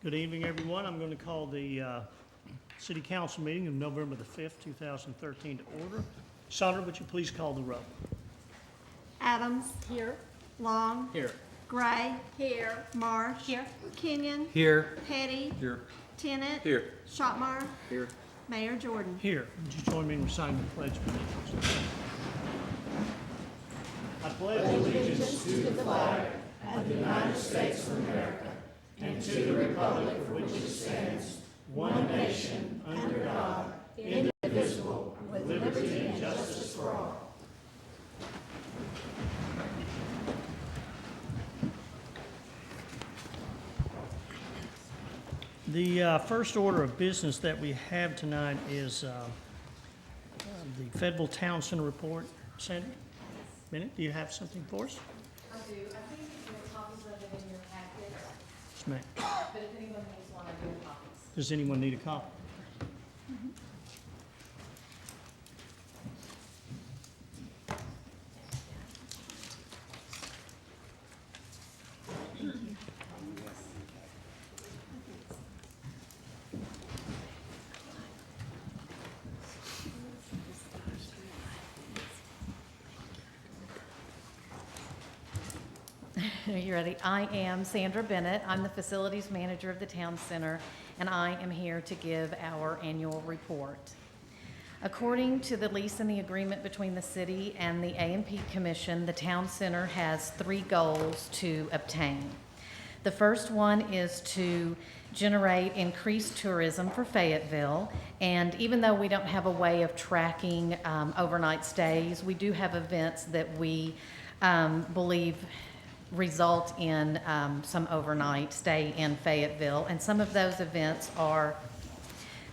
Good evening, everyone. I'm going to call the City Council meeting of November the 5th, 2013 to order. Sandra, would you please call the roll? Adams. Here. Long. Here. Gray. Here. Marsh. Here. Kenyon. Here. Petty. Here. Tennant. Here. Shotmeyer. Here. Mayor Jordan. Here. Would you join me in reciting the Pledge of Allegiance? I pledge allegiance to the flag of the United States of America and to the republic for which it stands, one nation, under God, indivisible, with liberty and justice for all. The first order of business that we have tonight is the Fayetteville Town Center report. Sandra, Bennett, do you have something for us? I do. I think you have copies of it in your packet, Yes, ma'am. but if anyone needs one, I do have copies. Does anyone need a copy? Are you ready? I am Sandra Bennett. I'm the facilities manager of the Town Center, and I am here to give our annual report. According to the lease and the agreement between the city and the A&P Commission, the Town Center has 3 goals to obtain. The first one is to generate increased tourism for Fayetteville, and even though we don't have a way of tracking overnight stays, we do have events that we believe result in some overnight stay in Fayetteville, and some of those events are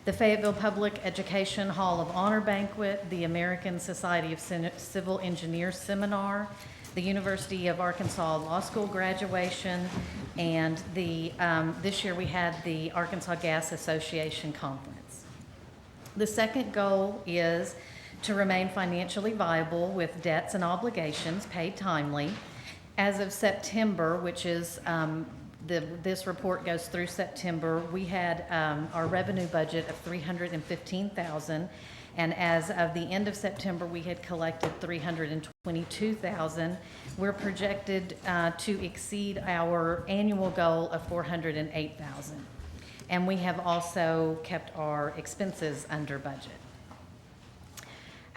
the Fayetteville Public Education Hall of Honor Banquet, the American Society of Civil Engineers Seminar, the University of Arkansas Law School graduation, and this year we had the Arkansas Gas Association Conference. The second goal is to remain financially viable with debts and obligations paid timely. As of September, which is this report goes through September, we had our revenue budget of $315,000, and as of the end of September, we had collected $322,000. We're projected to exceed our annual goal of $408,000, and we have also kept our expenses under budget.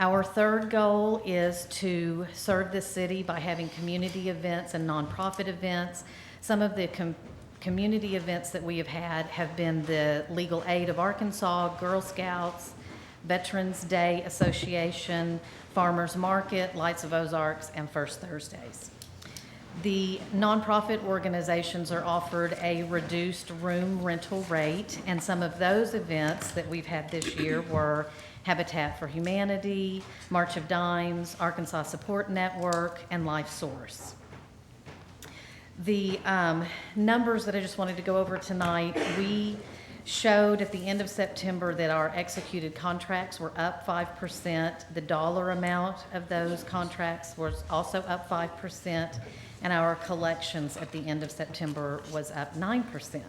Our third goal is to serve the city by having community events and nonprofit events. Some of the community events that we have been the Legal Aid of Arkansas, Girl Scouts, Veterans Day Association, Farmers Market, Lights of Ozarks, and First Thursdays. The nonprofit organizations are offered a reduced room rental rate, and some of those events that we've had this year were Habitat for Humanity, March of Dimes, Arkansas Support Network, and Life Source. The numbers that I just wanted to go over tonight, we showed at the end of September that our executed contracts were up 5%. The dollar amount of those contracts was also up 5%, and our collections at the end of September was up 9%.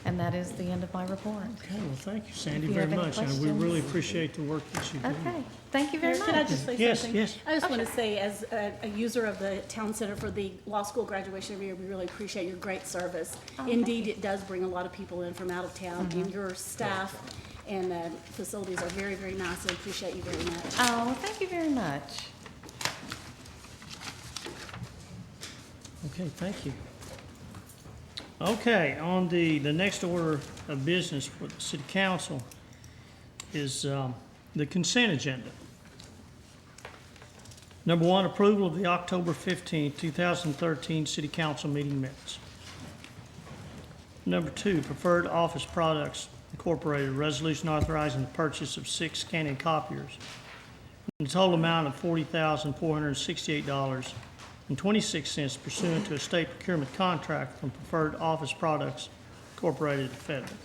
And that is the end of my report. Okay, well, thank you, Sandy, If you very have any much. And we questions. really appreciate the work that you do. Okay, thank you very Mayor, much. can I just say Yes, something? yes. I just want to say, as a user of the Town Center for the law school graduation every year, we really appreciate your great service. Indeed, it does bring a lot of people in from out of town, and your staff and facilities are very, very nice. I appreciate you very much. Oh, well, thank you very much. Okay, thank you. Okay, on the next order of business for the City Council is the consent agenda. Number 1, approval of the October 15, 2013 City Council meeting minutes. Number 2, Preferred Office Products Incorporated, resolution authorizing the purchase of 6 scanning copiers in a total amount of $40,468.26 pursuant to a state procurement contract from Preferred Office Products Incorporated of Fayetteville.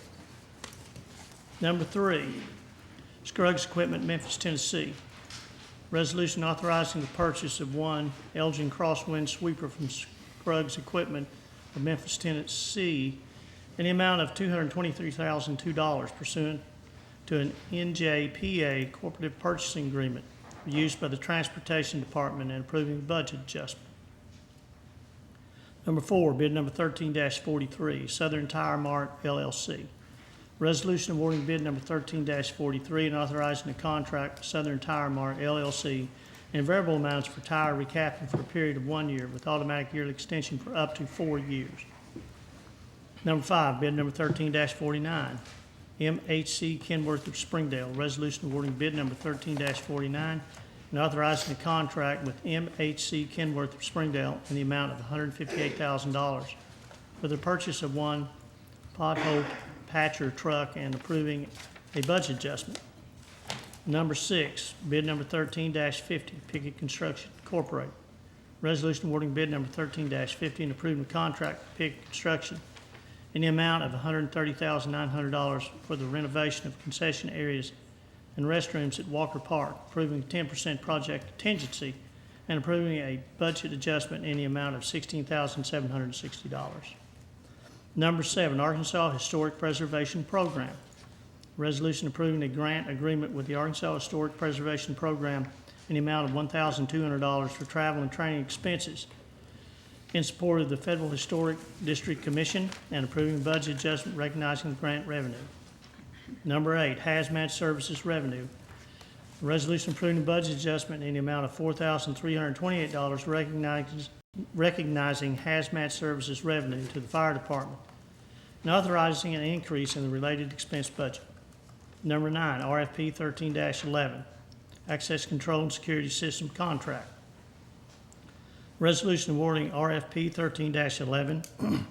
Number 3, Scruggs Equipment, Memphis, Tennessee. Resolution authorizing the purchase of one Elgin Crosswind sweeper from Scruggs Equipment of Memphis, Tennessee, in the amount of $223,002 pursuant to an NJPA cooperative purchasing agreement used by the Transportation Department and approving the budget adjustment. Number 4, bid number 13-43, Southern Tire Mart LLC. Resolution awarding bid number 13-43 and authorizing a contract with Southern Tire Mart LLC in variable amounts for tire recapping for a period of 1 year with automatic yearly extension for up to 4 years. Number 5, bid number 13-49, MHC Kenworth of Springdale. Resolution awarding bid number 13-49 and authorizing a contract with MHC Kenworth of Springdale in the amount of $158,000 for the purchase of one pothole patcher truck and approving a budget adjustment. Number 6, bid number 13-50, Pickett Construction Incorporated. Resolution awarding bid number 13-50 and approving the contract with Pickett Construction in the amount of $130,900 for the renovation of concession areas and restrooms at Walker Park, approving 10% project contingency and approving a budget adjustment in the amount of $16,760. Number 7, Arkansas Historic Preservation Program. Resolution approving a grant agreement with the Arkansas Historic Preservation Program in the amount of $1,200 for travel and training expenses in support of the Fayetteville Historic District Commission and approving budget adjustment recognizing the grant revenue. Number 8, Hazmat Services Revenue. Resolution approving the budget adjustment in the amount of $4,328 recognizing hazmat services revenue to the fire department and authorizing an increase in the related expense budget. Number 9, RFP 13-11, Access Control and Security System Contract. Resolution awarding RFP 13-11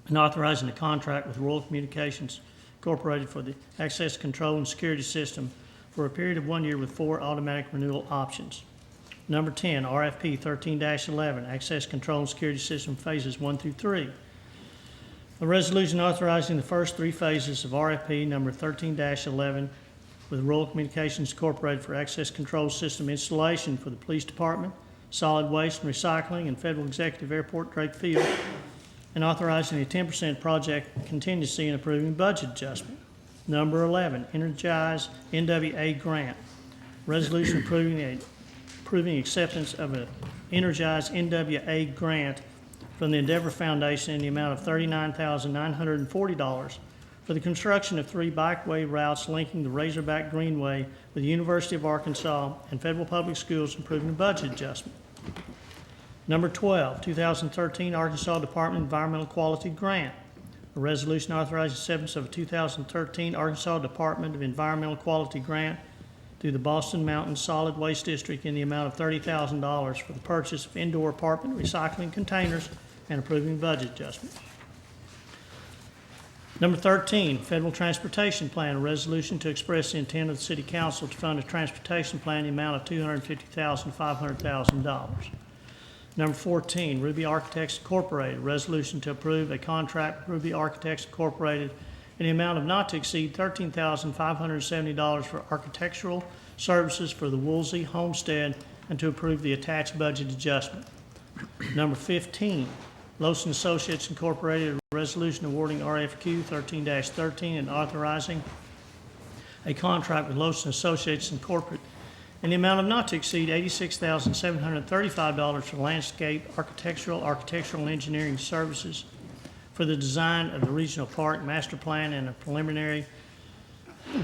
and authorizing a contract with Royal Communications Incorporated for the Access Control and Security System for a period of 1 year with 4 automatic renewal options. Number 10, RFP 13-11, Access Control and Security System Phases 1 through 3. A resolution authorizing the first 3 phases of RFP number 13-11 with Royal Communications Incorporated for Access Control System installation for the Police Department, Solid Waste and Recycling, and Federal Executive Airport Drake Field, and authorizing a 10% project contingency and approving budget adjustment. Number 11, Energize NWA Grant. Resolution approving acceptance of an Energize NWA grant from the Endeavor Foundation in the amount of $39,940 for the construction of 3 bikeway routes linking the Razorback Greenway with the University of Arkansas and Fayetteville Public Schools, improving the budget adjustment. Number 12, 2013 Arkansas Department of Environmental Quality Grant. A resolution authorizing acceptance of a 2013 Arkansas Department of Environmental Quality Grant through the Boston Mountain Solid Waste District in the amount of $30,000 for the purchase of indoor apartment recycling containers and approving budget adjustment. Number 13, Federal Transportation Plan, a resolution to express the intent of the City Council to fund a transportation plan in the amount of $250,000 to $500,000. Number 14, Ruby Architects Incorporated, resolution to approve a contract with Ruby Architects Incorporated in the amount of not to exceed $13,570 for architectural services for the Woolsey Homestead and to approve the attached budget adjustment. Number 15, Lawson Associates Incorporated, a resolution awarding RFQ 13-13 and authorizing a contract with Lawson Associates Incorporated in the amount of not to exceed $86,735 for landscape architectural engineering services for the design of the regional park master plan and a preliminary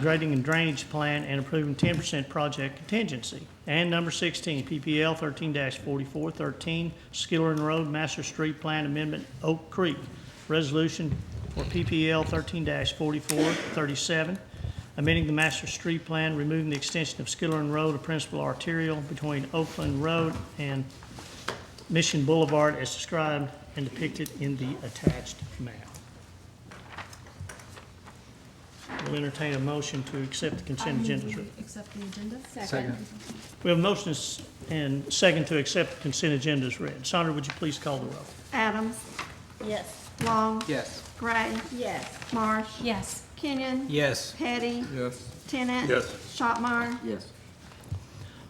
grading and drainage plan and approving 10% project contingency. And number 16, PPL 13-44, 13, Skillern Road Master Street Plan Amendment, Oak Creek. Resolution for PPL 13-44, 37, amending the Master Street Plan, removing the extension of Skillern Road, a principal arterial between Oakland Road and Mission Boulevard as described and depicted in the attached map. We'll entertain a motion to accept the consent agenda. Accept the agenda. Second. We have a motion and second to accept the consent agenda as read. Sandra, would you please call the roll? Adams. Yes. Long. Yes. Gray. Yes. Marsh. Yes. Kenyon. Yes. Petty. Yes. Tennant. Yes. Shopmire. Yes.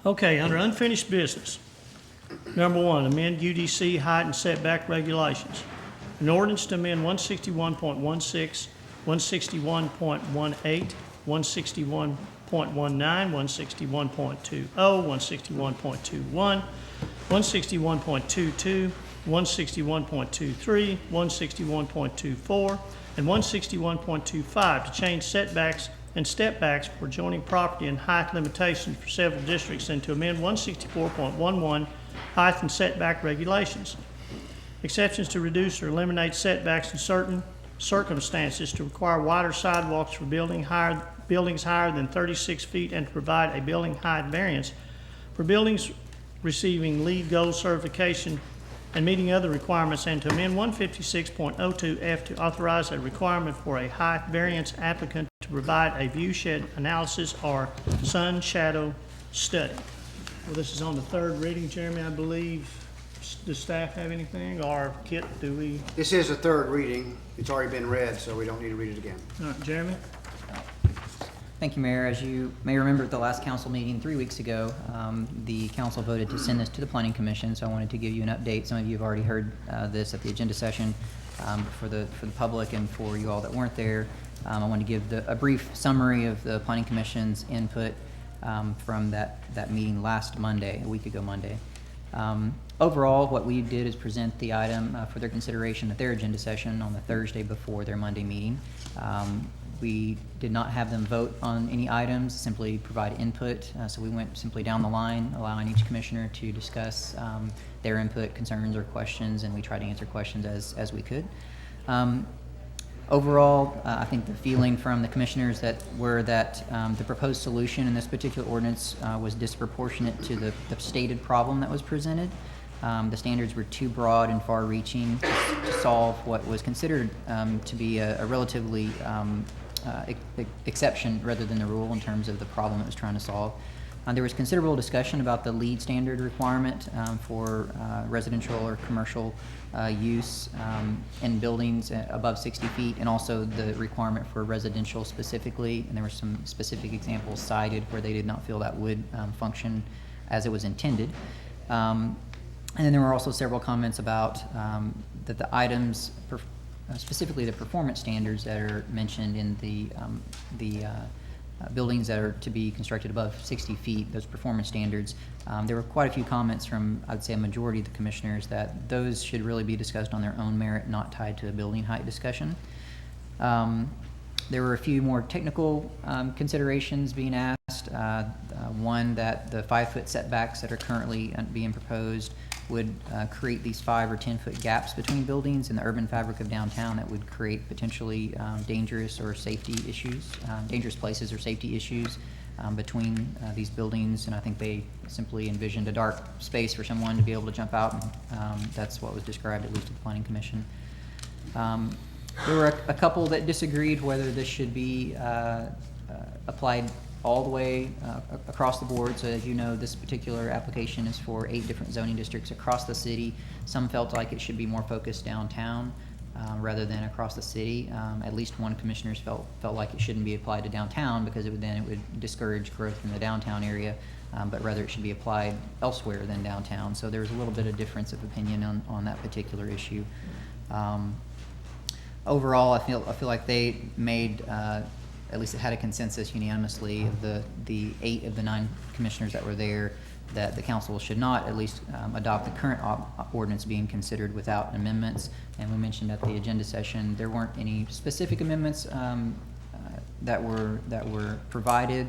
Okay, under unfinished business, number 1, amend UDC height and setback regulations. An ordinance to amend 161.16, 161.18, 161.19, 161.20, 161.21, 161.22, 161.23, 161.24, and 161.25 to change setbacks and stepbacks for adjoining property and height limitations for several districts, and to amend 164.11 height and setback regulations. Exceptions to reduce or eliminate setbacks in certain circumstances, to require wider sidewalks for buildings higher than 36 feet, and to provide a building height variance for buildings receiving LEED Gold certification and meeting other requirements, and to amend 156.02F to authorize a requirement for a height variance applicant to provide a view shed analysis or sun shadow study. Well, this is on the third reading, Jeremy, I believe. Does staff have anything, or Kit, do we? This is a third reading. It's already been read, so we don't need to read it again. All right, Jeremy? Thank you, Mayor. As you may remember at the last council meeting 3 weeks ago, the council voted to send this to the Planning Commission, so I wanted to give you an update. Some of you have already heard this at the agenda session. For the public and for you all that weren't there, I want to give a brief summary of the Planning Commission's input from that meeting last Monday, a week ago Monday. Overall, what we did is present the item for their consideration at their agenda session on the Thursday before their Monday meeting. We did not have them vote on any items, simply provide input. So we went simply down the line, allowing each commissioner to discuss their input, concerns, or questions, and we tried to answer questions as we could. Overall, I think the feeling from the commissioners were that the proposed solution in this particular ordinance was disproportionate to the stated problem that was presented. The standards were too broad and far-reaching to solve what was considered to be a relatively exception rather than the rule in terms of the problem it was trying to solve. There was considerable discussion about the LEED standard requirement for residential or commercial use in buildings above 60 feet, and also the requirement for residential specifically. And there were some specific examples cited where they did not feel that would function as it was intended. And then there were also several comments about that the items, specifically the performance standards that are mentioned in the buildings that are to be constructed above 60 feet, those performance standards. There were quite a few comments from, I'd say, a majority of the commissioners that those should really be discussed on their own merit, not tied to a building height discussion. There were a few more technical considerations being asked. One, that the 5-foot setbacks that are currently being proposed would create these 5 or 10-foot gaps between buildings in the urban fabric of downtown that would create potentially dangerous places or safety issues between these buildings. And I think they simply envisioned a dark space for someone to be able to jump out, and that's what was described, at least at the Planning Commission. There were a couple that disagreed whether this should be applied all the way across the board. So as you know, this particular application is for 8 different zoning districts across the city. Some felt like it should be more focused downtown rather than across the city. At least one commissioner felt like it shouldn't be applied to downtown because it would discourage growth in the downtown area, but rather it should be applied elsewhere than downtown. So there was a little bit of difference of opinion on that particular issue. Overall, I feel like they made at least it had a consensus unanimously of the 8 of the 9 commissioners that were there that the council should not at least adopt the current ordinance being considered without amendments. And we mentioned at the agenda session there weren't any specific amendments that were provided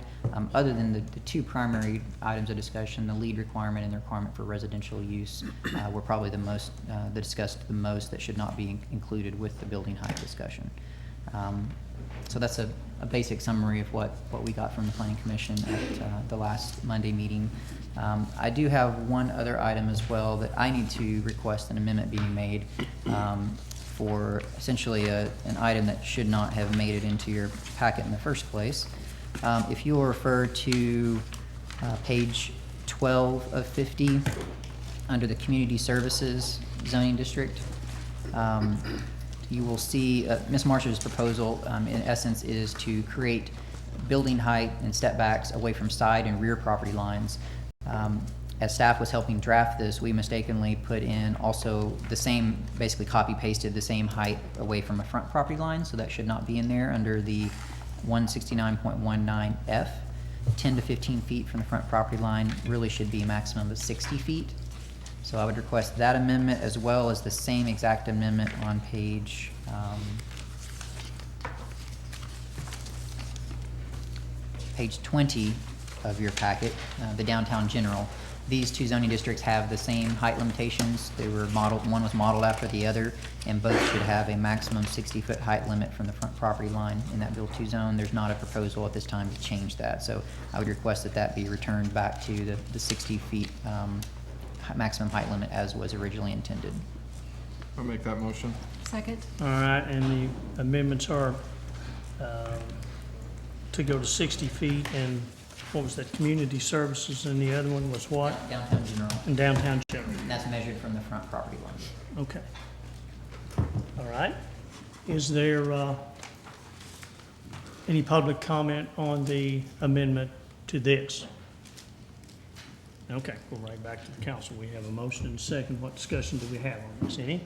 other than the 2 primary items of discussion, the LEED requirement and the requirement for residential use were probably the most that discussed the most that should not be included with the building height discussion. So that's a basic summary of what we got from the Planning Commission at the last Monday meeting. I do have one other item as well that I need to request an amendment being made for essentially an item that should not have made it into your packet in the first place. If you'll refer to page 12 of 50 under the Community Services Zoning District, you will see Ms. Marsh's proposal, in essence, is to create building height and step backs away from side and rear property lines. as staff was helping draft this, we mistakenly put in also the same, basically copy pasted the same height away from a front property line, so that should not be in there under the 169.19F. 10 to 15 feet from the front property line really should be a maximum of 60 feet. So I would request that amendment as well as the same exact amendment on page, page 20 of your packet, the downtown general. These two zoning districts have the same height limitations. They were modeled, one was modeled after the other, and both should have a maximum 60-foot height limit from the front property line in that Bill 2 zone. There's not a proposal at this time to change that, so I would request that that be returned back to the 60 feet maximum height limit as was originally intended. I'll make that motion. Second. All right, and the amendments are to go to 60 feet, and what was that, community services, and the other one was what? Downtown general, And downtown general. and that's measured from the front property line. Okay. All right. Is there any public comment on the amendment to this? Okay, we'll right back to the council. We have a motion and a second. What discussion do we have on this? Any?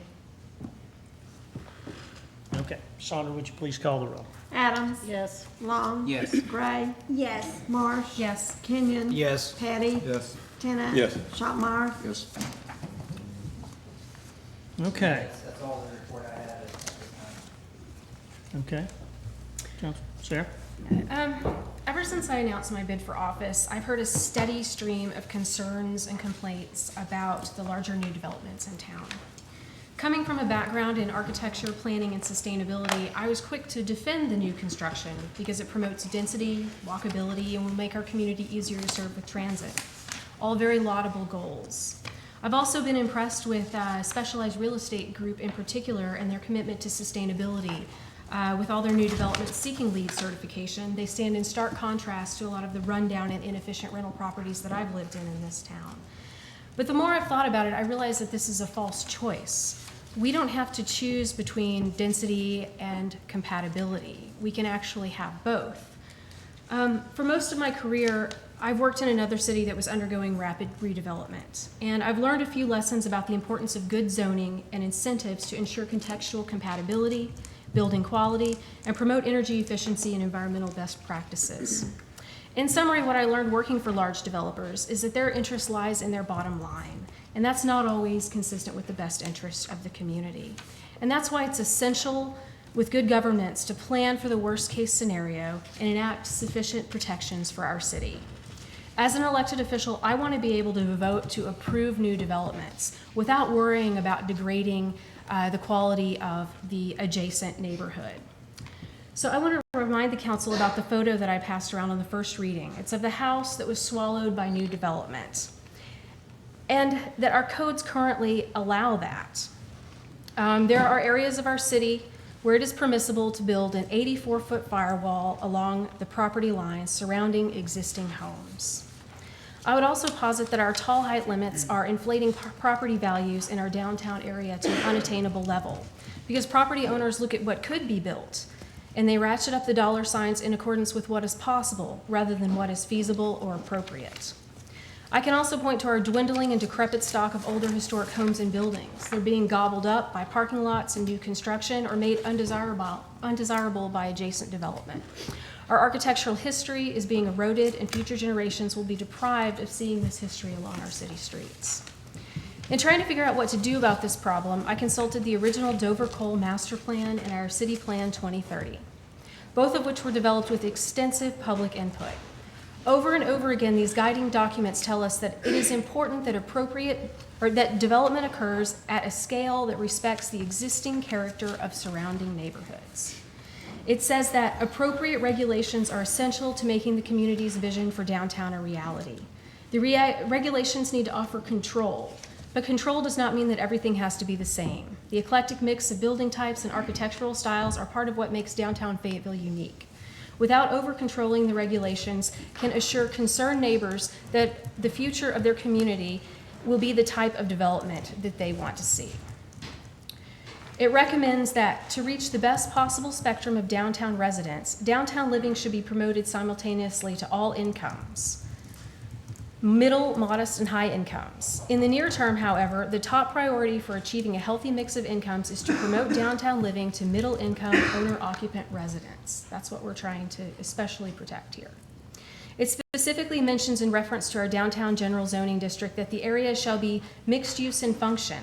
Okay. Sandra, would you please call the roll? Adams. Yes. Long. Yes. Gray. Yes. Marsh. Yes. Kenyon. Yes. Patty. Yes. Tenet. Yes. Shopmire. Yes. Okay, That's all the report I had at this time. okay. Council, Sarah? Ever since I announced my bid for office, I've heard a steady stream of concerns and complaints about the larger new developments in town. Coming from a background in architecture, planning, and sustainability, I was quick to defend the new construction because it promotes density, walkability, and will make our community easier to serve with transit. All very laudable goals. I've also been impressed with Specialized Real Estate Group in particular and their commitment to sustainability. With all their new developments seeking LEED certification, they stand in stark contrast to a lot of the rundown and inefficient rental properties that I've lived in this town. But the more I've thought about it, I realize that this is a false choice. We don't have to choose between density and compatibility. We can actually have both. For most of my career, I've worked in another city that was undergoing rapid redevelopment, and I've learned a few lessons about the importance of good zoning and incentives to ensure contextual compatibility, building quality, and promote energy efficiency and environmental best practices. In summary, what I learned working for large developers is that their interest lies in their bottom line, and that's not always consistent with the best interests of the community. And that's why it's essential with good governance to plan for the worst-case scenario and enact sufficient protections for our city. As an elected official, I want to be able to vote to approve new developments without worrying about degrading the quality of the adjacent neighborhood. So I want to remind the council about the photo that I passed around on the first reading. It's of the house that was swallowed by new development, and that our codes currently allow that. There are areas of our city where it is permissible to build an 84-foot firewall along the property lines surrounding existing homes. I would also posit that our tall height limits are inflating property values in our downtown area to an unattainable level, because property owners look at what could be built, and they ratchet up the dollar signs in accordance with what is possible rather than what is feasible or appropriate. I can also point to our dwindling and decrepit stock of older historic homes and buildings. They're being gobbled up by parking lots and new construction, or made undesirable by adjacent development. Our architectural history is being eroded, and future generations will be deprived of seeing this history along our city streets. In trying to figure out what to do about this problem, I consulted the original Dover Cole Master Plan and our City Plan 2030, both of which were developed with extensive public input. Over and over again, these guiding documents tell us that it is important that that development occurs at a scale that respects the existing character of surrounding neighborhoods. It says that appropriate regulations are essential to making the community's vision for downtown a reality. The regulations need to offer control, but control does not mean that everything has to be the same. The eclectic mix of building types and architectural styles are part of what makes downtown Fayetteville unique. Without over-controlling the regulations, can assure concerned neighbors that the future of their community will be the type of development that they want to see. It recommends that to reach the best possible spectrum of downtown residents, downtown living should be promoted simultaneously to all incomes. middle, modest, and high incomes. In the near term, however, the top priority for achieving a healthy mix of incomes is to promote downtown living to middle-income owner-occupant residents. That's what we're trying to especially protect here. It specifically mentions in reference to our downtown general zoning district that the area shall be mixed use in function,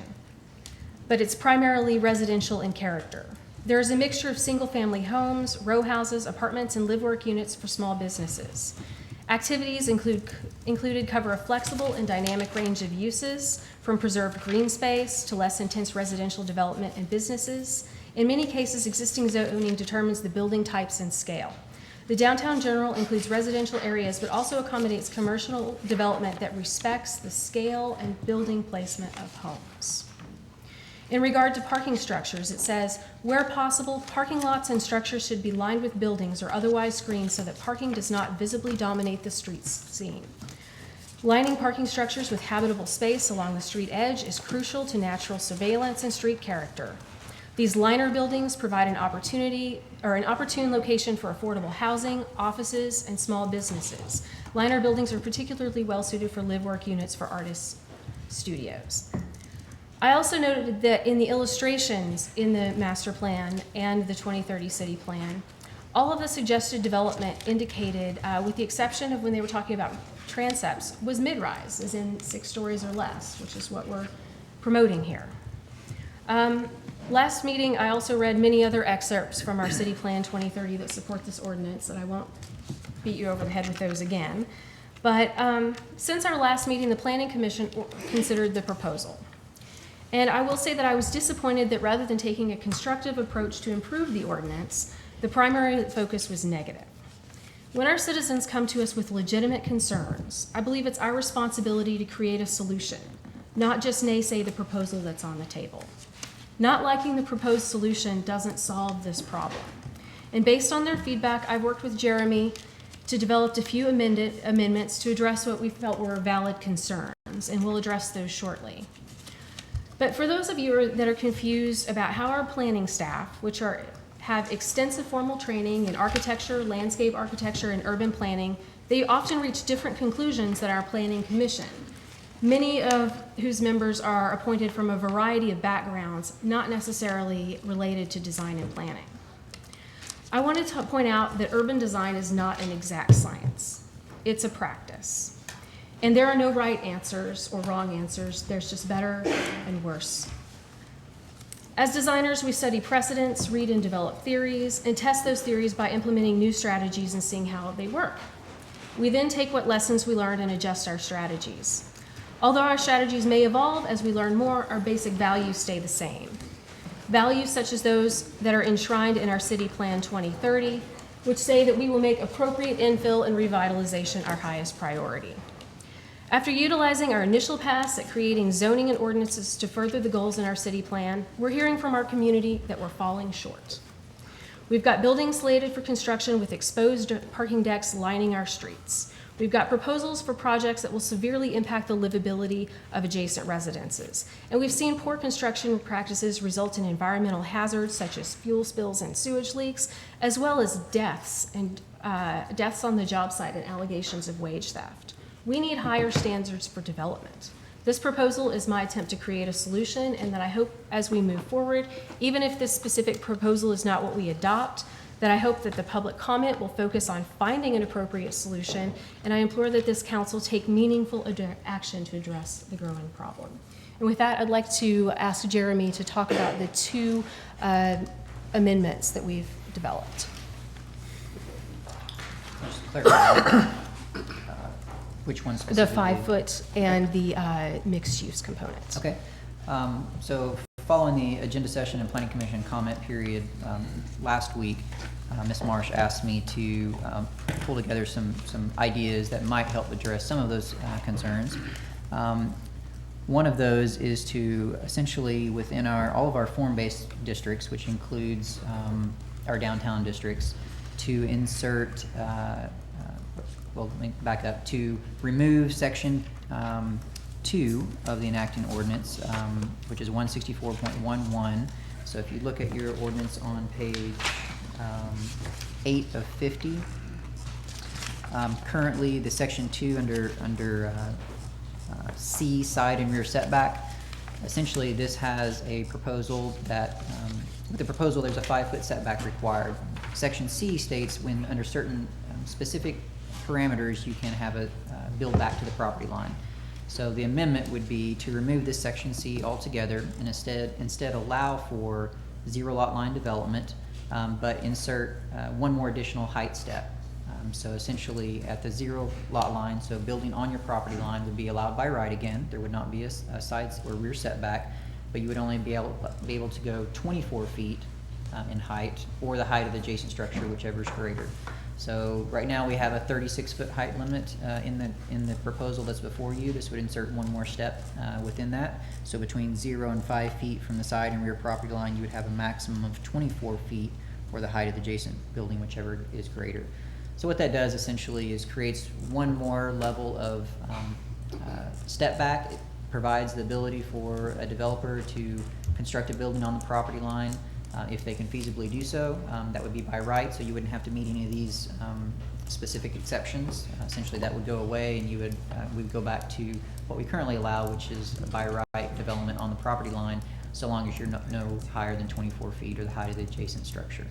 but it's primarily residential in character. There is a mixture of single-family homes, row houses, apartments, and live-work units for small businesses. Activities included cover a flexible and dynamic range of uses, from preserved green space to less intense residential development and businesses. In many cases, existing zoning determines the building types and scale. The downtown general includes residential areas, but also accommodates commercial development that respects the scale and building placement of homes. In regard to parking structures, it says, where possible, parking lots and structures should be lined with buildings or otherwise screened so that parking does not visibly dominate the street scene. Lining parking structures with habitable space along the street edge is crucial to natural surveillance and street character. These liner buildings provide an opportune location for affordable housing, offices, and small businesses. Liner buildings are particularly well suited for live-work units for artists' studios. I also noted that in the illustrations in the master plan and the 2030 city plan, all of the suggested development indicated, with the exception of when they were talking about transepts, was mid-rise, as in 6 stories or less, which is what we're promoting here. Last meeting, I also read many other excerpts from our city plan 2030 that support this ordinance, and I won't beat you over the head with those again. But since our last meeting, the Planning Commission considered the proposal. And I will say that I was disappointed that rather than taking a constructive approach to improve the ordinance, the primary focus was negative. When our citizens come to us with legitimate concerns, I believe it's our responsibility to create a solution, not just naysay the proposal that's on the table. Not liking the proposed solution doesn't solve this problem. And based on their feedback, I've worked with Jeremy to develop a few amendments to address what we felt were valid concerns, and we'll address those shortly. But for those of you that are confused about how our planning staff, which have extensive formal training in architecture, landscape architecture, and urban planning, they often reach different conclusions than our planning commission, many of whose members are appointed from a variety of backgrounds, not necessarily related to design and planning. I wanted to point out that urban design is not an exact science. It's a practice. And there are no right answers or wrong answers. There's just better and worse. As designers, we study precedents, read and develop theories, and test those theories by implementing new strategies and seeing how they work. We then take what lessons we learned and adjust our strategies. Although our strategies may evolve as we learn more, our basic values stay the same. Values such as those that are enshrined in our City Plan 2030, which say that we will make appropriate infill and revitalization our highest priority. After utilizing our initial pass at creating zoning and ordinances to further the goals in our city plan, we're hearing from our community that we're falling short. We've got buildings slated for construction with exposed parking decks lining our streets. We've got proposals for projects that will severely impact the livability of adjacent residences. And we've seen poor construction practices result in environmental hazards such as fuel spills and sewage leaks, as well as deaths on the job site and allegations of wage theft. We need higher standards for development. This proposal is my attempt to create a solution, and that I hope as we move forward, even if this specific proposal is not what we adopt, that I hope that the public comment will focus on finding an appropriate solution, and I implore that this council take meaningful action to address the growing problem. And with that, I'd like to ask Jeremy to talk about the 2 amendments that we've developed. Just to clarify, which one specifically? The 5-foot and the mixed-use components. Okay. So following the agenda session and planning commission comment period last week, Ms. Marsh asked me to pull together some ideas that might help address some of those concerns. One of those is to essentially within all of our form-based districts, which includes our downtown districts, to insert well, let me back up, to remove section 2 of the enacting ordinance, which is 164.11. So if you look at your ordinance on page 8 of 50, Currently, the section 2 under C, side and rear setback, essentially this has a proposal that, with the proposal, there's a 5-foot setback required. Section C states when under certain specific parameters, you can have a build back to the property line. So the amendment would be to remove this section C altogether and instead allow for 0 lot line development, but insert one more additional height step. So essentially at the 0 lot line, so building on your property line would be allowed by right again. There would not be a side or rear setback, but you would only be able to go 24 feet in height or the height of the adjacent structure, whichever is greater. So right now we have a 36-foot height limit in the proposal that's before you. This would insert one more step within that. So between 0 and 5 feet from the side and rear property line, you would have a maximum of 24 feet or the height of the adjacent building, whichever is greater. So what that does essentially is creates one more level of step back. It provides the ability for a developer to construct a building on the property line if they can feasibly do so. That would be by right, so you wouldn't have to meet any of these specific exceptions. Essentially that would go away and you would we would go back to what we currently allow, which is by right development on the property line, so long as you're no higher than 24 feet or the height of the adjacent structure.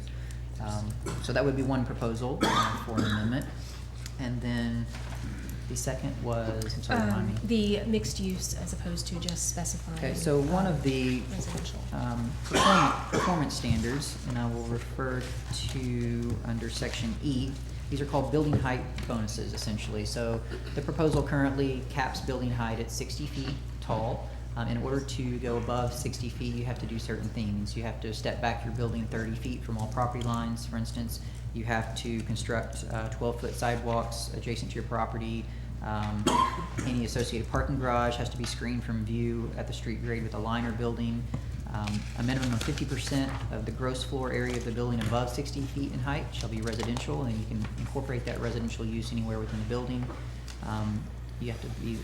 So that would be one proposal for an amendment. And then the second was, I'm sorry, remind me. The mixed use as opposed to just specifying. Okay, so one of the residential. performance standards, and I will refer to under section E, these are called building height bonuses essentially. So the proposal currently caps building height at 60 feet tall. In order to go above 60 feet, you have to do certain things. You have to step back your building 30 feet from all property lines, for instance. You have to construct 12-foot sidewalks adjacent to your property. Any associated parking garage has to be screened from view at the street grade with a liner building. A minimum of 50% of the gross floor area of the building above 60 feet in height shall be residential, and you can incorporate that residential use anywhere within the building. You have to be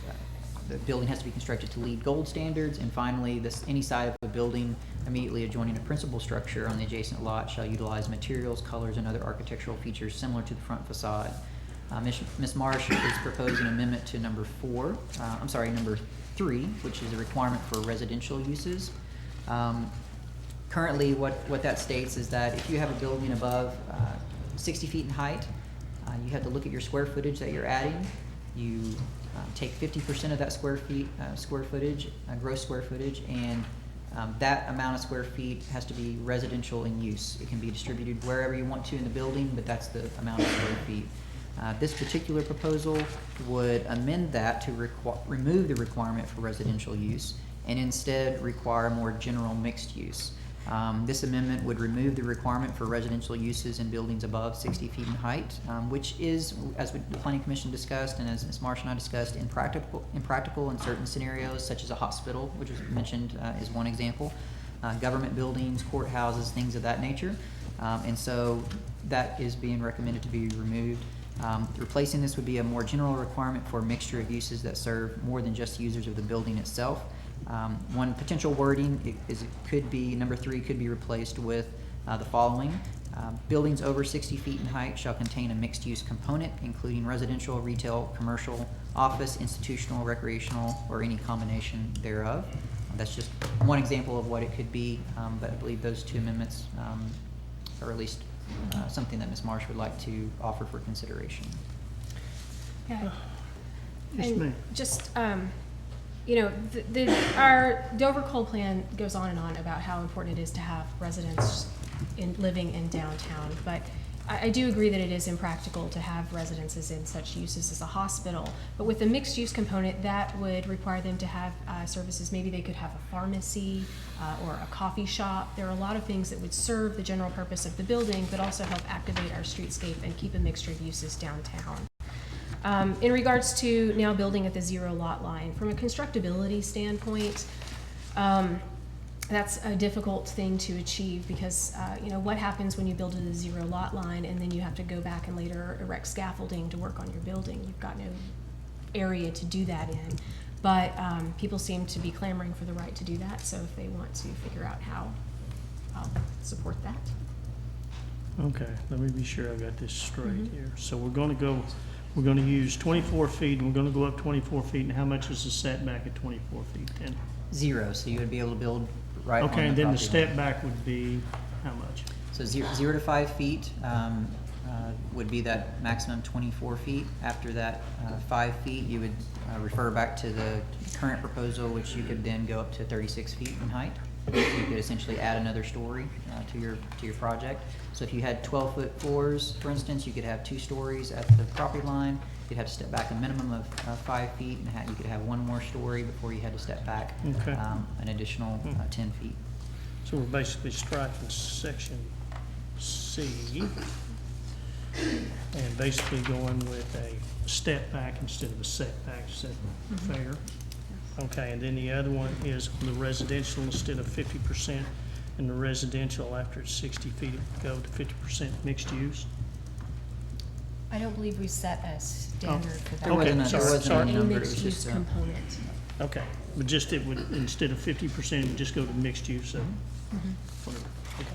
the building has to be constructed to LEED Gold standards, and finally, any side of a building immediately adjoining a principal structure on the adjacent lot shall utilize materials, colors, and other architectural features similar to the front facade. Ms. Marsh is proposing amendment to number 3, which is a requirement for residential uses. Currently, what that states is that if you have a building above 60 feet in height, you have to look at your square footage that you're adding. You take 50% of that gross square footage, and that amount of square feet has to be residential in use. It can be distributed wherever you want to in the building, but that's the amount of square feet. This particular proposal would amend that to remove the requirement for residential use and instead require more general mixed use. This amendment would remove the requirement for residential uses in buildings above 60 feet in height, which is, as the Planning Commission discussed and as Ms. Marsh and I discussed, impractical in certain scenarios, such as a hospital, which was mentioned is one example, government buildings, courthouses, things of that nature. And so that is being recommended to be removed. Replacing this would be a more general requirement for a mixture of uses that serve more than just users of the building itself. One potential wording could be, number 3 could be replaced with the following. Buildings over 60 feet in height shall contain a mixed-use component, including residential, retail, commercial, office, institutional, recreational, or any combination thereof. That's just one example of what it could be, but I believe those 2 amendments are at least something that Ms. Marsh would like to offer for consideration. Yeah. Yes, And ma'am. just, our Dover Coal Plan goes on and on about how important it is to have residents living in downtown, but I do agree that it is impractical to have residences in such uses as a hospital. But with the mixed-use component, that would require them to have services. Maybe they could have a pharmacy or a coffee shop. There are a lot of things that would serve the general purpose of the building, but also help activate our streetscape and keep a mixture of uses downtown. In regards to now building at the 0 lot line, from a constructability standpoint, that's a difficult thing to achieve because, what happens when you build at a 0 lot line and then you have to go back and later erect scaffolding to work on your building? You've got no area to do that in. But people seem to be clamoring for the right to do that, so if they want to figure out how, I'll support that. Okay, let me be sure I got this straight here. So we're gonna go we're gonna use 24 feet, and we're gonna go up 24 feet, and how much is the setback at 24 feet then? 0, so you would be able to build right on the Okay, and then the property line. step back would be how much? So 0 to 5 feet would be that maximum 24 feet. After that 5 feet, you would refer back to the current proposal, which you could then go up to 36 feet in height. You could essentially add another story to your project. So if you had 12-foot floors, for instance, you could have 2 stories at the property line. You'd have to step back a minimum of 5 feet, and you could have 1 more story before you had to step back Okay. an additional 10 feet. So we're basically striking section C, and basically going with a step back instead of a setback. Is that fair? Okay, and then the other one is on the residential, instead of 50%, and the residential, after it's 60 feet, it would go to 50% mixed use. I don't believe we set a standard for that. There wasn't a- sorry, there wasn't a sorry. A number, it was mixed-use just component. Okay, but just it would, instead of 50%, it would just go to mixed use, so. Whatever. Okay.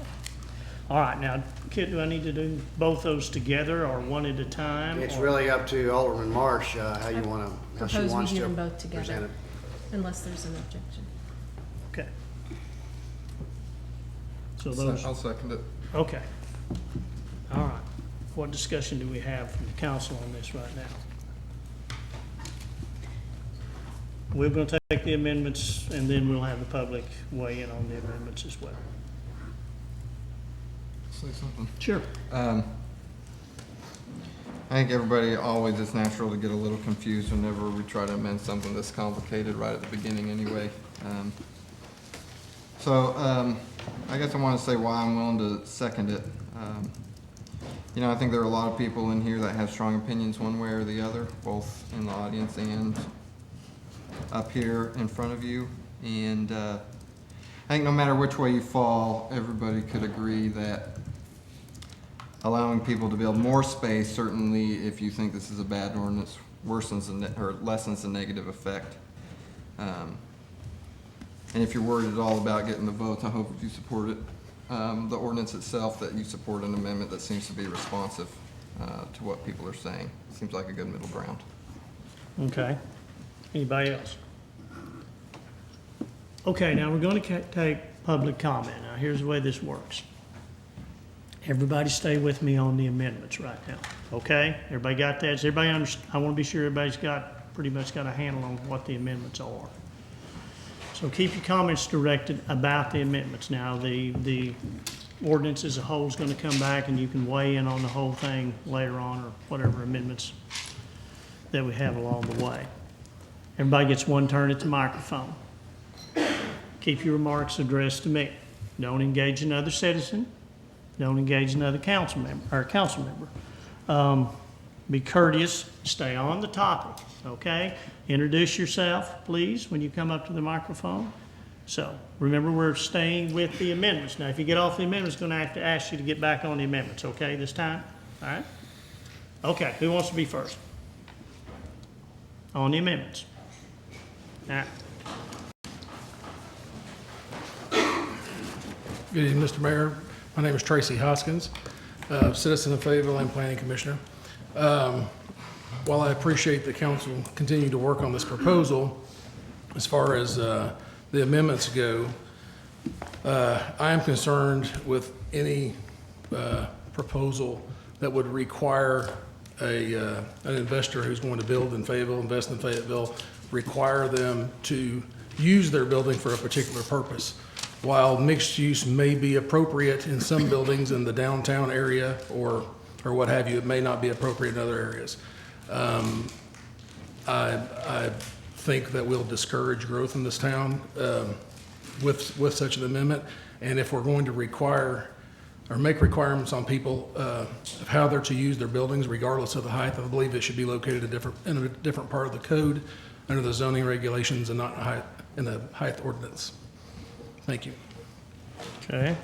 All right, now, Kit, do I need to do both those together or one at a time? It's or- really up to Alderman Marsh, how you wanna, how she Propose we wants do to them both present together, it. unless there's an objection. Okay. So those, I'll second it. okay. All right. What discussion do we have from the council on this right now? We're gonna take the amendments, and then we'll have the public weigh in on the amendments as well. Say something. Sure. I think everybody always, it's natural to get a little confused whenever we try to amend something this complicated right at the beginning anyway. I guess I want to say why I'm willing to second it. You know, I think there are a lot of people in here that have strong opinions one way or the other, both in the audience and up here in front of you. And I think no matter which way you fall, everybody could agree that allowing people to build more space, certainly if you think this is a bad ordinance, worsens or lessens the negative effect. And if you're worried at all about getting the votes, I hope if you support it, the ordinance itself, that you support an amendment that seems to be responsive to what people are saying. Seems like a good middle ground. Okay. Anybody else? Okay, now we're going to take public comment. Now, here's the way this works. Everybody stay with me on the amendments right now, okay? Everybody got that? Does everybody I want to be sure everybody's pretty much got a handle on what the amendments are. So keep your comments directed about the amendments. Now, the ordinance as a whole is going to come back, and you can weigh in on the whole thing later on, or whatever amendments that we have along the way. Everybody gets one turn at the microphone. Keep your remarks addressed to me. Don't engage another citizen. Don't engage another council member. Be courteous, stay on the topic, okay? Introduce yourself, please, when you come up to the microphone. So, remember, we're staying with the amendments. Now, if you get off the amendments, going to have to ask you to get back on the amendments, okay, this time? All right? Okay, who wants to be first? On the amendments. All right. Good evening, Mr. Mayor. My name is Tracy Hoskins, citizen of Fayetteville and Planning Commissioner. While I appreciate the council continuing to work on this proposal, as far as the amendments go, I am concerned with any proposal that would require an investor who's going to build in Fayetteville, invest in Fayetteville, require them to use their building for a particular purpose. While mixed use may be appropriate in some buildings in the downtown area or what have you, it may not be appropriate in other areas. I think that we'll discourage growth in this town with such an amendment. And if we're going to require or make requirements on people of how they're to use their buildings, regardless of the height, I believe it should be located in a different part of the code under the zoning regulations and not in the height ordinance. Thank you. Okay.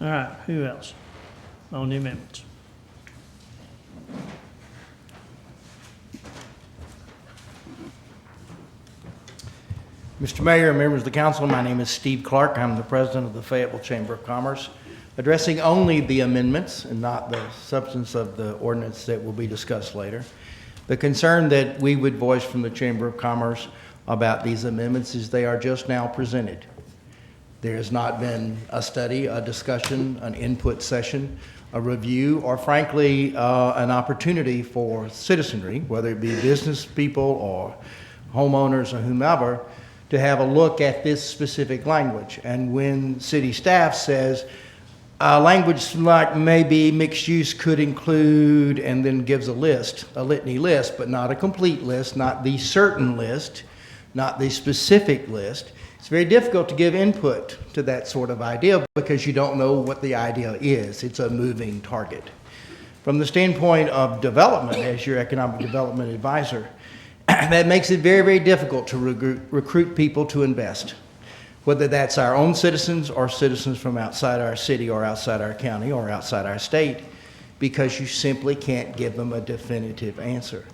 All right, who else on the amendments? Mr. Mayor, members of the council, my name is Steve Clark. I'm the president of the Fayetteville Chamber of Commerce. addressing only the amendments and not the substance of the ordinance that will be discussed later. The concern that we would voice from the Chamber of Commerce about these amendments is they are just now presented. There has not been a study, a discussion, an input session, a review, or frankly, an opportunity for citizenry, whether it be business people or homeowners or whomever, to have a look at this specific language. And when city staff says, language like maybe mixed use could include, and then gives a list, a litany list, but not a complete list, not the certain list, not the specific list, it's very difficult to give input to that sort of idea because you don't know what the idea is. It's a moving target. From the standpoint of development, as your economic development advisor, that makes it very, very difficult to recruit people to invest, whether that's our own citizens or citizens from outside our city or outside our county or outside our state, because you simply can't give them a definitive answer.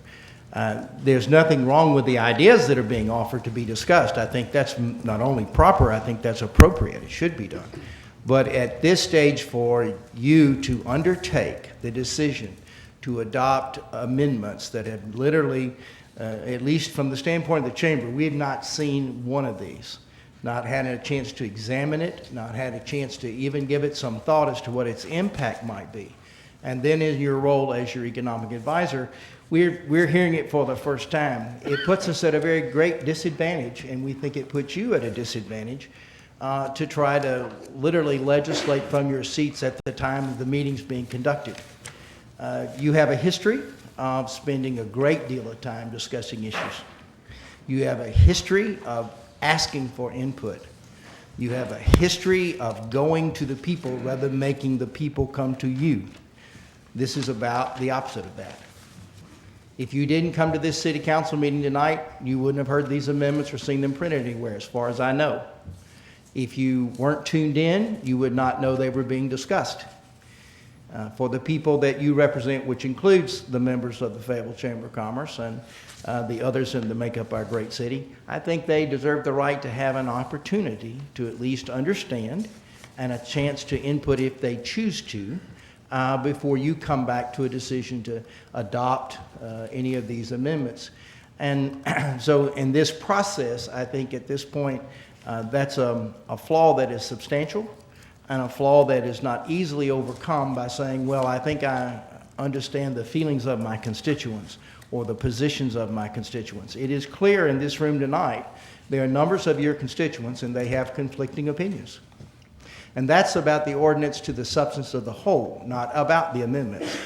There's nothing wrong with the ideas that are being offered to be discussed. I think that's not only proper, I think that's appropriate. It should be done. But at this stage, for you to undertake the decision to adopt amendments that have literally, at least from the standpoint of the chamber, we have not seen one of these, not had a chance to examine it, not had a chance to even give it some thought as to what its impact might be. And then in your role as your economic advisor, we're hearing it for the first time. It puts us at a very great disadvantage, and we think it puts you at a disadvantage to try to literally legislate from your seats at the time the meeting's being conducted. You have a history of spending a great deal of time discussing issues. You have a history of asking for input. You have a history of going to the people rather than making the people come to you. This is about the opposite of that. If you didn't come to this city council meeting tonight, you wouldn't have heard these amendments or seen them printed anywhere, as far as I know. If you weren't tuned in, you would not know they were being discussed. For the people that you represent, which includes the members of the Fayetteville Chamber of Commerce and the others that make up our great city, I think they deserve the right to have an opportunity to at least understand and a chance to input if they choose to, before you come back to a decision to adopt any of these amendments. And so in this process, I think at this point, that's a flaw that is substantial and a flaw that is not easily overcome by saying, well, I think I understand the feelings of my constituents or the positions of my constituents. It is clear in this room tonight, there are numbers of your constituents and they have conflicting opinions. And that's about the ordinance to the substance of the whole, not about the amendments.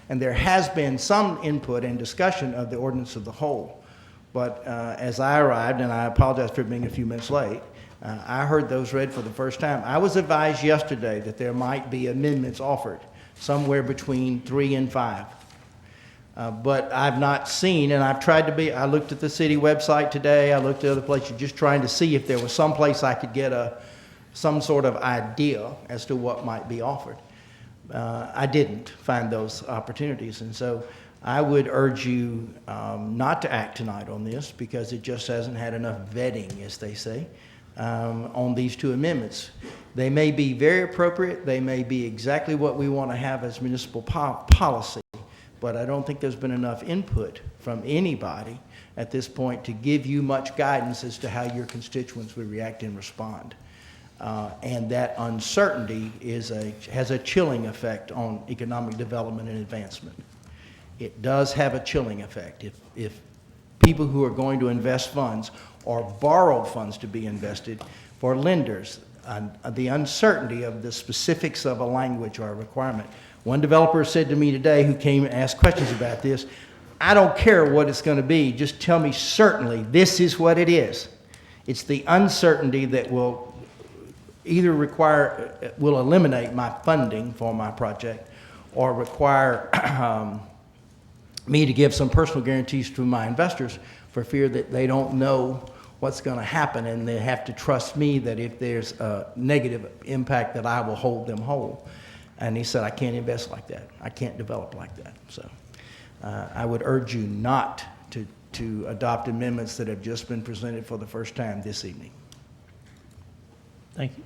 And there has been some input and discussion of the ordinance of the whole. But as I arrived, and I apologize for being a few minutes late, I heard those read for the first time. I was advised yesterday that there might be amendments offered, somewhere between 3 and 5. But I've not seen, and I've tried to be, I looked at the city website today, I looked at other places, just trying to see if there was some place I could get some sort of idea as to what might be offered. I didn't find those opportunities, and so I would urge you not to act tonight on this because it just hasn't had enough vetting, as they say, on these two amendments. They may be very appropriate, they may be exactly what we want to have as municipal policy, but I don't think there's been enough input from anybody at this point to give you much guidance as to how your constituents would react and respond. And that uncertainty has a chilling effect on economic development and advancement. It does have a chilling effect. If people who are going to invest funds or borrow funds to be invested for lenders, the uncertainty of the specifics of a language or a requirement. One developer said to me today who came and asked questions about this, I don't care what it's going to be, just tell me certainly this is what it is. It's the uncertainty that will either will eliminate my funding for my project or require me to give some personal guarantees to my investors for fear that they don't know what's going to happen and they have to trust me that if there's a negative impact that I will hold them whole. And he said, I can't invest like that. I can't develop like that. So I would urge you not to adopt amendments that have just been presented for the first time this evening. Thank you.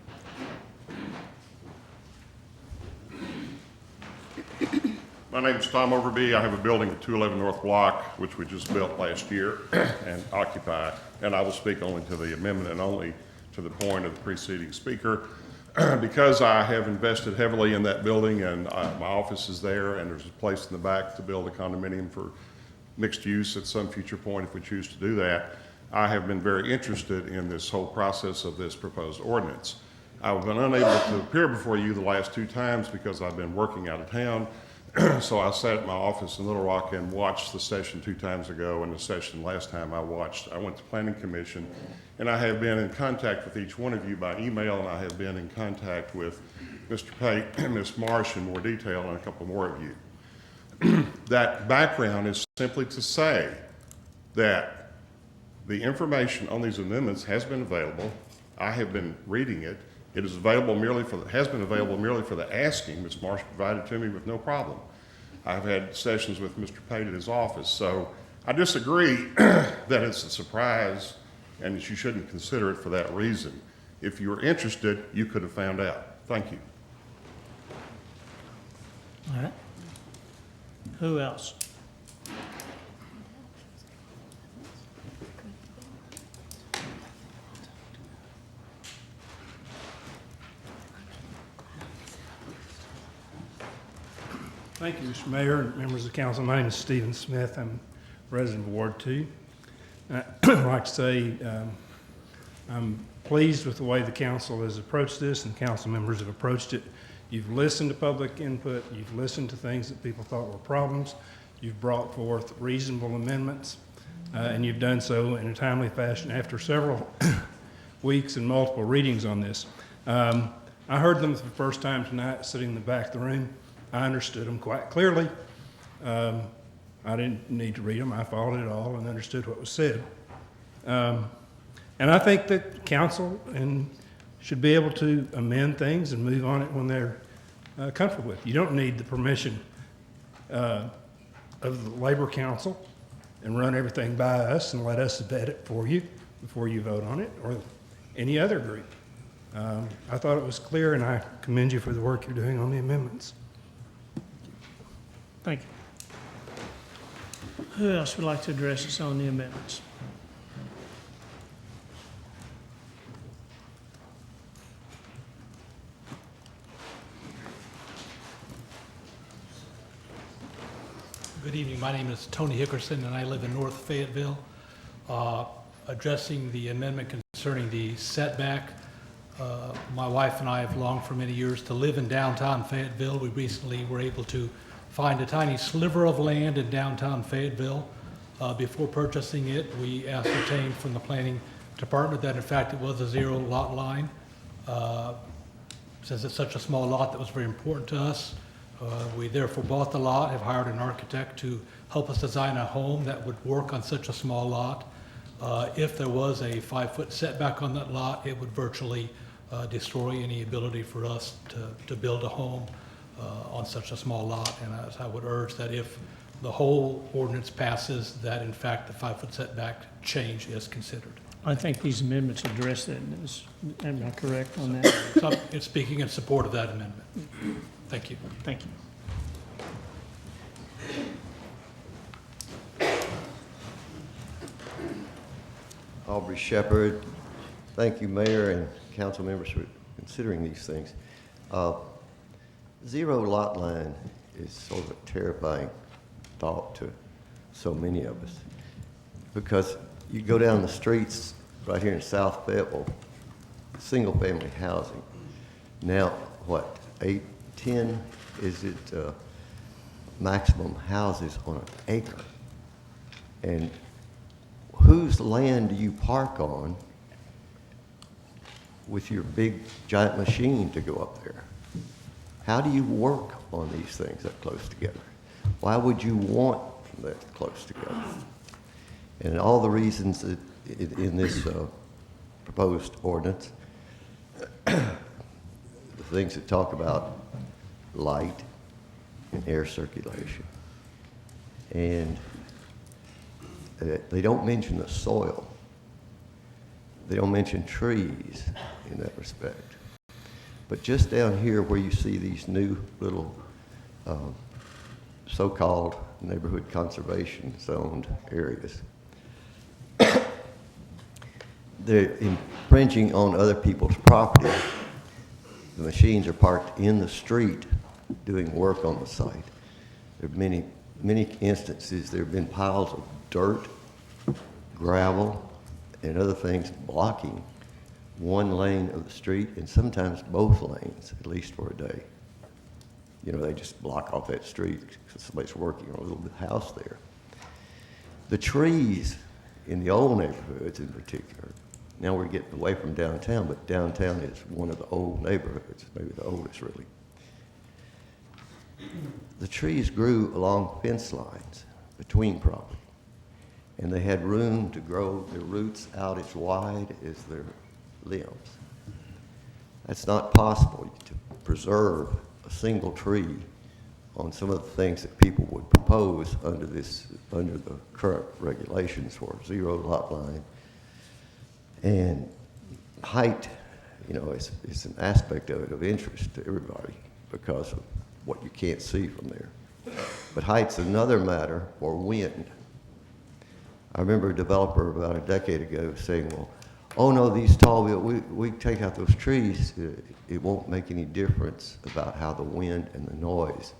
My name's Tom Overby. I have a building at 211 North Block, which we just built last year and occupy. And I will speak only to the amendment and only to the point of the preceding speaker. Because I have invested heavily in that building and my office is there and there's a place in the back to build a condominium for mixed use at some future point if we choose to do that, I have been very interested in this whole process of this proposed ordinance. I've been unable to appear before you the last 2 times because I've been working out of town. So I sat at my office in Little Rock and watched the session 2 times ago, and the session last time I went to Planning Commission, and I have been in contact with each one of you by email, and I have been in contact with Mr. Pate and Ms. Marsh in more detail, and a couple more of you. That background is simply to say that the information on these amendments has been available. I have been reading it. It is available has been available merely for the asking. Ms. Marsh provided to me with no problem. I've had sessions with Mr. Pate at his office, so I disagree that it's a surprise and that you shouldn't consider it for that reason. If you were interested, you could have found out. Thank you. All right. Who else? Thank you, Mr. Mayor and members of the council. My name is Stephen Smith. I'm resident of Ward 2. I'd like to say I'm pleased with the way the council has approached this and council members have approached it. You've listened to public input. You've listened to things that people thought were problems. You've brought forth reasonable amendments, and you've done so in a timely fashion after several weeks and multiple readings on this. I heard them for the first time tonight sitting in the back of the room. I understood them quite clearly. I didn't need to read them. I followed it all and understood what was said. And I think that council should be able to amend things and move on it when they're comfortable with. You don't need the permission of the Labor Council and run everything by us and let us vet it for you before you vote on it, or any other group. I thought it was clear, and I commend you for the work you're doing on the amendments. Thank you. Who else would like to address us on the amendments? Good evening. My name is Tony Hickerson, and I live in North Fayetteville. Addressing the amendment concerning the setback, my wife and I have longed for many years to live in downtown Fayetteville. We recently were able to find a tiny sliver of land in downtown Fayetteville. Before purchasing it, we ascertained from the planning department that in fact it was a 0 lot line. Since it's such a small lot, that was very important to us. We therefore bought the lot, have hired an architect to help us design a home that would work on such a small lot. If there was a 5-foot setback on that lot, it would virtually destroy any ability for us to build a home on such a small lot. And as I would urge that if the whole ordinance passes, that in fact the 5-foot setback change is considered. I think these amendments address that. Am I correct on that? So it's speaking in support of that amendment. Thank you. Thank you. Aubrey Shepherd. Thank you, Mayor and council members, for considering these things. 0 lot line is sort of a terrifying thought to so many of us, because you go down the streets right here in South Fayetteville, single family housing. Now, what, 8, 10 is it maximum houses on an acre? And whose land do you park on with your big giant machine to go up there? How do you work on these things that close together? Why would you want them that close together? And all the reasons that in this proposed ordinance, the things that talk about light and air circulation. And they don't mention the soil. They don't mention trees in that respect. But just down here where you see these new little so-called neighborhood conservation zoned areas. They're infringing on other people's property. The machines are parked in the street doing work on the site. There are many instances there have been piles of dirt, gravel, and other things blocking one lane of the street, and sometimes both lanes, at least for a day. You know, they just block off that street because somebody's working on a little house there. The trees in the old neighborhoods in particular, now we're getting away from downtown, but downtown is one of the old neighborhoods, maybe the oldest really. The trees grew along fence lines between property, and they had room to grow their roots out as wide as their limbs. That's not possible to preserve a single tree on some of the things that people would propose under the current regulations for zero lot line. And height, you know, is an aspect of it of interest to everybody because of what you can't see from there. But height's another matter for wind. I remember a developer about a decade ago saying, well, oh no, these tall, we take out those trees, it won't make any difference about how the wind and the noise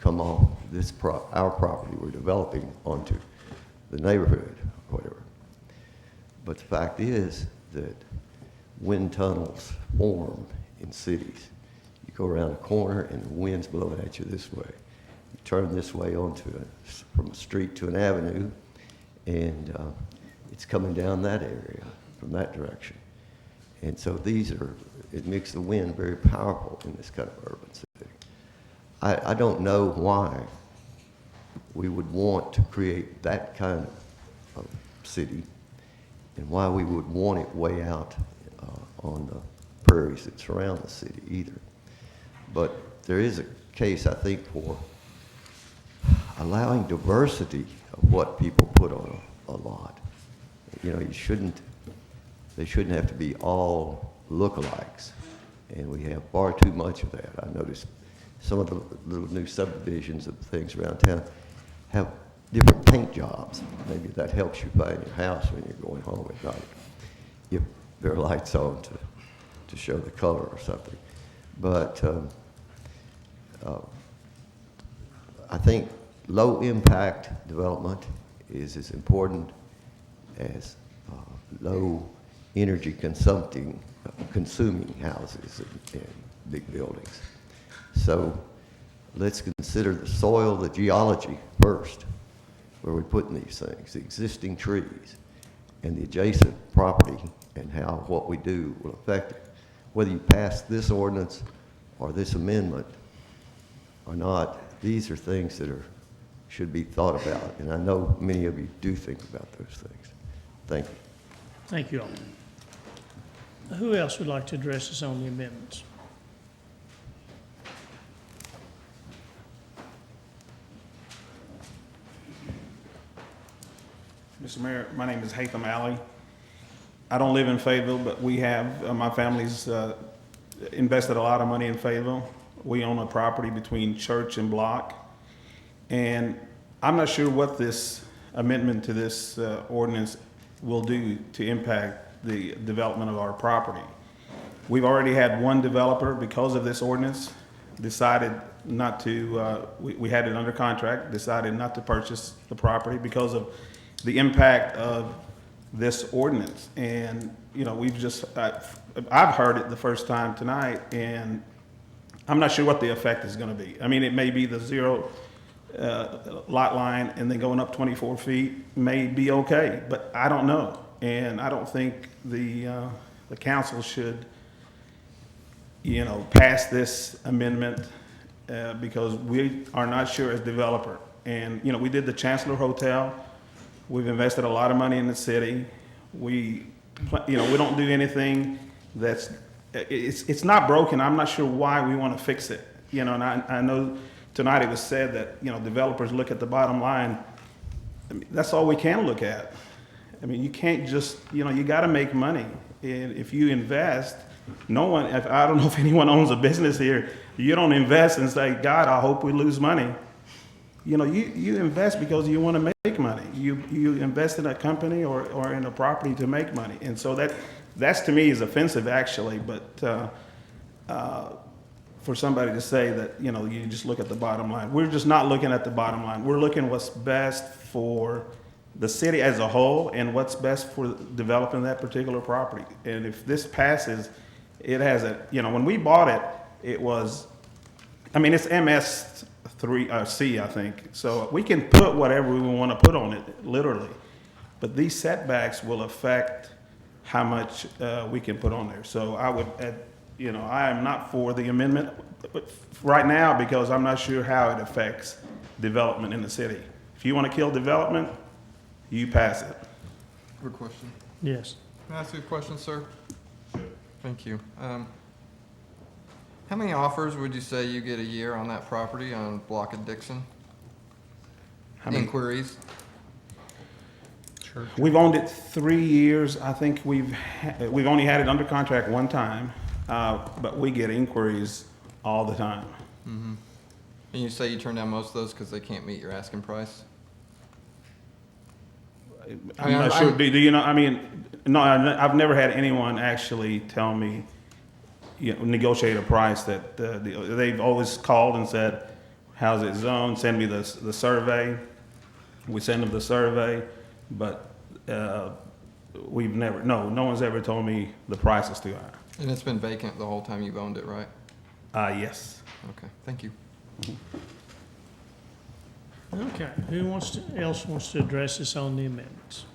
come off our property we're developing onto the neighborhood or whatever. But the fact is that wind tunnels form in cities. You go around a corner and the wind's blowing at you this way. You turn this way from a street to an avenue, and it's coming down that area from that direction. And so it makes the wind very powerful in this kind of urban city. I don't know why we would want to create that kind of city and why we would want it way out on the prairies that surround the city either. But there is a case, I think, for allowing diversity of what people put on a lot. You know, they shouldn't have to be all lookalikes, and we have far too much of that. I noticed some of the little new subdivisions of things around town have different paint jobs. Maybe that helps you find your house when you're going home at night, if there are lights on to show the color or something. But I think low impact development is as important as low energy consuming houses and big buildings. So let's consider the soil, the geology first, where we're putting these things, the existing trees and the adjacent property, and how what we do will affect it. Whether you pass this ordinance or this amendment or not, these are things that should be thought about, and I know many of you do think about those things. Thank you. Thank you all. Who else would like to address us on the amendments? Mr. Mayor, my name is Hatham Alley. I don't live in Fayetteville, but we have, my family's invested a lot of money in Fayetteville. We own a property between Church and Block. And I'm not sure what this amendment to this ordinance will do to impact the development of our property. We've already had one developer, because of this ordinance, decided not to, we had it under contract, decided not to purchase the property because of the impact of this ordinance. And, you know, I've heard it the first time tonight, and I'm not sure what the effect is going to be. I mean, it may be the zero lot line and then going up 24 feet may be okay, but I don't know. And I don't think the council should, you know, pass this amendment because we are not sure as developer. And, you know, we did the Chancellor Hotel. We've invested a lot of money in the city. We don't do anything it's not broken. I'm not sure why we want to fix it. You know, and I know tonight it was said that, you know, developers look at the bottom line. I mean, that's all we can look at. I mean, you can't just, you know, you got to make money. And if you invest, I don't know if anyone owns a business here, you don't invest and say, God, I hope we lose money. you know, you invest because you want to make money. You invest in a company or in a property to make money. And so that's to me is offensive actually, but for somebody to say that, you know, you just look at the bottom line. We're just not looking at the bottom line. We're looking what's best for the city as a whole and what's best for developing that particular property. And if this passes, it has a, you know, when we bought it, it was, I mean, it's MS3C, I think. So we can put whatever we want to put on it, literally. But these setbacks will affect how much we can put on there. So I would, you know, I am not for the amendment right now because I'm not sure how it affects development in the city. If you want to kill development, you pass it. Quick question. Yes. Can I ask you a question, sir? Thank you. How many offers would you say you get a year on that property on Block of Dixon? How many? Inquiries? We've owned it 3 years. I think we've only had it under contract one time, but we get inquiries all the time. Mm-hmm. And you say you turn down most of those because they can't meet your asking price? I'm not sure. Do you know? I mean, no, I've never had anyone actually tell me, you know, negotiate a price that they've always called and said, "How's it zoned? Send me the survey." We send them the survey, but we've never. No one's ever told me the price is too high. And it's been vacant the whole time you've owned it, right? Yes. Okay, thank you. Okay, who else wants to address us on the amendments?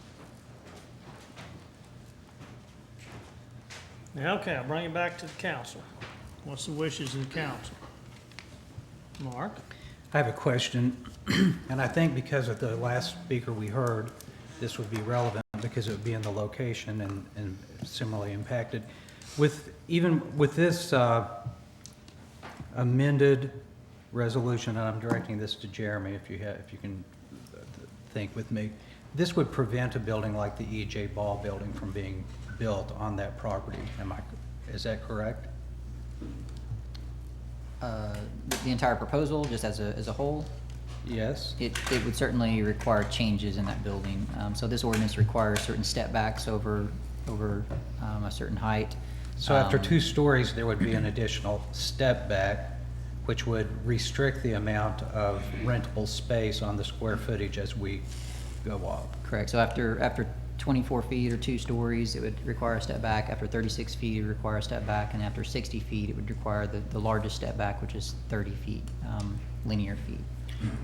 Okay, I'll bring it back to the council. What's the wishes of the council? Mark? I have a question, and I think because of the last speaker we heard, this would be relevant because it would be in the location and similarly impacted. Even with this amended resolution, and I'm directing this to Jeremy if you can think with me, this would prevent a building like the E.J. Ball building from being built on that property. Is that correct? The entire proposal, just as a whole, Yes. it would certainly require changes in that building. So this ordinance requires certain step backs over a certain height. So after 2 stories, there would be an additional step back, which would restrict the amount of rentable space on the square footage as we go up. Correct. So after 24 feet or 2 stories, it would require a step back. After 36 feet, it would require a step back. And after 60 feet, it would require the largest step back, which is 30 feet, linear feet.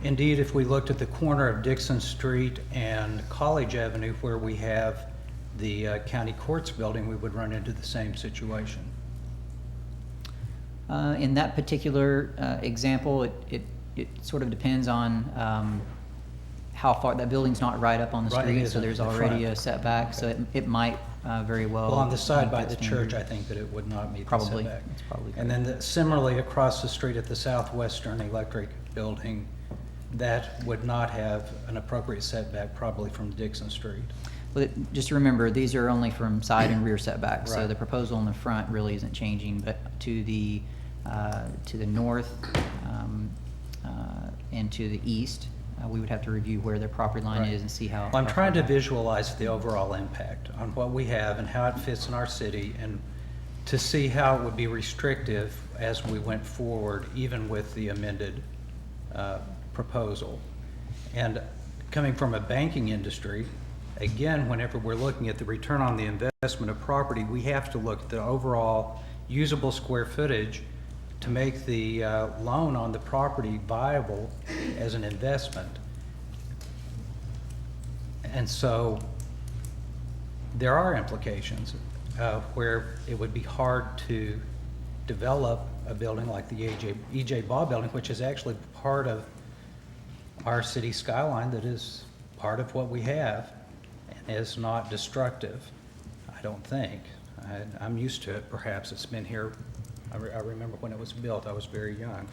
Indeed, if we looked at the corner of Dixon Street and College Avenue where we have the county courts building, we would run into the same situation. In that particular example, it sort of depends on how far, that building's not right up on the Right, it street, is so in there's the already front. a setback, Okay. so it might very well. Well, on the side by meet the that church, standard. I think that it would not meet the Probably, setback. it's probably And then similarly, across the street at the Southwestern Electric Building, that would not have an appropriate setback probably from Dixon Street. But just remember, these are only from side and rear setbacks, so Right. the proposal in the front really isn't changing, but to the north and to the east, we would have to review where their property line Right. is and see how. Well, I'm how trying to far back. visualize the overall impact on what we have and how it fits in our city, and to see how it would be restrictive as we went forward, even with the amended proposal. And coming from a banking industry, again, whenever we're looking at the return on the investment of property, we have to look at the overall usable square footage to make the loan on the property viable as an investment. And so there are implications where it would be hard to develop a building like the E.J. Ball building, which is actually part of our city skyline, that is part of what we have and is not destructive, I don't think. I'm used to it, perhaps. It's been here, I remember when it was built, I was very young.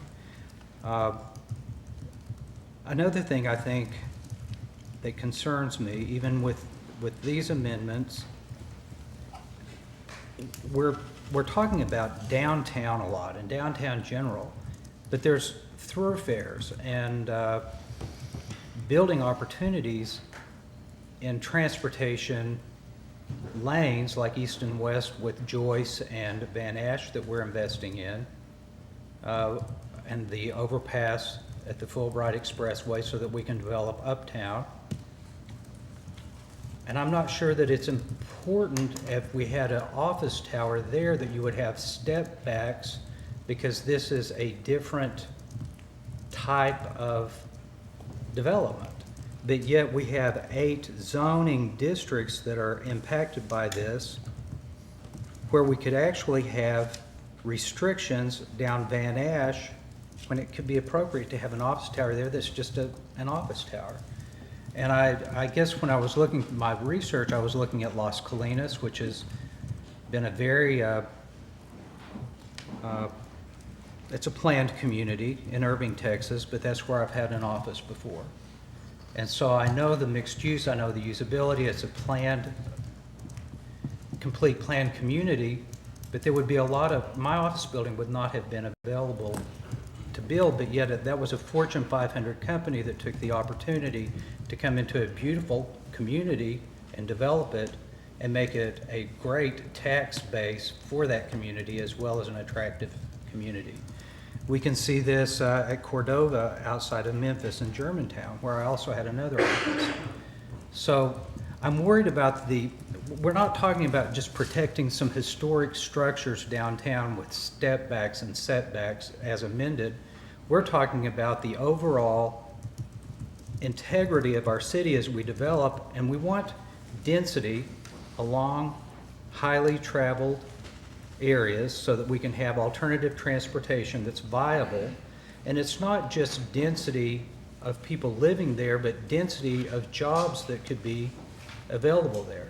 Another thing I think that concerns me, even with these amendments, we're talking about downtown a lot and downtown general, but there's thoroughfares and building opportunities in transportation lanes like east and west with Joyce and Van Ash that we're investing in, and the overpass at the Fulbright Expressway so that we can develop uptown. And I'm not sure that it's important if we had an office tower there that you would have step backs, because this is a different type of development. But yet we have 8 zoning districts that are impacted by this, where we could actually have restrictions down Van Ash when it could be appropriate to have an office tower there that's just an office tower. And I guess when I was looking at my research, I was looking at Las Colinas, which has been a very, it's a planned community in Irving, Texas, but that's where I've had an office before. And so I know the mixed use, I know the usability, it's a planned, complete planned community, but there would be a lot of, my office building would not have been available to build, but yet that was a Fortune 500 company that took the opportunity to come into a beautiful community and develop it and make it a great tax base for that community as well as an attractive community. We can see this at Cordova outside of Memphis and Germantown, where I also had another office. So I'm worried about we're not talking about just protecting some historic structures downtown with step backs and setbacks as amended. We're talking about the overall integrity of our city as we develop, and we want density along highly traveled areas so that we can have alternative transportation that's viable. And it's not just density of people living there, but density of jobs that could be available there.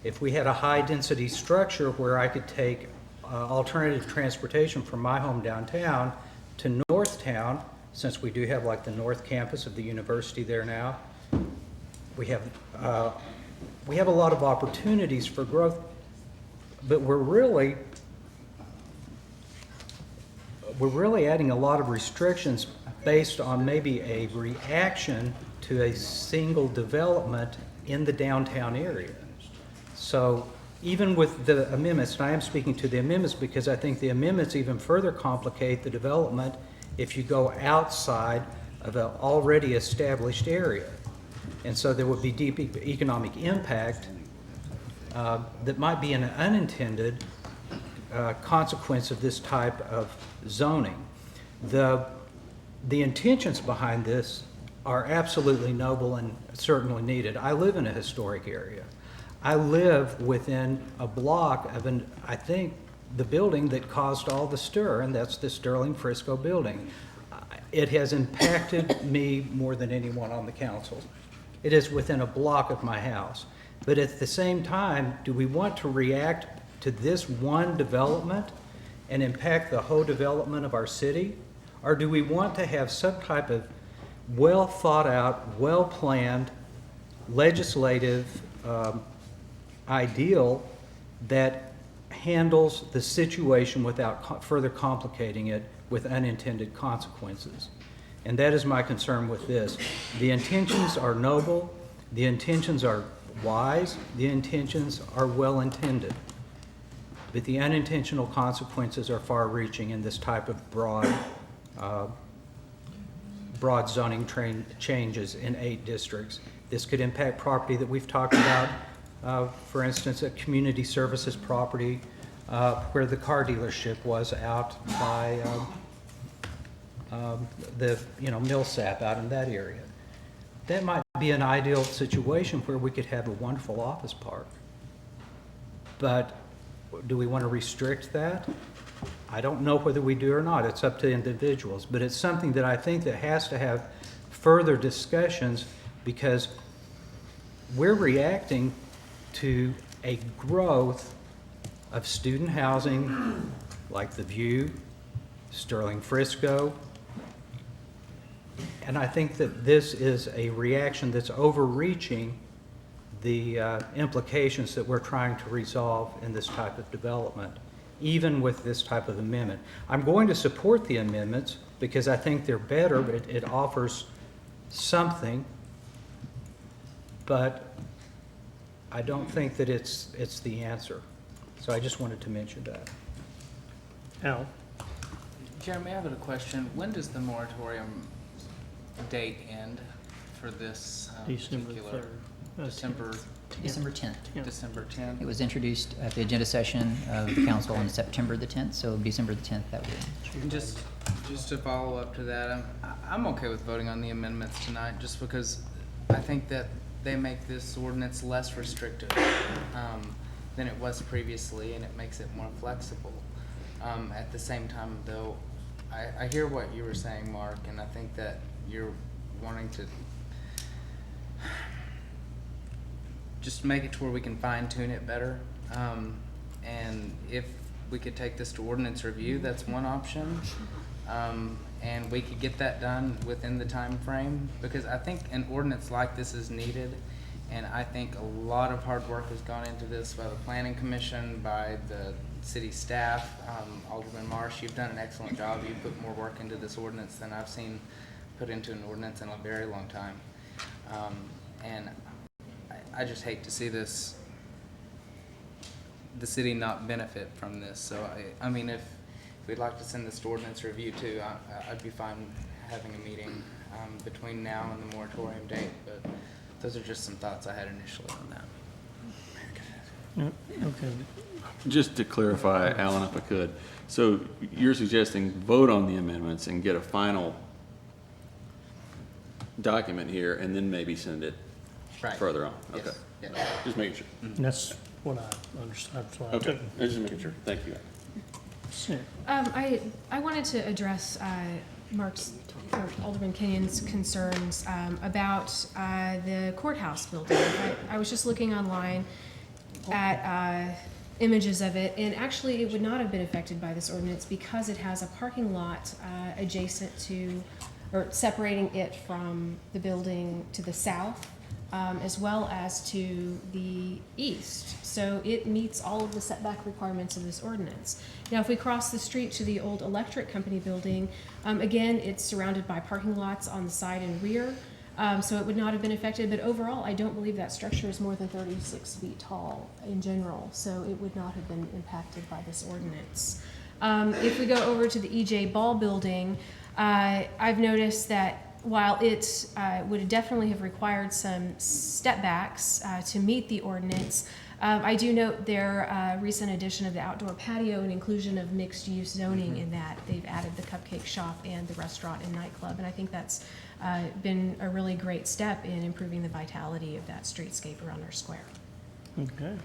If we had a high density structure where I could take alternative transportation from my home downtown to Northtown, since we do have like the North Campus of the university there now, we have a lot of opportunities for growth, but we're really adding a lot of restrictions based on maybe a reaction to a single development in the downtown area. So even with the amendments, and I am speaking to the amendments because I think the amendments even further complicate the development if you go outside of an already established area. And so there would be deep economic impact that might be an unintended consequence of this type of zoning. The intentions behind this are absolutely noble and certainly needed. I live in a historic area. I live within a block of I think, the building that caused all the stir, and that's the Sterling Frisco building. It has impacted me more than anyone on the council. It is within a block of my house. But at the same time, do we want to react to this one development and impact the whole development of our city? Or do we want to have some type of well thought out, well planned legislative ideal that handles the situation without further complicating it with unintended consequences? And that is my concern with this. The intentions are noble, the intentions are wise, the intentions are well intended, but the unintentional consequences are far reaching in this type of broad zoning changes in 8 districts. This could impact property that we've talked about. For instance, a community services property where the car dealership was out by the Millsap out in that area. That might be an ideal situation where we could have a wonderful office park. But do we want to restrict that? I don't know whether we do or not. It's up to individuals. But it's something that I think that has to have further discussions, because we're reacting to a growth of student housing like the View, Sterling Frisco, and I think that this is a reaction that's overreaching the implications that we're trying to resolve in this type of development, even with this type of amendment. I'm going to support the amendments because I think they're better, but it offers something but I don't think that it's the answer. So I just wanted to mention that. Al? Jeremy, I have a question. When does the moratorium date end for this December particular? 3rd. December December 10th. December 10th. It was introduced at the agenda session of the council on September the 10th, so December the 10th, that would. And just to follow up to that, I'm okay with voting on the amendments tonight, just because I think that they make this ordinance less restrictive than it was previously, and it makes it more flexible. At the same time, though, I hear what you were saying, Mark, and I think that you're wanting to just make it to where we can fine tune it better. And if we could take this to ordinance review, that's one option. And we could get that done within the time frame, because I think an ordinance like this is needed. And I think a lot of hard work has gone into this by the Planning Commission, by the city staff. Alderman Marsh, you've done an excellent job. You put more work into this ordinance than I've seen put into an ordinance in a very long time. And I just hate to see the city not benefit from this. So I mean, if we'd like to send this to ordinance review too, I'd be fine having a meeting between now and the moratorium date. But those are just some thoughts I had initially on that. Okay. Just to clarify, Alan, if I could, so you're suggesting vote on the amendments and get a final document here, and then maybe send it Right. further on? Yes. Okay. Yeah. Just making sure. And that's what I understand. That's why I Okay, took I was just making sure. Thank you. I wanted to address Mark's or Alderman Kenyon's concerns about the courthouse building. I was just looking online at images of it, and actually it would not have been affected by this ordinance because it has a parking lot adjacent to, or separating it from the building to the south, as well as to the east. So it meets all of the setback requirements of this ordinance. Now, if we cross the street to the old electric company building, again, it's surrounded by parking lots on the side and rear, so it would not have been affected. But overall, I don't believe that structure is more than 36 feet tall in general, so it would not have been impacted by this ordinance. If we go over to the EJ Ball building, I've noticed that while it would definitely have required some step backs to meet the ordinance, I do note their recent addition of the outdoor patio and inclusion of mixed-use zoning in that. They've added the cupcake shop and the restaurant and nightclub, and I think that's been a really great step in improving the vitality of that streetscape around our square. Okay.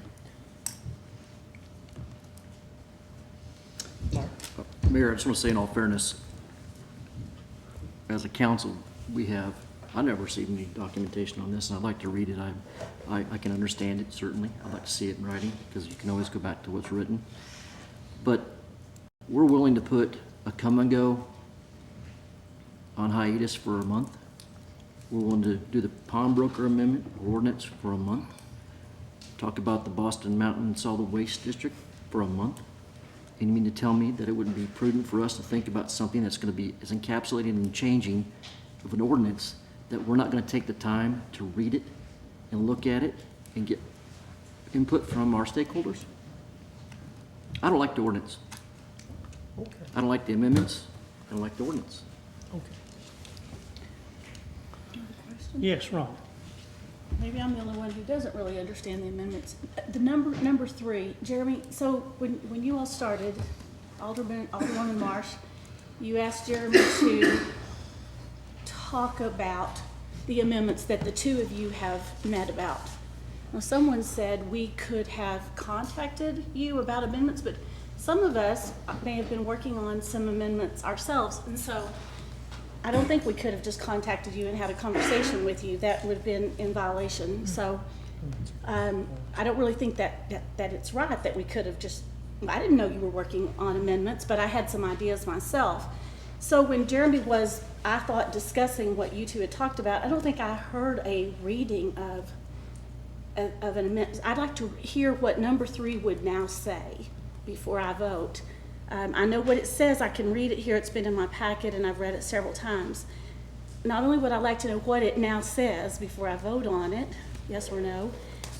Mayor, I just want to say in all fairness, as a council, I never received any documentation on this, and I'd like to read it. I can understand it, certainly. I'd like to see it in writing, because you can always go back to what's written. But we're willing to put a come and go on hiatus for a month. We're willing to do the pawnbroker amendment ordinance for a month. Talk about the Boston Mountain Solid Waste District for a month. And you mean to tell me that it wouldn't be prudent for us to think about something that's going to be as encapsulated and changing of an ordinance, that we're not going to take the time to read it and look at it and get input from our stakeholders? I don't like the ordinance. Okay. I don't like the amendments. I don't like the ordinance. Okay. Yes, Ron. Maybe I'm the only one who doesn't really understand the amendments. The number 3, Jeremy, so when you all started, Alderwoman Marsh, you asked Jeremy to talk about the amendments that the two of you have met about. Now, someone said we could have contacted you about amendments, but some of us may have been working on some amendments ourselves, and so I don't think we could have just contacted you and had a conversation with you. That would have been in violation. So I don't really think that it's right that we could have just, I didn't know you were working on amendments, but I had some ideas myself. So when Jeremy was, I thought, discussing what you two had talked about, I don't think I heard a reading of an amendment. I'd like to hear what number 3 would now say before I vote. I know what it says. I can read it here. It's been in my packet and I've read it several times. Not only would I like to know what it now says before I vote on it, yes or no.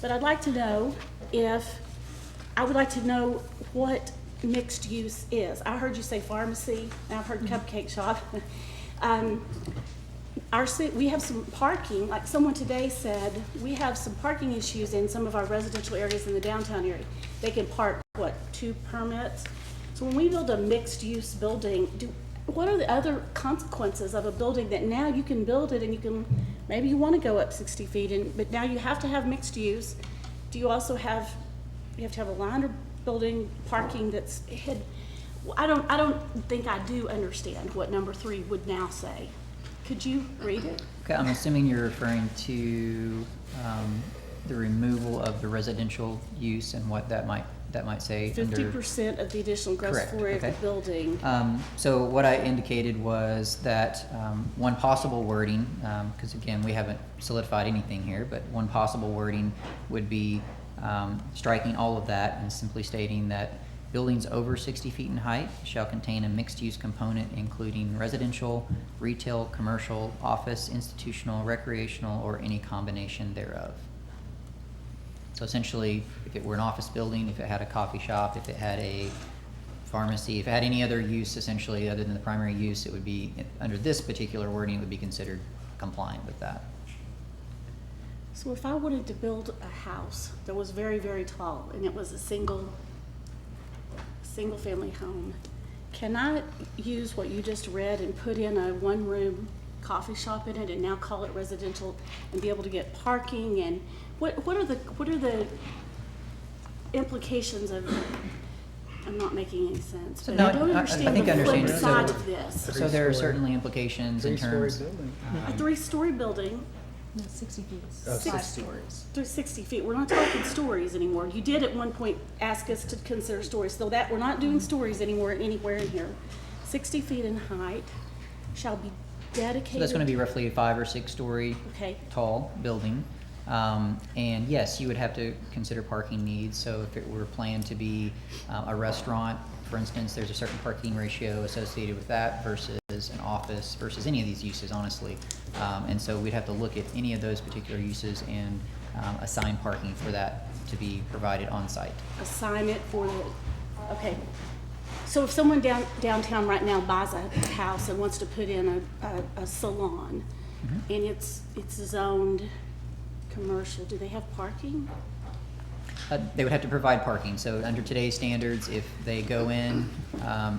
But I'd like to know I would like to know what mixed use is. I heard you say pharmacy, and I've heard cupcake shop. We have some parking, like someone today said, we have some parking issues in some of our residential areas in the downtown area. They can park, 2 permits? So when we build a mixed-use building, what are the other consequences of a building that now you can build it and maybe you want to go up 60 feet, but now you have to have mixed use? Do you also have to have a line or building parking that's hid? I don't think I do understand what number 3 would now say. Could you read it? Okay, I'm assuming you're referring to the removal of the residential use and what that might say. 50% of the additional gross Correct, floor area okay. of the building. So what I indicated was that one possible wording, because again, we haven't solidified anything here, but one possible wording would be striking all of that and simply stating that buildings over 60 feet in height shall contain a mixed-use component including residential, retail, commercial, office, institutional, recreational, or any combination thereof. So essentially, if it were an office building, if it had a coffee shop, if it had a pharmacy, if it had any other use essentially other than the primary use, it would be, under this particular wording, it would be considered compliant with that. So if I wanted to build a house that was very, very tall and it was a single family home, can I use what you just read and put in a 1-room coffee shop in it and now call it residential and be able to get parking? And what are the implications of? I'm not making any sense. So But no, I don't understand the flip side of this. So there are certainly implications in terms. A 3-story building. No, 60 feet. 5 stories. Through 60 feet. We're not talking stories anymore. You did at one point ask us to consider stories, so that we're not doing stories anymore anywhere in here. 60 feet in height shall be dedicated. So that's going to be roughly a 5 or 6 story Okay. tall building. And yes, you would have to consider parking needs. So if it were planned to be a restaurant, for instance, there's a certain parking ratio associated with that versus an office versus any of these uses, honestly. And so we'd have to look at any of those particular uses and assign parking for that to be provided on site. Assign it for the, okay. So if someone downtown right now buys a house and wants to put in a salon, and it's zoned commercial, do they have parking? They would have to provide parking. So under today's standards, if they go in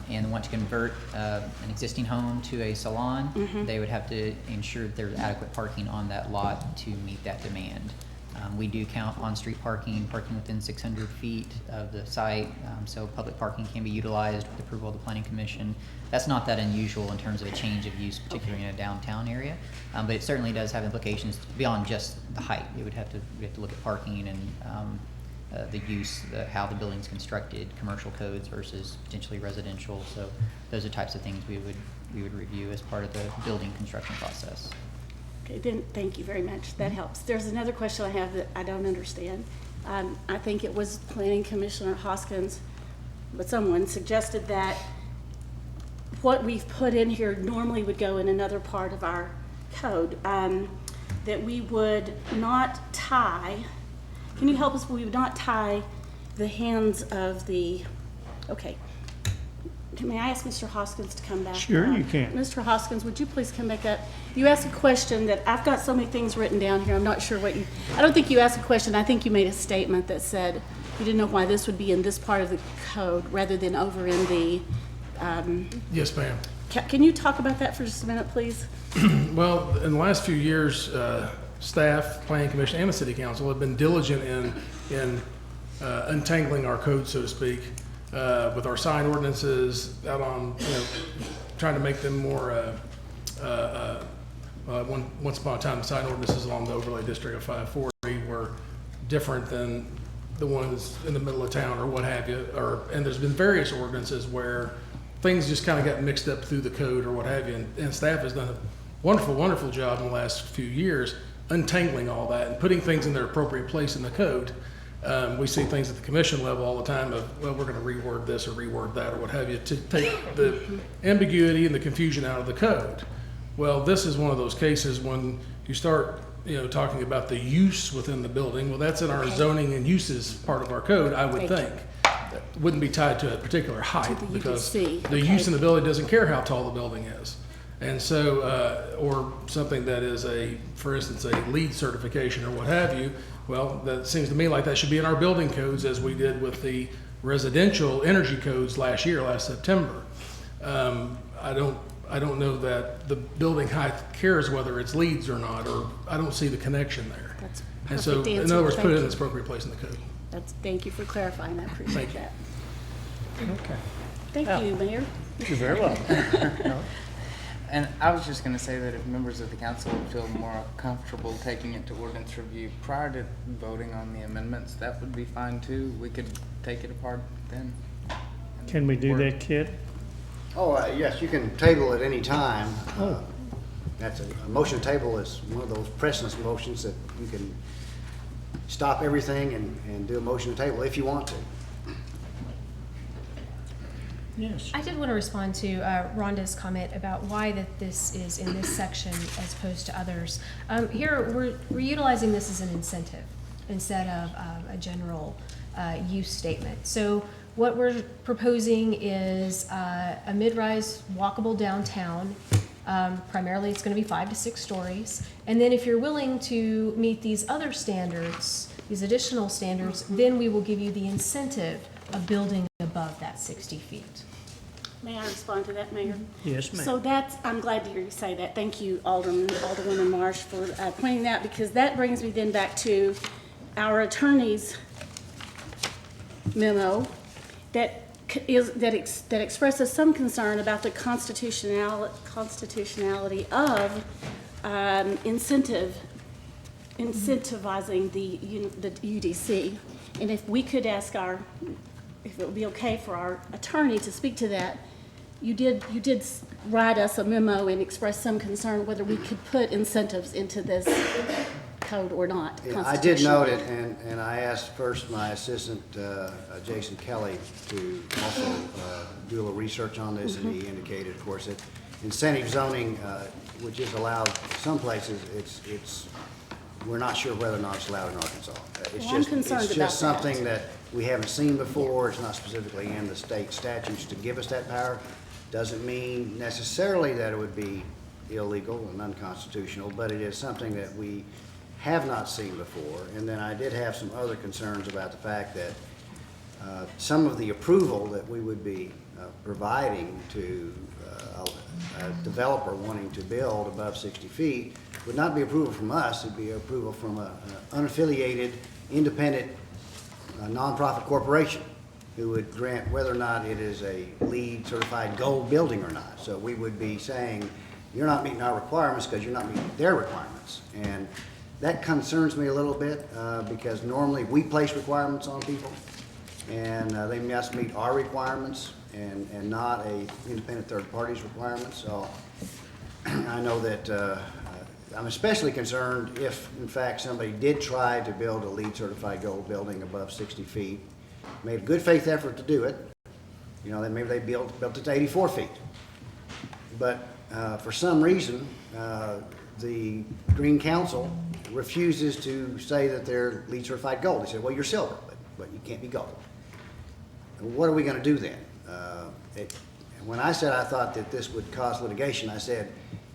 and want to convert an existing home to a salon, they would have to ensure that there's adequate parking on that lot to meet that demand. We do count on-street parking within 600 feet of the site, so public parking can be utilized with approval of the Planning Commission. That's not that unusual in terms of a change of use, particularly in a downtown area, but it certainly does have implications beyond just the height. We have to look at parking and the use, how the building's constructed, commercial codes versus potentially residential. So those are types of things we would review as part of the building construction process. Okay, then, thank you very much. That helps. There's another question I have that I don't understand. I think it was Planning Commissioner Hoskins, but someone suggested that what we've put in here normally would go in another part of our code, that we would not tie. Can you help us? We would not tie the hands of the, okay. May I ask Mr. Hoskins to come back? Sure, you can. Mr. Hoskins, would you please come back up? You asked a question that, I've got so many things written down here, I'm not sure what you, I don't think you asked a question, I think you made a statement that said you didn't know why this would be in this part of the code rather than over in the, Yes, ma'am. can you talk about that for just a minute, please? Well, in the last few years, staff, Planning Commission, and the City Council have been diligent in untangling our code, so to speak, with our sign ordinances out on, trying to make them more, once upon a time, the sign ordinances along the overlay district of 540 were different than the ones in the middle of town or what have you, and there's been various ordinances where things just kind of got mixed up through the code or what have you, and staff has done a wonderful, wonderful job in the last few years untangling all that and putting things in their appropriate place in the code. We see things at the commission level all the time of, well, we're going to reword this or reword that or what have you to take the ambiguity and the confusion out of the code. Well, this is one of those cases when you start talking about the use within the building. Well, that's in our zoning and uses part of our code, I would think. That wouldn't be tied to a particular height the because UDC, the use in the building doesn't care how tall the building is. And so, or something that is for instance, a LEED certification or what have you. Well, that seems to me like that should be in our building codes as we did with the residential energy codes last September. I don't know that the building height cares whether it's LEEDs or not, or I don't see the connection there. That's a And so, perfect in answer. other words, put it Thank in you. its appropriate place in the code. Thank you for clarifying. I appreciate Thank you. that. Okay. Thank you, Mayor. You're very welcome. And I was just gonna say that if members of the council would feel more comfortable taking it to ordinance review prior to voting on the amendments, that would be fine too. We could take it apart then. Can we do that, Kit? Oh, yes, you can table at any time. That's a motion to table is one of those precedence motions that you can stop everything and do a motion to table if you want to. Yes. I did want to respond to Rhonda's comment about why that this is in this section as opposed to others. Here, we're utilizing this as an incentive instead of a general use statement. So what we're proposing is a mid-rise walkable downtown. Primarily, it's going to be 5 to 6 stories. And then if you're willing to meet these other standards, these additional standards, then we will give you the incentive of building above that 60 feet. May I respond to that, Mayor? Yes, ma'am. So I'm glad to hear you say that. Thank you, Alderwoman Marsh, for pointing that, because that brings me then back to our attorney's memo that expresses some concern about the constitutionality of incentivizing the UDC. And if we could ask if it would be okay for our attorney to speak to that. You did write us a memo and express some concern whether we could put incentives into this code or not. Yeah, I did note it, and I asked first my assistant, Jason Kelly, to also do a little research on this, and he indicated, of course, that incentive zoning, which is allowed some places, we're not sure whether or not it's allowed in Arkansas. I'm concerned It's about just something that we haven't seen before. It's not specifically in the state statutes to give us that power. Doesn't mean necessarily that it would be illegal and unconstitutional, but it is something that we have not seen before. And then I did have some other concerns about the fact that some of the approval that we would be providing to a developer wanting to build above 60 feet would not be approval from us. It'd be approval from an unaffiliated, independent, nonprofit corporation who would grant whether or not it is a LEED certified gold building or not. So we would be saying, you're not meeting our requirements because you're not meeting their requirements. And that concerns me a little bit because normally we place requirements on people and they must meet our requirements and not a independent third party's requirements. So I know that I'm especially concerned if, in fact, somebody did try to build a LEED certified gold building above 60 feet, made a good faith effort to do it. You know, then maybe they built it to 84 feet. But for some reason, the Green Council refuses to say that they're LEED certified gold. They said, well, you're silver, but you can't be gold. And what are we going to do then? When I said I thought that this would cause litigation, I said,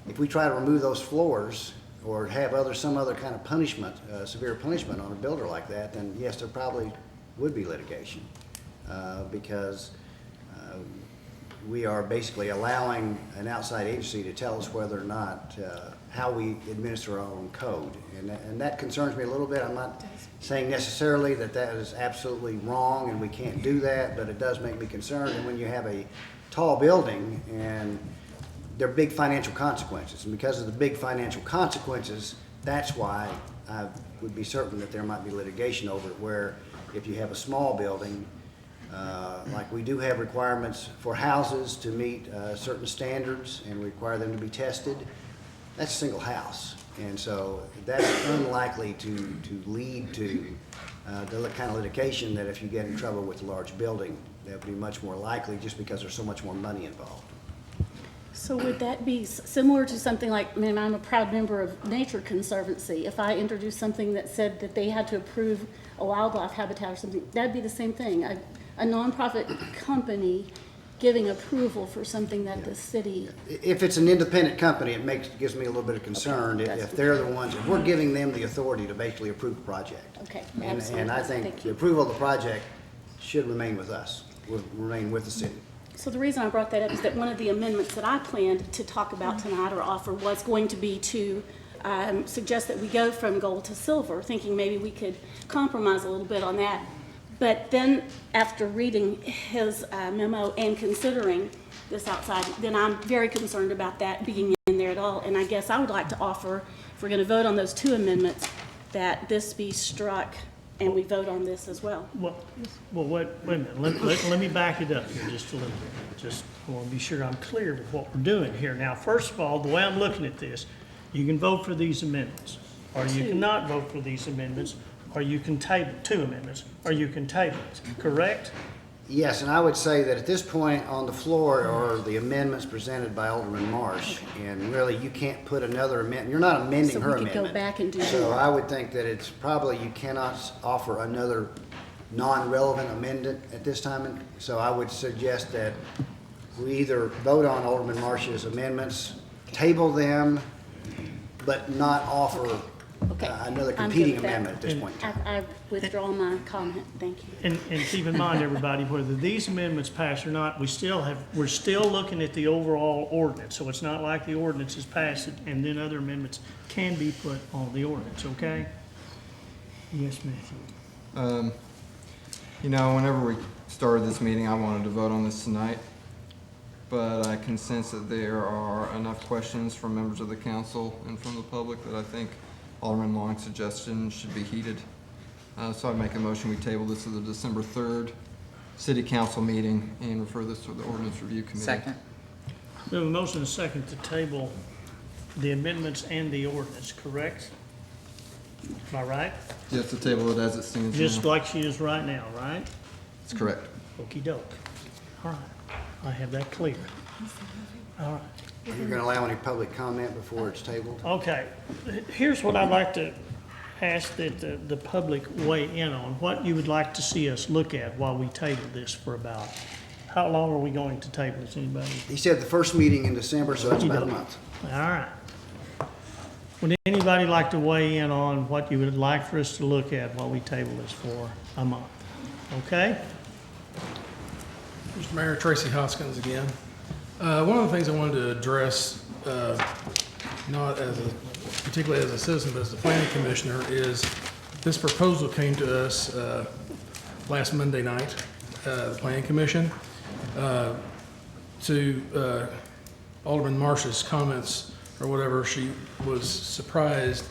if we try to remove those floors or have some other kind of punishment, severe punishment on a builder like that, then yes, there probably would be litigation because we are basically allowing an outside agency to tell us whether or not how we administer our own code. And that concerns me a little bit. I'm not saying necessarily that is absolutely wrong and we can't do that, but it does make me concerned. And when you have a tall building and there are big financial consequences, and because of the big financial consequences, that's why I would be certain that there might be litigation over it, where if you have a small building, like we do have requirements for houses to meet certain standards and require them to be tested, that's a single house. And so that's unlikely to lead to the kind of litigation that if you get in trouble with a large building, that would be much more likely just because there's so much more money involved. So would that be similar to something like, I mean, I'm a proud member of Nature Conservancy. If I introduced something that said that they had to approve a wildlife habitat or something, that'd be the same thing. A nonprofit company giving approval for something that the city. If it's an independent company, gives me a little bit of concern if they're the ones, if we're giving them the authority to basically approve the project. Okay, And absolutely. I think Thank the you. approval of the project should remain with us, will remain with the city. So the reason I brought that up is that one of the amendments that I planned to talk about tonight or offer was going to be to suggest that we go from gold to silver, thinking maybe we could compromise a little bit on that. But then after reading his memo and considering this outside, then I'm very concerned about that being in there at all. And I guess I would like to offer, if we're going to vote on those two amendments, that this be struck and we vote on this as well. Well, wait a minute, let me back it up here just a little bit. Just want to be sure I'm clear with what we're doing here. Now, first of all, the way I'm looking at this, you can vote for these amendments, or you cannot vote for these amendments, or you can table two amendments, or you can table it, correct? Yes, and I would say that at this point on the floor are the amendments presented by Alderman Marsh, and really you can't put another amendment, you're not amending her So we amendment. could go back and do So more. I would think that it's probably, you cannot offer another non-relevant amendment at this time, and so I would suggest that we either vote on Alderman Marsh's amendments, table them, but not offer Okay. another I'm good competing with that. amendment at this point in time. I withdraw my comment, thank you. And keep in mind, everybody, whether these amendments pass or not, we're still looking at the overall ordinance. So it's not like the ordinance is passed and then other amendments can be put on the ordinance, okay? Yes, Matthew. You know, whenever we started this meeting, I wanted to vote on this tonight, but I can sense that there are enough questions from members of the council and from the public that I think Alderman Long's suggestion should be heeded. So I make a motion, we table this to the December 3rd City Council meeting and refer this to the Ordinance Review Committee. Second. We have a motion and a second to table the amendments and the ordinance, correct? Am I right? Yes, to table it as it stands Just now. like she is right now, right? That's correct. Okey doke. All right, I have that clear. All right. You're going to allow any public comment before it's tabled? Okay, here's what I'd like to ask that the public weigh in on, what you would like to see us look at while we table this for about, how long are we going to table this, anybody? He said the first meeting in December, so that's about a month. All right. Would anybody like to weigh in on what you would like for us to look at while we table this for a month? Okay? Mr. Mayor, Tracy Hoskins again. One of the things I wanted to address, not particularly as a citizen, but as the planning commissioner, is this proposal came to us last Monday night, the planning commission, to Alderman Marsh's comments or whatever. She was surprised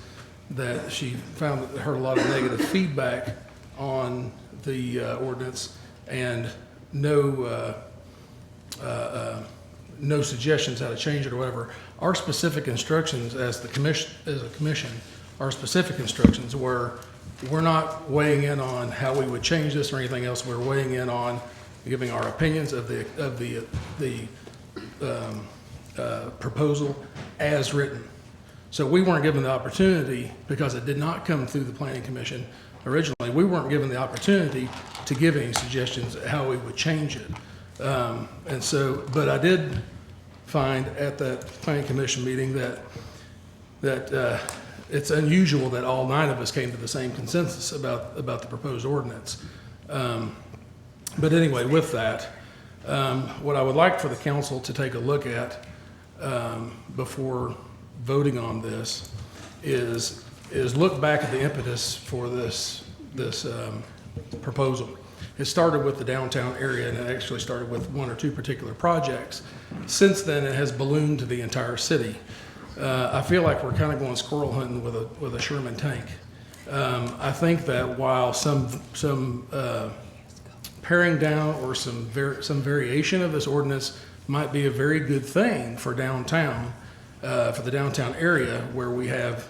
that she heard a lot of negative feedback on the ordinance and no suggestions how to change it or whatever. Our specific instructions as a commission, our specific instructions were, we're not weighing in on how we would change this or anything else. We're weighing in on giving our opinions of the proposal as written. So we weren't given the opportunity, because it did not come through the planning commission originally, we weren't given the opportunity to give any suggestions how we would change it. And so, but I did find at that planning commission meeting that it's unusual that all 9 of us came to the same consensus about the proposed ordinance. But anyway, with that, what I would like for the council to take a look at before voting on this is look back at the impetus for this proposal. It started with the downtown area, and it actually started with 1 or 2 particular projects. Since then, it has ballooned to the entire city. I feel like we're kind of going squirrel hunting with a Sherman tank. I think that while some paring down or some variation of this ordinance might be a very good thing for downtown, for the downtown area where we have,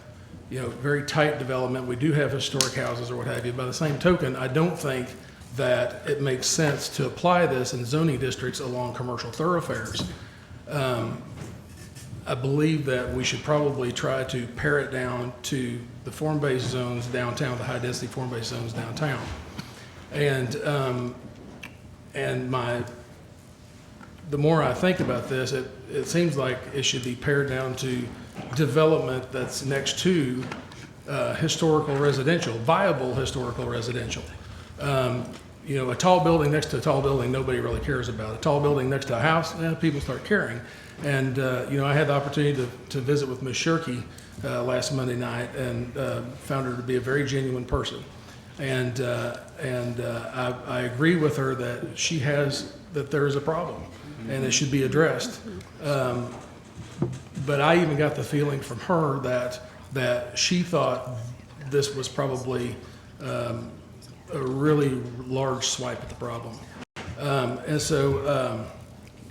very tight development. We do have historic houses or what have you. By the same token, I don't think that it makes sense to apply this in zoning districts along commercial thoroughfares. I believe that we should probably try to pare it down to the form-based zones downtown, the high-density form-based zones downtown. And the more I think about this, it seems like it should be pared down to development that's next to historical residential, viable historical residential. You know, a tall building next to a tall building, nobody really cares about. A tall building next to a house, people start caring. And, you know, I had the opportunity to visit with Ms. Shirkey last Monday night and found her to be a very genuine person. And I agree with her that there is a problem and it should be addressed. But I even got the feeling from her that she thought this was probably a really large swipe at the problem.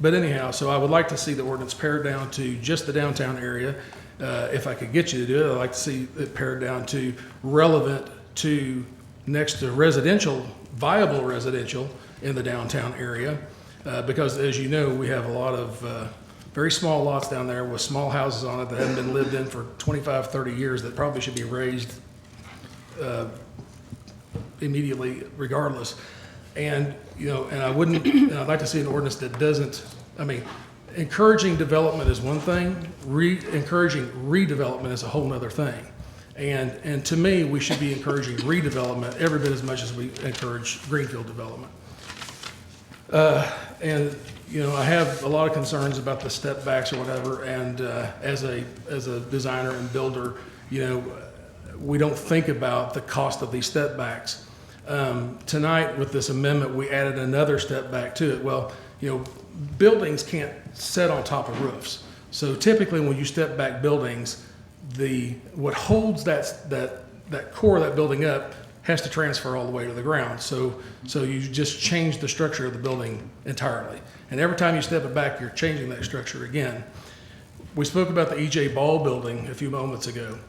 But anyhow, so I would like to see the ordinance pared down to just the downtown area. If I could get you to do it, I'd like to see it pared down to relevant to next to residential, viable residential in the downtown area. Because as you know, we have a lot of very small lots down there with small houses on it that haven't been lived in for 25, 30 years that probably should be raised immediately regardless. And, you know, and I'd like to see an ordinance that doesn't, encouraging development is one thing, encouraging redevelopment is a whole nother thing. And to me, we should be encouraging redevelopment every bit as much as we encourage greenfield development. And, you know, I have a lot of concerns about the step backs or whatever, and as a designer and builder, you know, we don't think about the cost of these step backs. Tonight with this amendment, we added another step back to it. Well, you know, buildings can't sit on top of roofs. So typically when you step back buildings, what holds that core of that building up has to transfer all the way to the ground. So you just change the structure of the building entirely. And every time you step it back, you're changing that structure again. We spoke about the E.J. Ball building a few moments ago.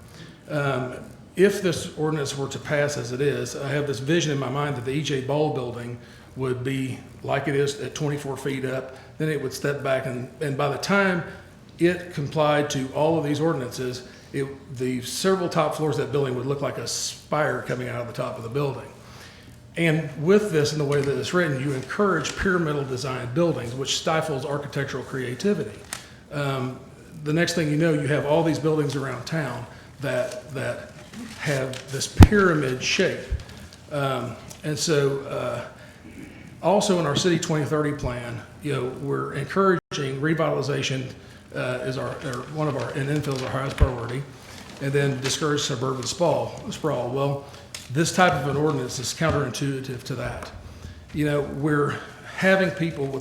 If this ordinance were to pass as it is, I have this vision in my mind that the E.J. Ball building would be like it is at 24 feet up, then it would step back, and by the time it complied to all of these ordinances, the several top floors of that building would look like a spire coming out of the top of the building. And with this, in the way that it's written, you encourage pyramidal design buildings, which stifles architectural creativity. The next thing you know, you have all these buildings around town that have this pyramid shape. And so also in our City 2030 plan, you know, we're encouraging revitalization one of our, and infill is our highest priority, and then discourage suburban sprawl. Well, this type of an ordinance is counterintuitive to that. You know, with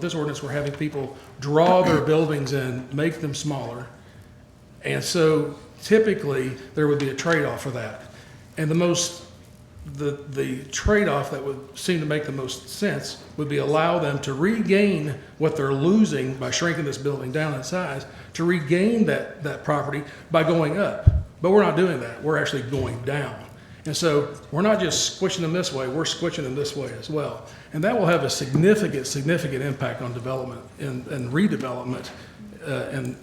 this ordinance, we're having people draw their buildings and make them smaller. And so typically there would be a trade-off for that. And the trade-off that would seem to make the most sense would be allow them to regain what they're losing by shrinking this building down in size, to regain that property by going up. But we're not doing that. We're actually going down. And so we're not just squishing them this way, we're squishing them this way as well. And that will have a significant impact on development and redevelopment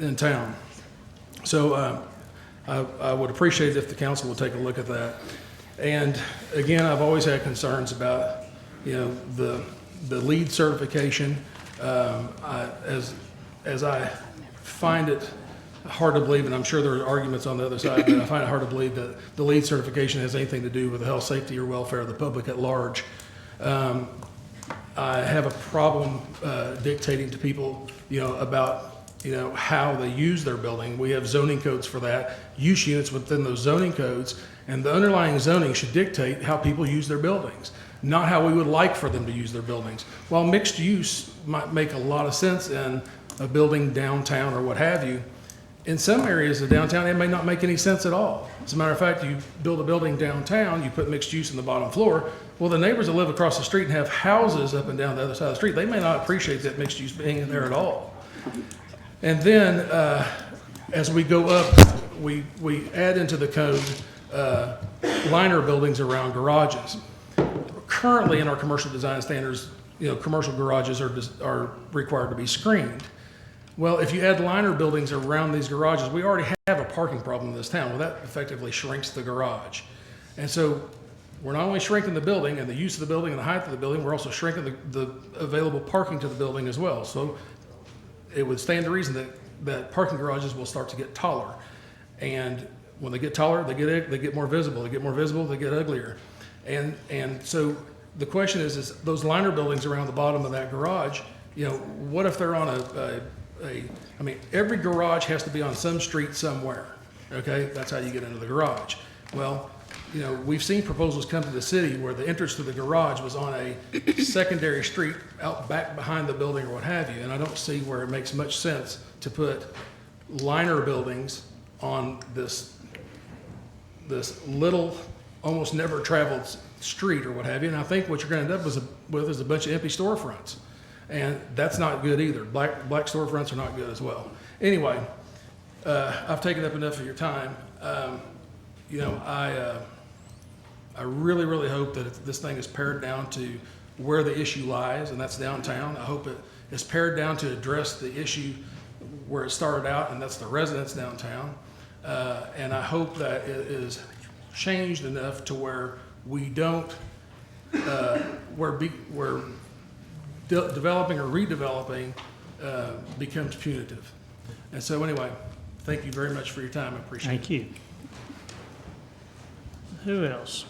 in town. So I would appreciate it if the council would take a look at that. And again, I've always had concerns about, you know, the LEED certification. As I find it hard to believe, and I'm sure there are arguments on the other side, but I find it hard to believe that the LEED certification has anything to do with the health, safety, or welfare of the public at large. I have a problem dictating to people, you know, about, you know, how they use their building. We have zoning codes for that, use units within those zoning codes, and the underlying zoning should dictate how people use their buildings, not how we would like for them to use their buildings. While mixed use might make a lot of sense in a building downtown or what have you, in some areas of downtown, it may not make any sense at all. As a matter of fact, you build a building downtown, you put mixed use in the bottom floor. Well, the neighbors that live across the street and have houses up and down the other side of the street, they may not appreciate that mixed use being in there at all. And then as we go up, we add into the code liner buildings around garages. Currently in our commercial design standards, you know, commercial garages are required to be screened. Well, if you add liner buildings around these garages, we already have a parking problem in this town. Well, that effectively shrinks the garage. And so we're not only shrinking the building and the use of the building and the height of the building, we're also shrinking the available parking to the building as well. So it would stand to reason that parking garages will start to get taller. And when they get taller, they get more visible. They get more visible, they get uglier. And so the question is those liner buildings around the bottom of that garage, you know, what if they're on I mean, every garage has to be on some street somewhere, okay? That's how you get into the garage. Well, you know, we've seen proposals come to the city where the entrance to the garage was on a secondary street out back behind the building or what have you, and I don't see where it makes much sense to put liner buildings on this little, almost never traveled street or what have you, and I think what you're gonna end up with is a bunch of empty storefronts. And that's not good either. Black storefronts are not good as well. Anyway, I've taken up enough of your time. You know, I really, really hope that this thing is pared down to where the issue lies, and that's downtown. I hope it is pared down to address the issue where it started out, and that's the residents downtown. And I hope that it is changed enough to where we don't, where developing or redeveloping becomes punitive. And so anyway, thank you very much for your time. I appreciate it. Thank you. Who else?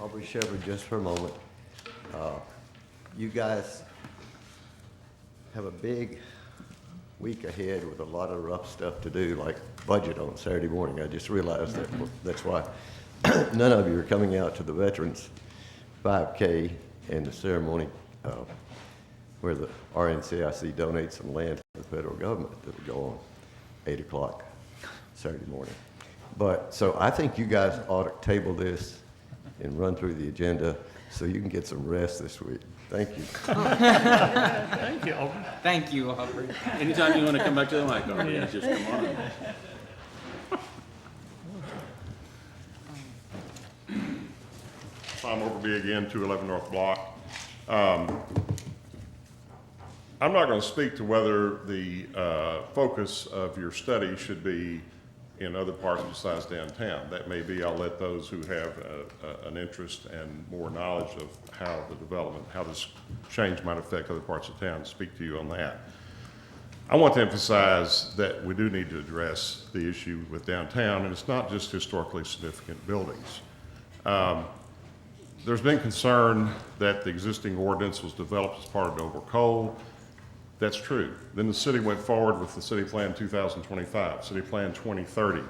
Aubrey Shepard, just for a moment. You guys have a big week ahead with a lot of rough stuff to do, like budget on Saturday morning. I just realized that. That's why none of you are coming out to the Veterans 5K and the ceremony where the RNCIC donates some land to the federal government that'll go on 8 o'clock Saturday morning. But, so I think you guys ought to table this and run through the agenda so you can get some rest this week. Thank you. Thank you, Aubrey. Thank you, Aubrey. Anytime you want to come back to the mic, Aubrey, Yeah. just come on. Tom Overby again, 211 North Block. I'm not going to speak to whether the focus of your study should be in other parts besides downtown. That may be, I'll let those who have an interest and more knowledge of how the development, how this change might affect other parts of town, speak to you on that. I want to emphasize that we do need to address the issue with downtown, and it's not just historically significant buildings. There's been concern that the existing ordinance was developed as part of Dover Cole. That's true. Then the city went forward with the City Plan 2025, City Plan 2030.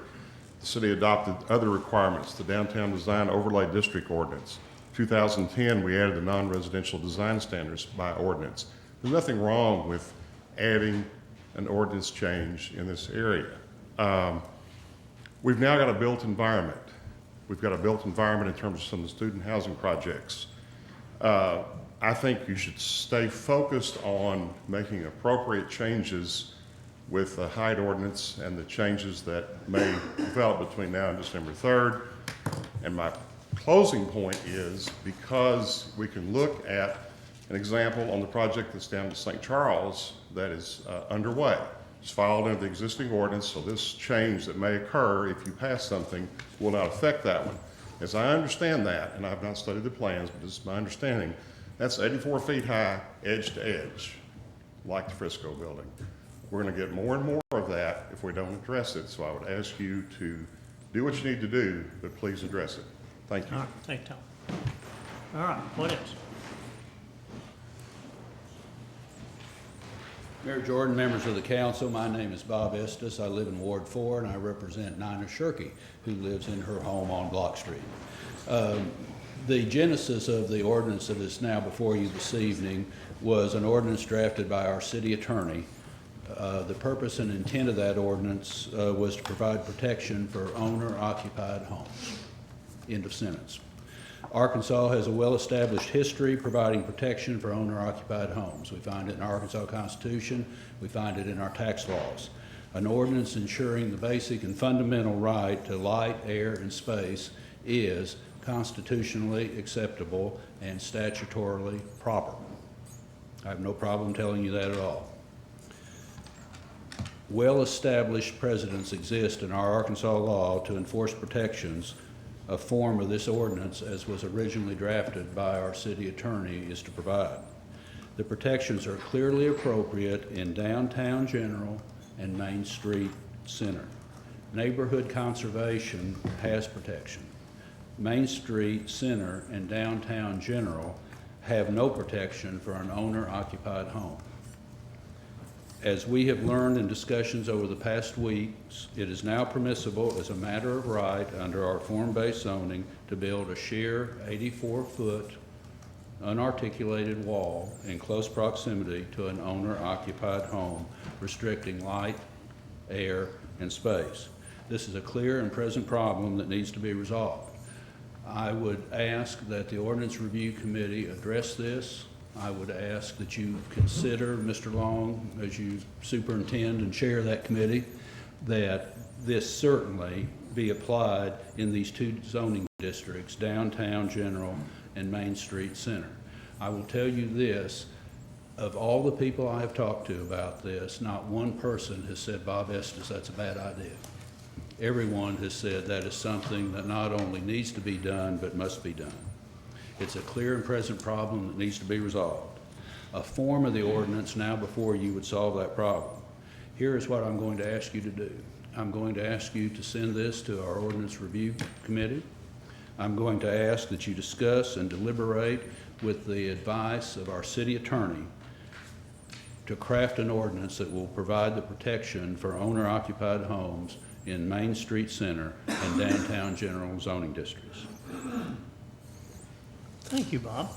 The city adopted other requirements, the Downtown Design Overlay District Ordinance. 2010, we added the non-residential design standards by ordinance. There's nothing wrong with adding an ordinance change in this area. We've now got a built environment. We've got a built environment in terms of some of the student housing projects. I think you should stay focused on making appropriate changes with the height ordinance and the changes that may develop between now and December 3rd. And my closing point is, because we can look at an example on the project that's down to St. Charles that is underway. It's filed under the existing ordinance, so this change that may occur if you pass something will not affect that one. As I understand that, and I've not studied the plans, but this is my understanding, that's 84 feet high, edge to edge, like the Frisco building. We're going to get more and more of that if we don't address it, so I would ask you to do what you need to do, but please address it. Thank you. All right, thank you, Tom. All right, what else? Mayor Jordan, members of the council, my name is Bob Estes. I live in Ward 4, and I represent Nina Shirkey, who lives in her home on Block Street. The genesis of the ordinance that is now before you this evening was an ordinance drafted by our city attorney. The purpose and intent of that ordinance was to provide protection for owner-occupied homes. End of sentence. Arkansas has a well-established history providing protection for owner-occupied homes. We find it in our Arkansas Constitution. We find it in our tax laws. An ordinance ensuring the basic and fundamental right to light, air, and space is constitutionally acceptable and statutorily proper. I have no problem telling you that at all. Well-established precedents exist in our Arkansas law to enforce protections. A form of this ordinance, as was originally drafted by our city attorney, is to provide. The protections are clearly appropriate in downtown general and Main Street Center. Neighborhood conservation has protection. Main Street Center and downtown general have no protection for an owner-occupied home. As we have learned in discussions over the past weeks, it is now permissible as a matter of right under our form-based zoning to build a sheer 84-foot unarticulated wall in close proximity to an owner-occupied home, restricting light, air, and space. This is a clear and present problem that needs to be resolved. I would ask that the Ordinance Review Committee address this. I would ask that you consider, Mr. Long, as you superintend and chair that committee, that this certainly be applied in these two zoning districts, downtown general and Main Street Center. I will tell you this, of all the people I have talked to about this, not one person has said, Bob Estes, that's a bad idea. Everyone has said that is something that not only needs to be done, but must be done. It's a clear and present problem that needs to be resolved. A form of the ordinance now before you would solve that problem. Here is what I'm going to ask you to do. I'm going to ask you to send this to our Ordinance Review Committee. I'm going to ask that you discuss and deliberate with the advice of our city attorney to craft an ordinance that will provide the protection for owner-occupied homes in Main Street Center and downtown general zoning districts. Thank you, Bob.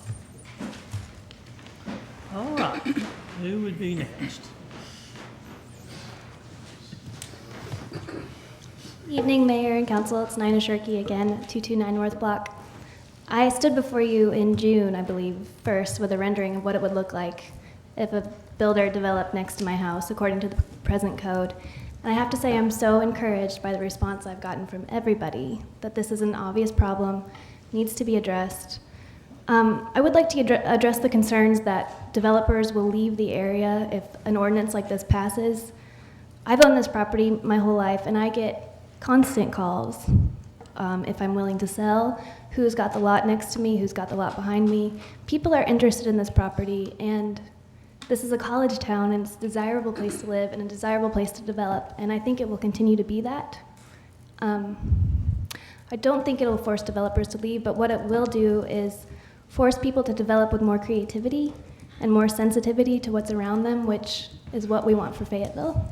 All right, who would be next? Evening, Mayor and Council. It's Nina Shirky again, 229 North Block. I stood before you in June, I believe, first with a rendering of what it would look like if a builder developed next to my house according to the present code. And I have to say I'm so encouraged by the response I've gotten from everybody that this is an obvious problem, needs to be addressed. I would like to address the concerns that developers will leave the area if an ordinance like this passes. I've owned this property my whole life, and I get constant calls if I'm willing to sell, who's got the lot next to me, who's got the lot behind me. People are interested in this property, and this is a college town, and it's a desirable place to live and a desirable place to develop, and I think it will continue to be that. I don't think it'll force developers to leave, but what it will do is force people to develop with more creativity and more sensitivity to what's around them, which is what we want for Fayetteville.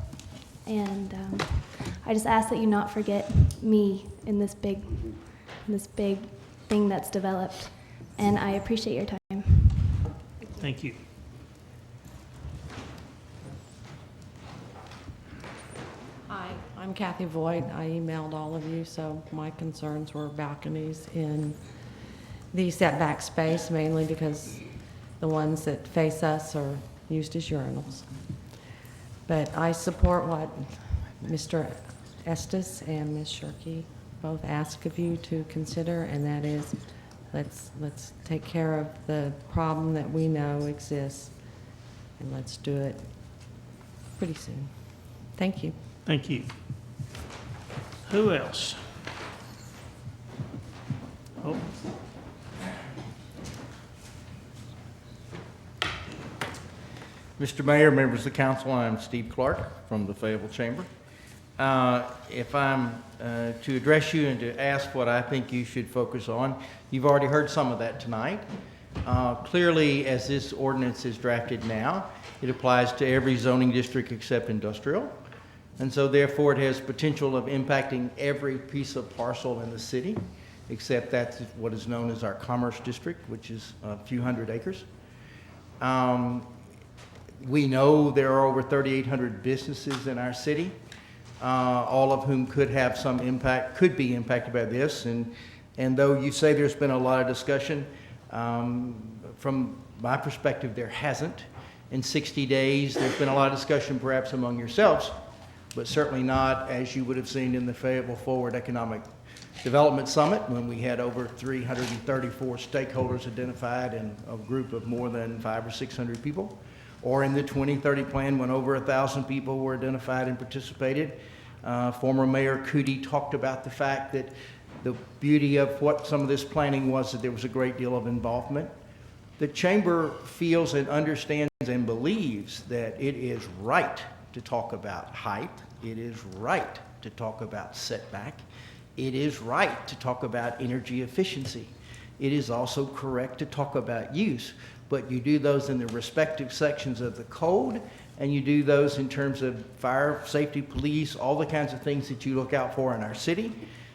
And I just ask that you not forget me in this big thing that's developed. And I appreciate your time. Thank you. Hi, I'm Kathy Voigt. I emailed all of you, so my concerns were balconies in the setback space, mainly because the ones that face us are used as urinals. But I support what Mr. Estes and Ms. Shirky both ask of you to consider, and that is let's take care of the problem that we know exists, and let's do it pretty soon. Thank you. Thank you. Who else? Oh. Mr. Mayor, members of the council, I'm Steve Clark from the Fayetteville Chamber. If I'm to address you and to ask what I think you should focus on, you've already heard some of that tonight. Clearly, as this ordinance is drafted now, it applies to every zoning district except industrial. And so therefore it has potential of impacting every piece of parcel in the city, except that's what is known as our commerce district, which is a few hundred acres. We know there are over 3,800 businesses in our city, all of whom could have some impact, could be impacted by this. And though you say there's been a lot of discussion, from my perspective, there hasn't. In 60 days, there's been a lot of discussion perhaps among yourselves, but certainly not as you would have seen in the Fayetteville Forward economic Development Summit, when we had over 334 stakeholders identified and a group of more than 500 or 600 people, or in the 2030 plan when over 1,000 people were identified and participated. Former Mayor Cootie talked about the fact that the beauty of what some of this planning was that there was a great deal of involvement. The Chamber feels and understands and believes that it is right to talk about height. It is right to talk about setback. It is right to talk about energy efficiency. It is also correct to talk about use, but you do those in the respective sections of the code, and you do those in terms of fire, safety, police, all the kinds of things that you look out for in our city,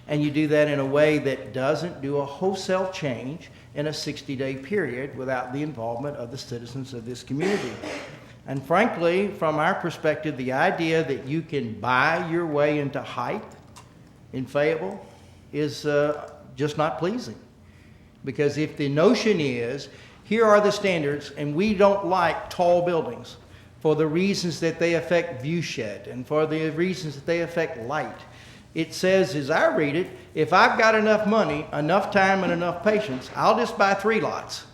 and you do that in a way that doesn't do a wholesale change in a 60-day period without the involvement of the citizens of this community. And frankly, from our perspective, the idea that you can buy your way into height in Fayetteville is just not pleasing. Because if the notion is, here are the standards, and we don't like tall buildings for the reasons that they affect view shed and for the reasons that they affect light. It says, as I read it, if I've got enough money, enough time, and enough patience, I'll just buy 3 lots.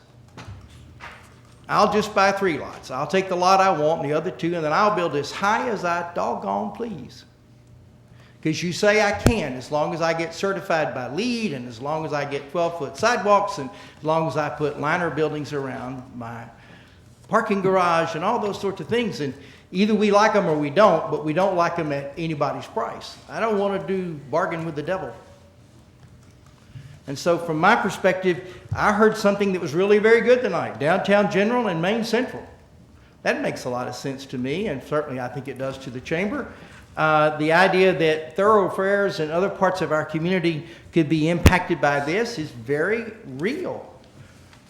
I'll just buy 3 lots. I'll take the lot I want and the other 2, and then I'll build as high as I doggone please. Because you say I can, as long as I get certified by LEED, and as long as I get 12-foot sidewalks, and as long as I put liner buildings around my parking garage and all those sorts of things. And either we like them or we don't, but we don't like them at anybody's price. I don't want to do bargain with the devil. And so from my perspective, I heard something that was really very good tonight, Downtown General and Main Central. That makes a lot of sense to me, and certainly I think it does to the Chamber. The idea that thoroughfares and other parts of our community could be impacted by this is very real.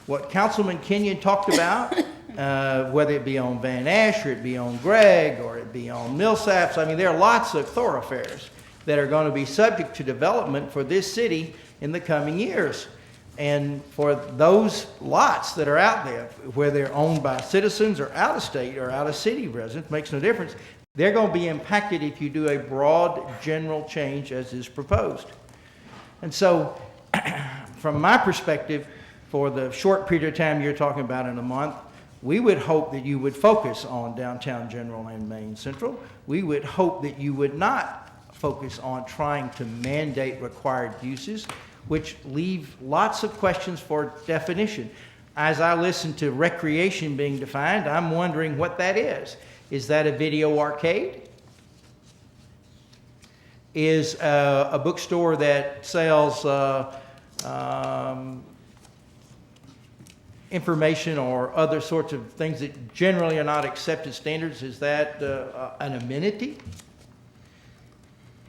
What Councilman Kenyon talked about, whether it be on Van Ash or it be on Gregg or it be on Millsaps, I mean, there are lots of thoroughfares that are going to be subject to development for this city in the coming years. And for those lots that are out there, whether they're owned by citizens or out of state or out of city residents, makes no difference. They're going to be impacted if you do a broad general change as is proposed. And so from my perspective, for the short period of time you're talking about in a month, we would hope that you would focus on Downtown General and Main Central. We would hope that you would not focus on trying to mandate required uses, which leave lots of questions for definition. As I listen to recreation being defined, I'm wondering what that is. Is that a video arcade? Is a bookstore that sells information or other sorts of things that generally are not accepted standards, is that an amenity?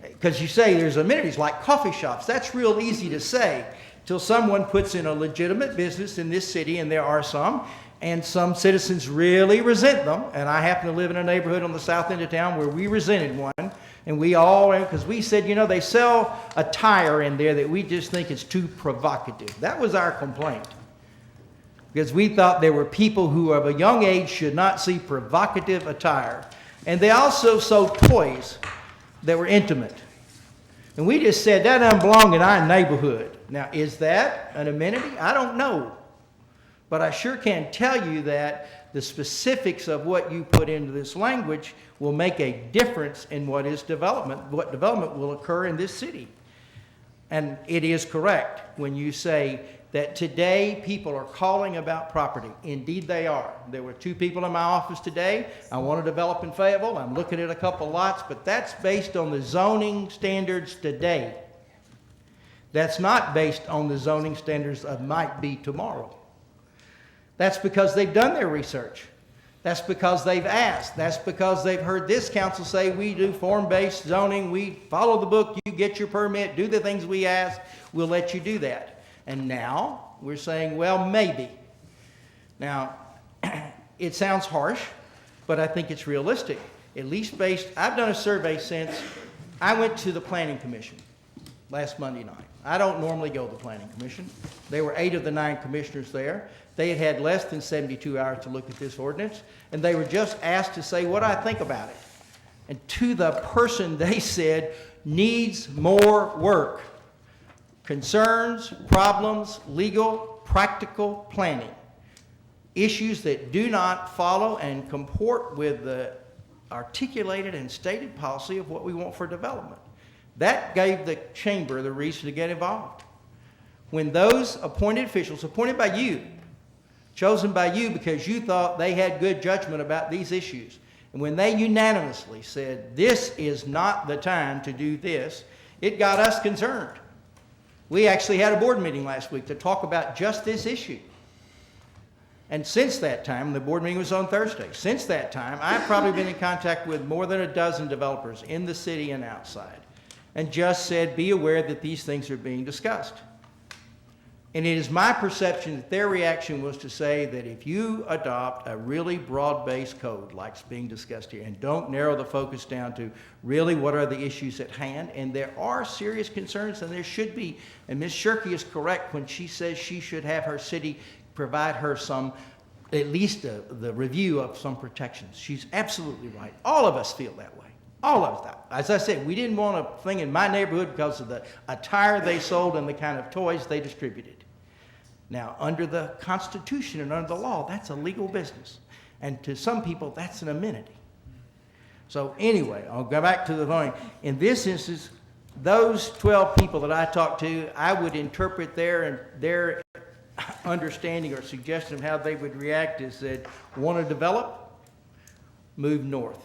Because you say there's amenities like coffee shops. That's real easy to say till someone puts in a legitimate business in this city, and there are some, and some citizens really resent them. And I happen to live in a neighborhood on the south end of town where we resented one, and we all, because we said, you know, they sell a tire in there that we just think is too provocative. That was our complaint. Because we thought there were people who of a young age should not see provocative attire. And they also sold toys that were intimate. And we just said that doesn't belong in our neighborhood. Now, is that an amenity? I don't know. But I sure can tell you that the specifics of what you put into this language will make a difference in what development will occur in this city. And it is correct when you say that today people are calling about property. Indeed they are. There were 2 people in my office today. I want to develop in Fayetteville. I'm looking at a couple lots, but that's based on the zoning standards today. That's not based on the zoning standards of might be tomorrow. That's because they've done their research. That's because they've asked. That's because they've heard this council say we do form-based zoning. We follow the book. You get your permit. Do the things we ask. We'll let you do that. And now we're saying, well, maybe. Now, it sounds harsh, but I think it's realistic. At least I've done a survey since I went to the Planning Commission last Monday night. I don't normally go to the Planning Commission. There were 8 of the 9 commissioners there. They had had less than 72 hours to look at this ordinance, and they were just asked to say what I think about it. And to the person they said, needs more work. concerns, problems, legal, practical planning, issues that do not follow and comport with the articulated and stated policy of what we want for development. That gave the chamber the reason to get involved. When those appointed officials, appointed by you, chosen by you because you thought they had good judgment about these issues, and when they unanimously said, this is not the time to do this, it got us concerned. We actually had a board meeting last week to talk about just this issue. And since that time, the board meeting was on Thursday, since that time, I've probably been in contact with more than a dozen developers in the city and outside, and just said, be aware that these things are being discussed. And it is my perception that their reaction was to say that if you adopt a really broad-based code like is being discussed here and don't narrow the focus down to really what are the issues at hand, and there are serious concerns and there should be, and Ms. Shirkey is correct when she says she should have her city provide her some, at least the review of some protections. She's absolutely right. All of us feel that way. All of us. As I said, we didn't want a thing in my neighborhood because of the attire they sold and the kind of toys they distributed. Now, under the Constitution and under the law, that's a legal business. And to some people, that's an amenity. So anyway, I'll go back to the point. In this instance, those 12 people that I talked to, I would interpret their understanding or suggestion of how they would react is that want to develop, move north.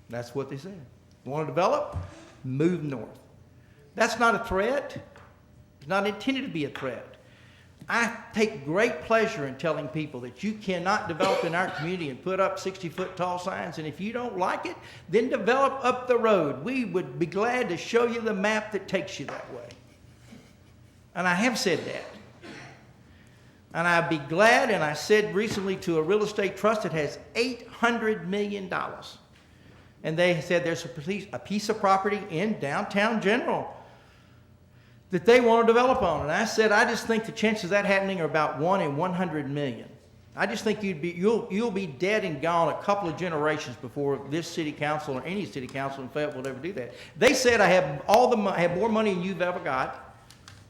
That's what they said. Want to develop, move north. That's not a threat. It's not intended to be a threat. I take great pleasure in telling people that you cannot develop in our community and put up 60-foot tall signs, and if you don't like it, then develop up the road. We would be glad to show you the map that takes you that way. And I have said that. And I'd be glad, and I said recently to a real estate trust that has $800 million. And they said there's a piece of property in downtown General that they want to develop on. And I said, I just think the chances of that happening are about 1 in 100 million. I just think you'll be dead and gone a couple of generations before this city council or any city council in Fayetteville would ever do that. They said I have more money than you've ever got,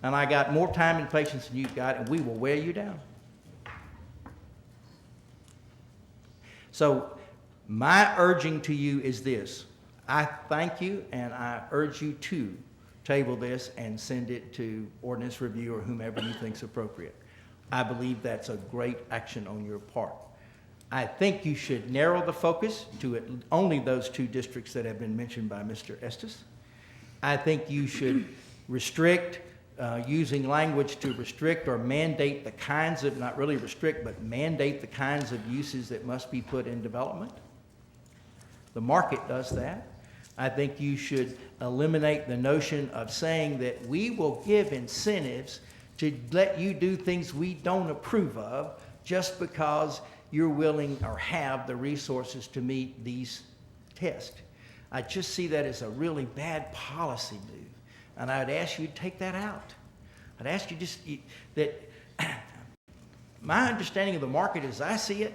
and I got more time and patience than you've got, and we will wear you down. So my urging to you is this. I thank you, and I urge you to table this and send it to ordinance review or whomever you think is appropriate. I believe that's a great action on your part. I think you should narrow the focus to only those 2 districts that have been mentioned by Mr. Estes. I think you should restrict, using language to restrict or mandate the kinds of, not really restrict, but mandate the kinds of uses that must be put in development. The market does that. I think you should eliminate the notion of saying that we will give incentives to let you do things we don't approve of just because you're willing or have the resources to meet these tests. I just see that as a really bad policy move, and I'd ask you to take that out. I'd ask you that my understanding of the market as I see it,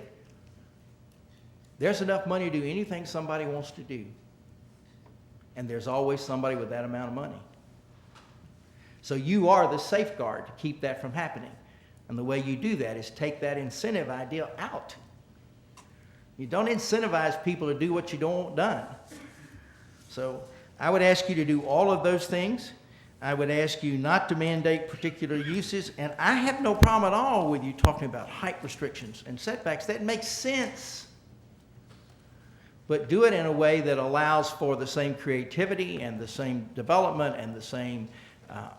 there's enough money to do anything somebody wants to do. And there's always somebody with that amount of money. So you are the safeguard to keep that from happening. And the way you do that is take that incentive idea out. You don't incentivize people to do what you don't want done. So I would ask you to do all of those things. I would ask you not to mandate particular uses. And I have no problem at all with you talking about height restrictions and setbacks. That makes sense. But do it in a way that allows for the same creativity and the same development and the same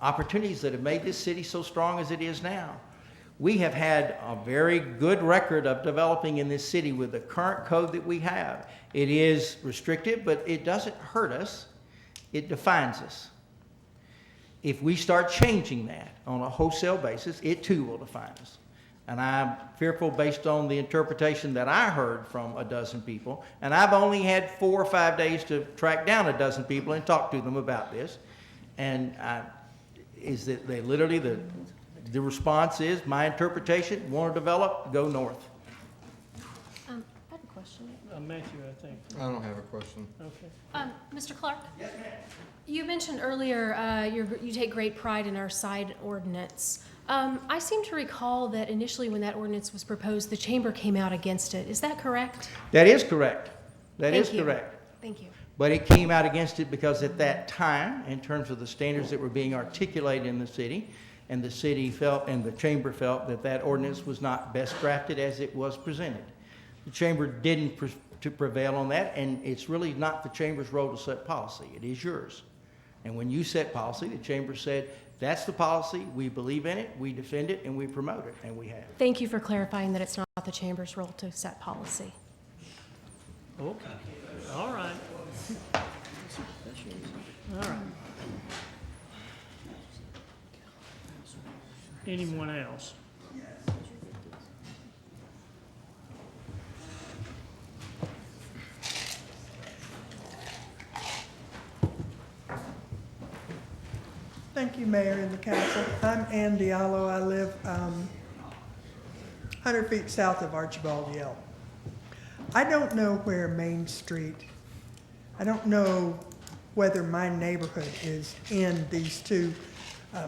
opportunities that have made this city so strong as it is now. We have had a very good record of developing in this city with the current code that we have. It is restrictive, but it doesn't hurt us. It defines us. If we start changing that on a wholesale basis, it too will define us. And I'm fearful based on the interpretation that I heard from a dozen people, and I've only had 4 or 5 days to track down a dozen people and talk to them about this, and is that they literally, the response is, my interpretation, want to develop, go north. I have a question. question? Matthew, I think. I don't have a question. Okay. Mr. Clark? Yes, ma'am. You mentioned earlier you take great pride in our side ordinance. I seem to recall that initially when that ordinance was proposed, the chamber came out against it. Is that correct? That is correct. That Thank is you. correct. Thank you. But it came out against it because at that time, in terms of the standards that were being articulated in the city, and the city felt and the chamber felt that that ordinance was not best drafted as it was presented. The chamber didn't to prevail on that, and it's really not the chamber's role to set policy. It is yours. And when you set policy, the chamber said, that's the policy, we believe in it, we defend it, and we promote it, and we have. Thank you for clarifying that it's not the chamber's role to set policy. Okay. All right. All right. Anyone else? Thank you, Mayor and the council. I'm Ann Diallo. I live 100 feet south of Archibald Yale. I don't know where Main Street, I don't know whether my neighborhood is in these two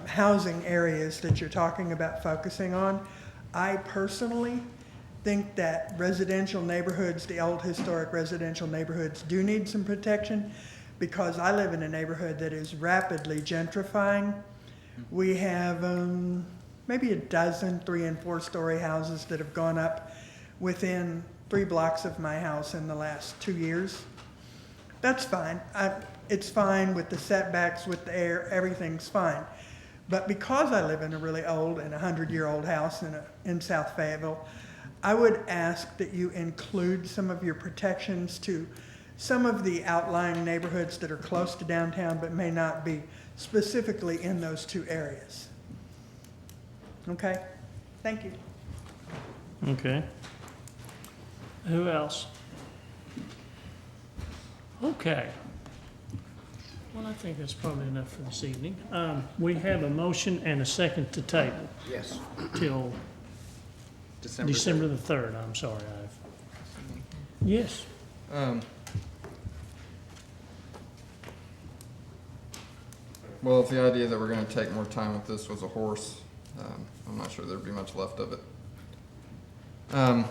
housing areas that you're talking about focusing on. I personally think that residential neighborhoods, the old historic residential neighborhoods, do need some protection because I live in a neighborhood that is rapidly gentrifying. We have maybe a dozen 3- and 4-story houses that have gone up within 3 blocks of my house in the last 2 years. That's fine. It's fine with the setbacks, with the air, everything's fine. But because I live in a really old and 100-year-old house in South Fayetteville, I would ask that you include some of your protections to some of the outlying neighborhoods that are close to downtown but may not be specifically in those 2 areas. Okay? Thank you. Okay. Who else? Okay. Well, I think that's probably enough for this evening. We have a motion and a second to table. Yes. Till December the 3rd, I'm sorry. Yes. Well, if the idea that we're going to take more time with this was a horse, I'm not sure there'd be much left of it. I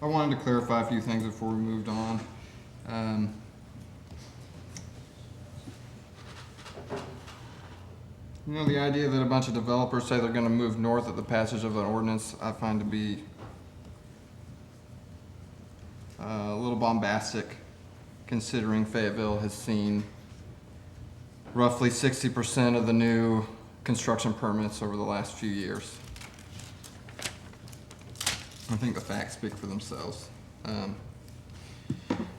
wanted to clarify a few things before we moved on. You know, the idea that a bunch of developers say they're going to move north at the passage of an ordinance, I find to be a little bombastic, considering Fayetteville has seen roughly 60% of the new construction permits over the last few years. I think the facts speak for themselves.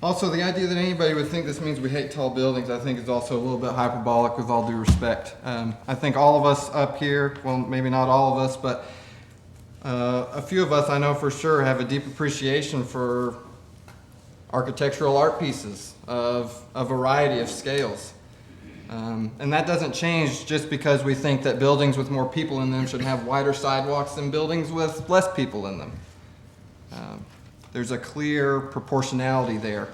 Also, the idea that anybody would think this means we hate tall buildings, I think is also a little bit hyperbolic, with all due respect. I think all of us up here, well, maybe not all of us, but a few of us I know for sure have a deep appreciation for architectural art pieces of a variety of scales. And that doesn't change just because we think that buildings with more people in them should have wider sidewalks than buildings with less people in them. There's a clear proportionality there.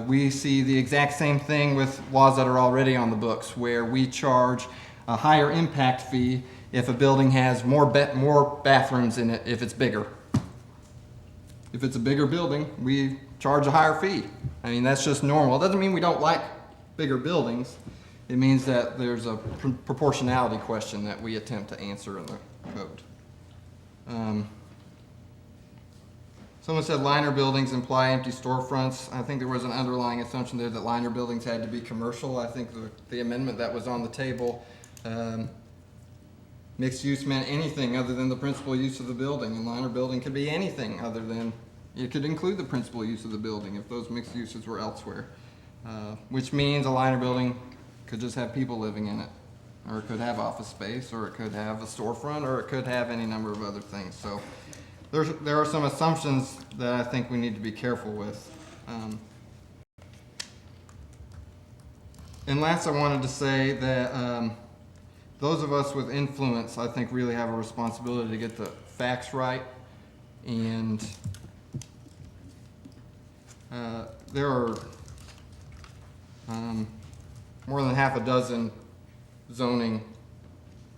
We see the exact same thing with laws that are already on the books, where we charge a higher impact fee if a building has more bathrooms in it if it's bigger. If it's a bigger building, we charge a higher fee. I mean, that's just normal. It doesn't mean we don't like bigger buildings. It means that there's a proportionality question that we attempt to answer in the code. Someone said liner buildings imply empty storefronts. I think there was an underlying assumption there that liner buildings had to be commercial. I think the amendment that was on the table, mixed use meant anything other than the principal use of the building, and liner building could be anything other than, it could include the principal use of the building if those mixed uses were elsewhere, which means a liner building could just have people living in it, or it could have office space, or it could have a storefront, or it could have any number of other things. So there are some assumptions that I think we need to be careful with. And last, I wanted to say that those of us with influence, I think, really have a responsibility to get the facts right and There are more than half a dozen zoning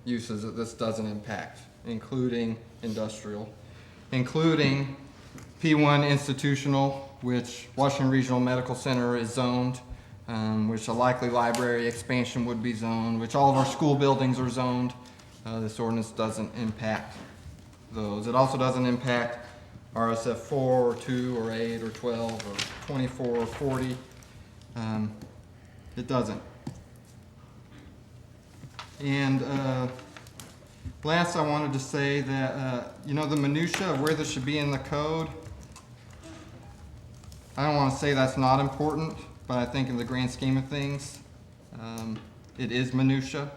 uses that this doesn't impact, including industrial, including P1 institutional, which Washington Regional Medical Center is zoned, which a likely library expansion would be zoned, which all of our school buildings are zoned. This ordinance doesn't impact those. It also doesn't impact RSF 4 or 2 or 8 or 12 or 24 or 40. It doesn't. And last, I wanted to say that, the minutia of where this should be in the code, I don't want to say that's not important, but I think in the grand scheme of things, it is minutia.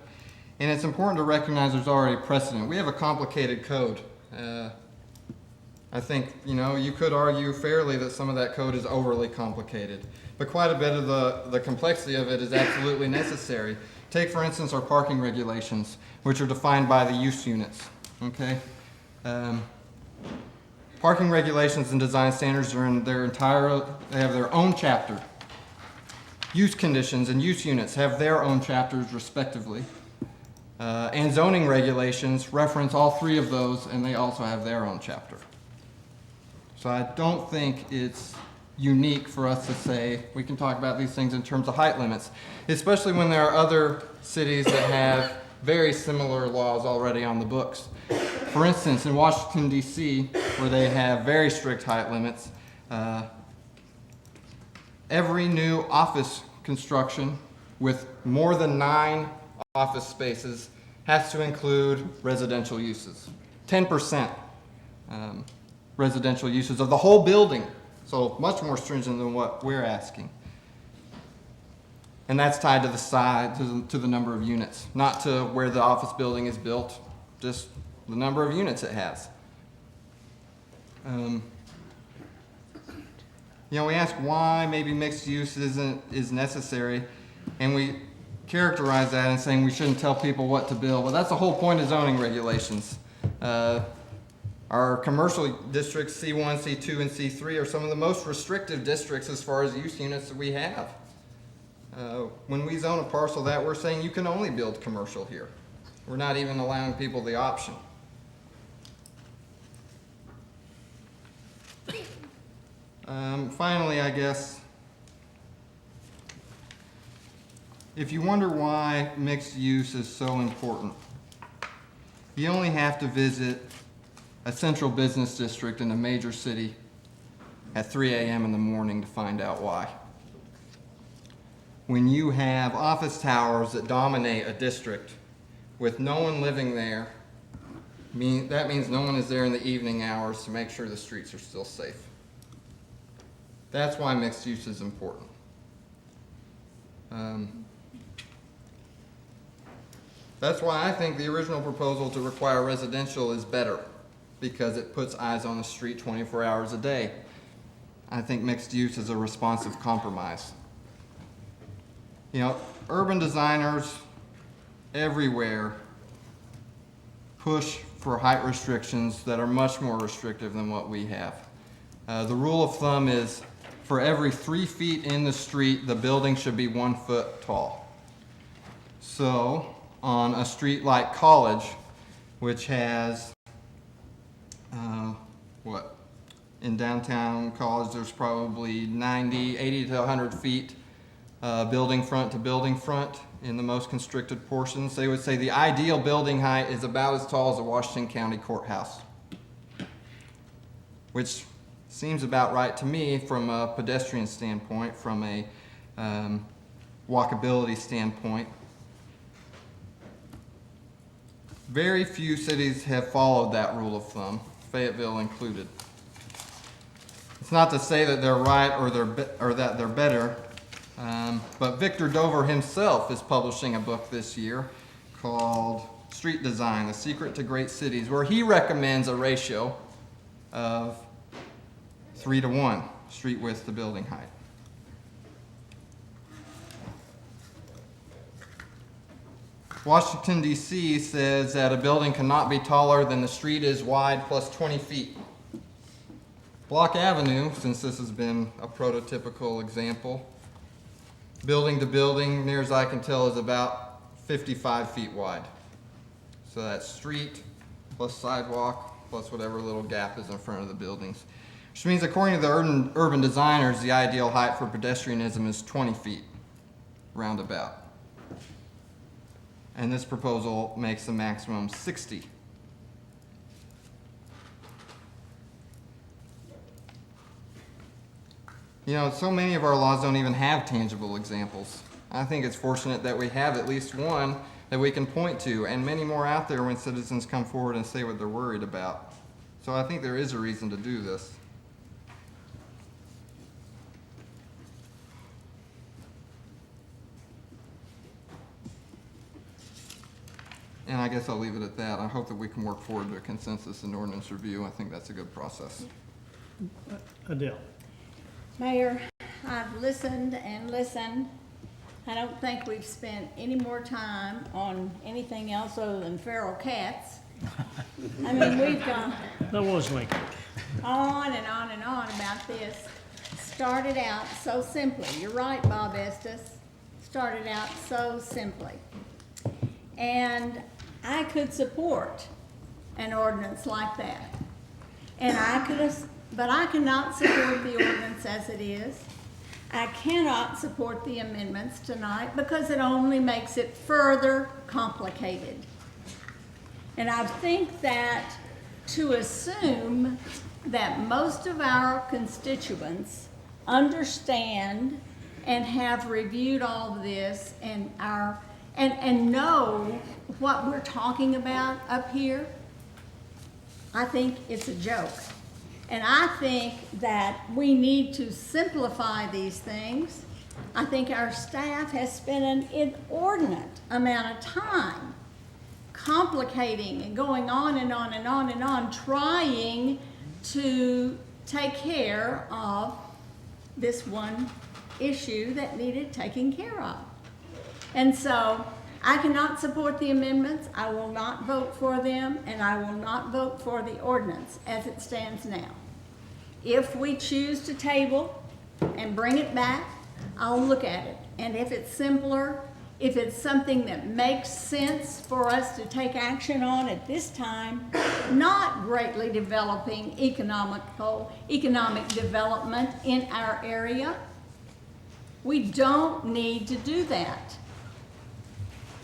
And it's important to recognize there's already precedent. We have a complicated code. I think, you could argue fairly that some of that code is overly complicated, but quite a bit of the complexity of it is absolutely necessary. Take, for instance, our parking regulations, which are defined by the use units, okay? Parking regulations and design standards are in their they have their own chapter. Use conditions and use units have their own chapters respectively. And zoning regulations reference all three of those, and they also have their own chapter. So I don't think it's unique for us to say we can talk about these things in terms of height limits, especially when there are other cities that have very similar laws already on the books. For instance, in Washington, D.C., where they have very strict height limits, every new office construction with more than 9 office spaces has to include residential uses. 10% residential uses of the whole building. So much more stringent than what we're asking. And that's tied to the size, to the number of units, not to where the office building is built, just the number of units it has. We ask why maybe mixed use is necessary, and we characterize that in saying we shouldn't tell people what to build. Well, that's the whole point of zoning regulations. Our commercial districts, C1, C2, and C3, are some of the most restrictive districts as far as use units that we have. When we zone a parcel that, we're saying you can only build commercial here. We're not even allowing people the option. Finally, I guess, if you wonder why mixed use is so important, you only have to visit a central business district in a major city at 3 a.m. in the morning to find out why. When you have office towers that dominate a district with no one living there, that means no one is there in the evening hours to make sure the streets are still safe. That's why mixed use is important. That's why I think the original proposal to require residential is better, because it puts eyes on the street 24 hours a day. I think mixed use is a responsive compromise. Urban designers everywhere push for height restrictions that are much more restrictive than what we have. The rule of thumb is for every 3 feet in the street, the building should be 1 foot tall. So on a street like College, which has in downtown College, there's probably 80 to 100 feet building front to building front in the most constricted portions. They would say the ideal building height is about as tall as a Washington County courthouse, which seems about right to me from a pedestrian standpoint, from a walkability standpoint. Very few cities have followed that rule of thumb, Fayetteville included. It's not to say that they're right or that they're better, but Victor Dover himself is publishing a book this year called Street Design, The Secret to Great Cities, where he recommends a ratio of 3-to-1, street width to building height. Washington, D.C. says that a building cannot be taller than the street is wide plus 20 feet. Block Avenue, since this has been a prototypical example, building to building, near as I can tell, is about 55 feet wide. So that's street plus sidewalk plus whatever little gap is in front of the buildings. Which means according to the urban designers, the ideal height for pedestrianism is 20 feet, roundabout. And this proposal makes the maximum 60. You know, so many of our laws don't even have tangible examples. I think it's fortunate that we have at least one that we can point to, and many more out there when citizens come forward and say what they're worried about. So I think there is a reason to do this. And I guess I'll leave it at that. I hope that we can work forward to a consensus in ordinance review. I think that's a good process. Adele. Mayor, I've listened and listened. I don't think we've spent any more time on anything else other than feral cats. I mean, we've gone That was Lincoln. on and on and on about this. Started out so simply. You're right, Bob Estes. Started out so simply. And I could support an ordinance like that. And but I cannot support the ordinance as it is. I cannot support the amendments tonight because it only makes it further complicated. And I think that to assume that most of our constituents understand and have reviewed all of this and know what we're talking about up here, I think it's a joke. And I think that we need to simplify these things. I think our staff has spent an inordinate amount of time complicating and going on and on and on and on, trying to take care of this one issue that needed taking care of. And so I cannot support the amendments. I will not vote for them, and I will not vote for the ordinance as it stands now. If we choose to table and bring it back, I'll look at it. And if it's simpler, if it's something that makes sense for us to take action on at this time, not greatly developing economic development in our area, we don't need to do that.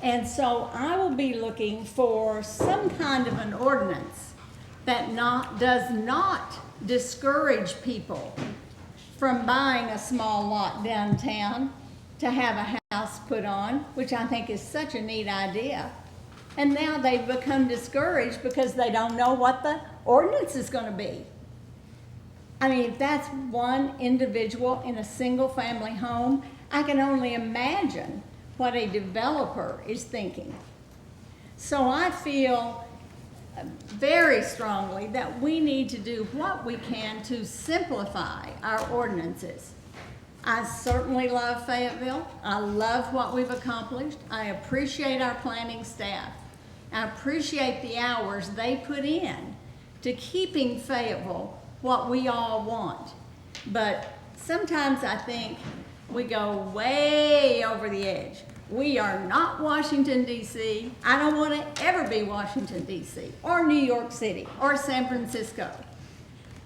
And so I will be looking for some kind of an ordinance that does not discourage people from buying a small lot downtown to have a house put on, which I think is such a neat idea. And now they've become discouraged because they don't know what the ordinance is going to be. I mean, if that's one individual in a single family home, I can only imagine what a developer is thinking. So I feel very strongly that we need to do what we can to simplify our ordinances. I certainly love Fayetteville. I love what we've accomplished. I appreciate our planning staff. I appreciate the hours they put in to keeping Fayetteville what we all want. But sometimes I think we go way over the edge. We are not Washington, D.C. I don't want to ever be Washington, D.C. or New York City or San Francisco.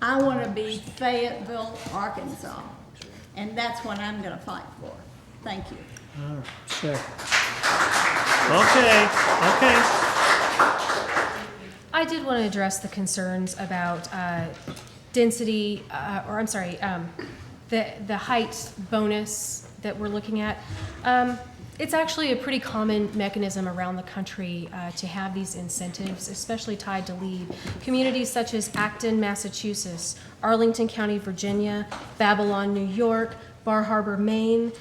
I want to be Fayetteville, Arkansas. And that's what I'm going to fight for. Thank you. All right, second. Okay. I did want to address the concerns about density, the height bonus that we're looking at. It's actually a pretty common mechanism around the country to have these incentives, especially tied to LEED. Communities such as Acton, Massachusetts, Arlington County, Virginia, Babylon, New York, Bar Harbor, Maine,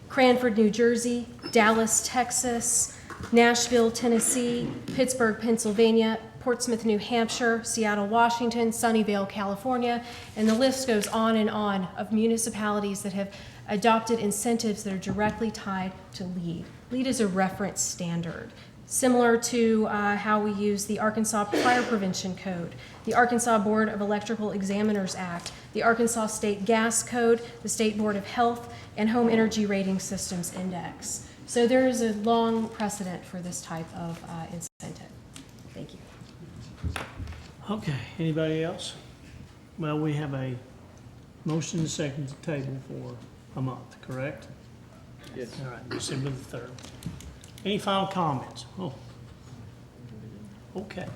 Cranford, New Jersey, Dallas, Texas, Nashville, Tennessee, Pittsburgh, Pennsylvania, Portsmouth, New Hampshire, Seattle, Washington, Sunnyvale, California, and the list goes on and on of municipalities that have adopted incentives that are directly tied to LEED. LEED is a reference standard, similar to how we use the Arkansas Fire Prevention Code. the Arkansas Board of Electrical Examiners Act, the Arkansas State Gas Code, the State Board of Health, and Home Energy Rating Systems Index. So there is a long precedent for this type of incentive. Thank you. Okay, anybody else? Well, we have a motion and second to table for a month, correct? Yes. All right, December the 3rd. Any final comments? Oh. Okay.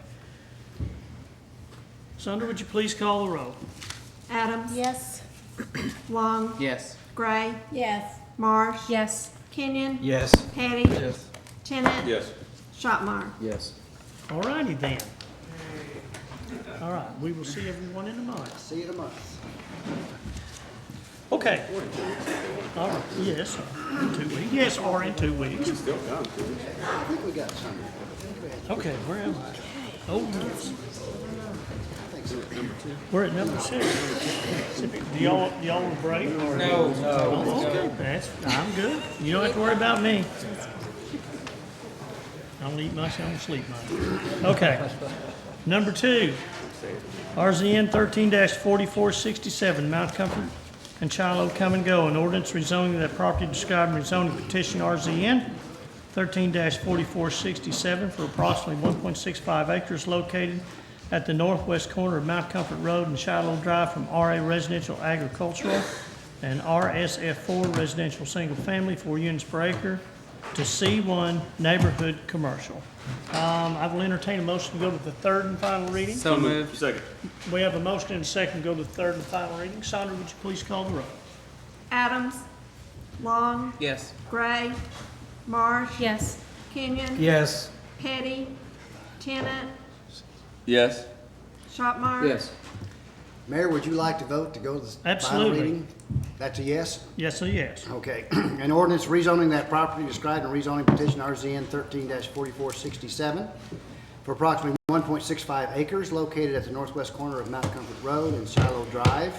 Sandra, would you please call the roll? Adams? Yes. Long? Yes. Gray? Yes. Marsh? Yes. Kenyon? Yes. Petty? Yes. Tenet? Yes. Shopmire? Yes. All righty then. All right, we will see everyone in a month. See you in a month. Okay. All right, yes, in 2 weeks. Yes, or in 2 weeks. I think we got some. Okay, where am I? Oh, yes. I think so. Number 2. We're at number 6. Do y'all want to break? Or? No. Oh, okay, I'm good. You don't have to worry about me. I don't eat much, I don't sleep much. Okay. Number 2, RZN 13-4467, Mount Comfort and Shiloh Come and Go, an ordinance rezoning that property described in rezoning petition RZN 13-4467 for approximately 1.65 acres located at the northwest corner of Mount Comfort Road and Shiloh Drive from RA Residential Agricultural and RSF4 Residential Single Family, 4 units per acre, to C1 Neighborhood Commercial. I will entertain a motion to go to the 3rd and final reading. So moved. Second. We have a motion and a second to go to the 3rd and final reading. Sandra, would you please call the roll? Adams? Long? Yes. Gray? Marsh? Yes. Kenyon? Yes. Petty? Tenet? Yes. Shopmire? Yes. Mayor, would you like to vote to go to the final Absolutely. reading? That's a yes? Yes or yes? Okay. An ordinance rezoning that property described in rezoning petition RZN 13-4467 for approximately 1.65 acres located at the northwest corner of Mount Comfort Road and Shiloh Drive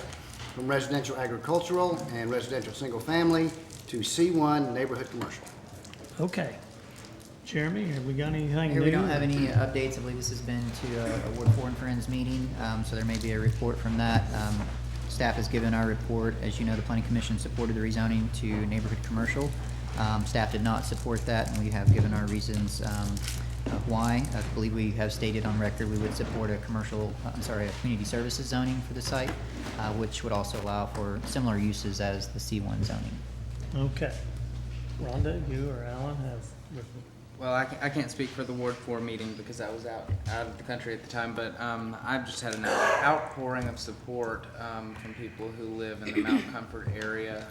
from residential agricultural and residential single family to C1 neighborhood commercial. Okay. Jeremy, have we got anything Here, new? we don't have any updates. I believe this has been to a Ward 4 and Friends meeting, so there may be a report from that. Staff has given our report. As you know, the Planning Commission supported the rezoning to neighborhood commercial. Staff did not support that, and we have given our reasons why. I believe we have stated on record we would support a a community services zoning for the site, which would also allow for similar uses as the C1 zoning. Okay. Rhonda, you or Alan have... Well, I can't speak for the Ward 4 meeting because I was out of the country at the time, but I've just had an outpouring of support from people who live in the Mount Comfort area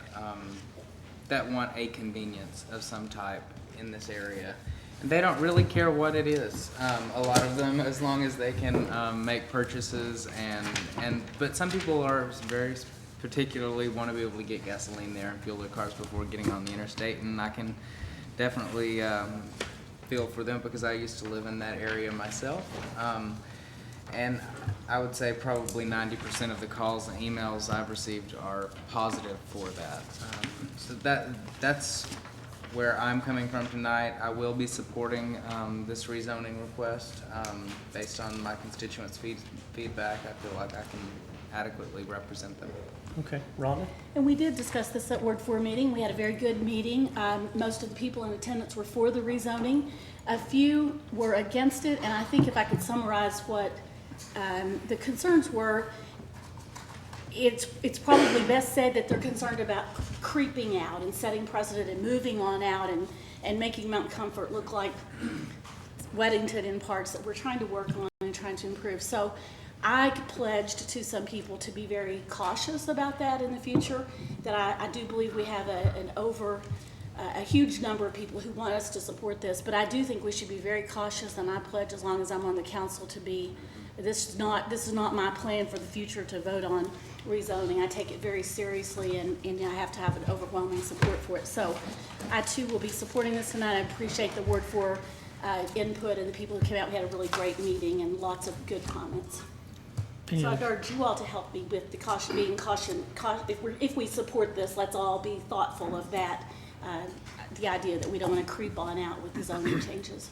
that want a convenience of some type in this area. And they don't really care what it is, a lot of them, as long as they can make purchases but some people are very particularly want to be able to get gasoline there and fuel their cars before getting on the interstate, and I can definitely feel for them because I used to live in that area myself. And I would say probably 90% of the calls and emails I've received are positive for that. So that's where I'm coming from tonight. I will be supporting this rezoning request based on my constituents' feedback. I feel like I can adequately represent them. Okay, Rhonda? And we did discuss this at Ward 4 meeting. We had a very good meeting. Most of the people in attendance were for the rezoning. A few were against it, and I think if I could summarize what the concerns were, it's probably best said that they're concerned about creeping out and setting precedent and moving on out and making Mount Comfort look like Weddington in parts that we're trying to work on and trying to improve. So I pledged to some people to be very cautious about that in the future, that I do believe we have a huge number of people who want us to support this, but I do think we should be very cautious, and I pledge as long as I'm on the council to be, this is not my plan for the future to vote on rezoning. I take it very seriously, and I have to have an overwhelming support for it. So I too will be supporting this tonight. I appreciate the Ward 4 input and the people who came out. We had a really great meeting and lots of good comments. So I'd urge you all to help me with the caution. If we support this, let's all be thoughtful of that. The idea that we don't want to creep on out with the zoning changes.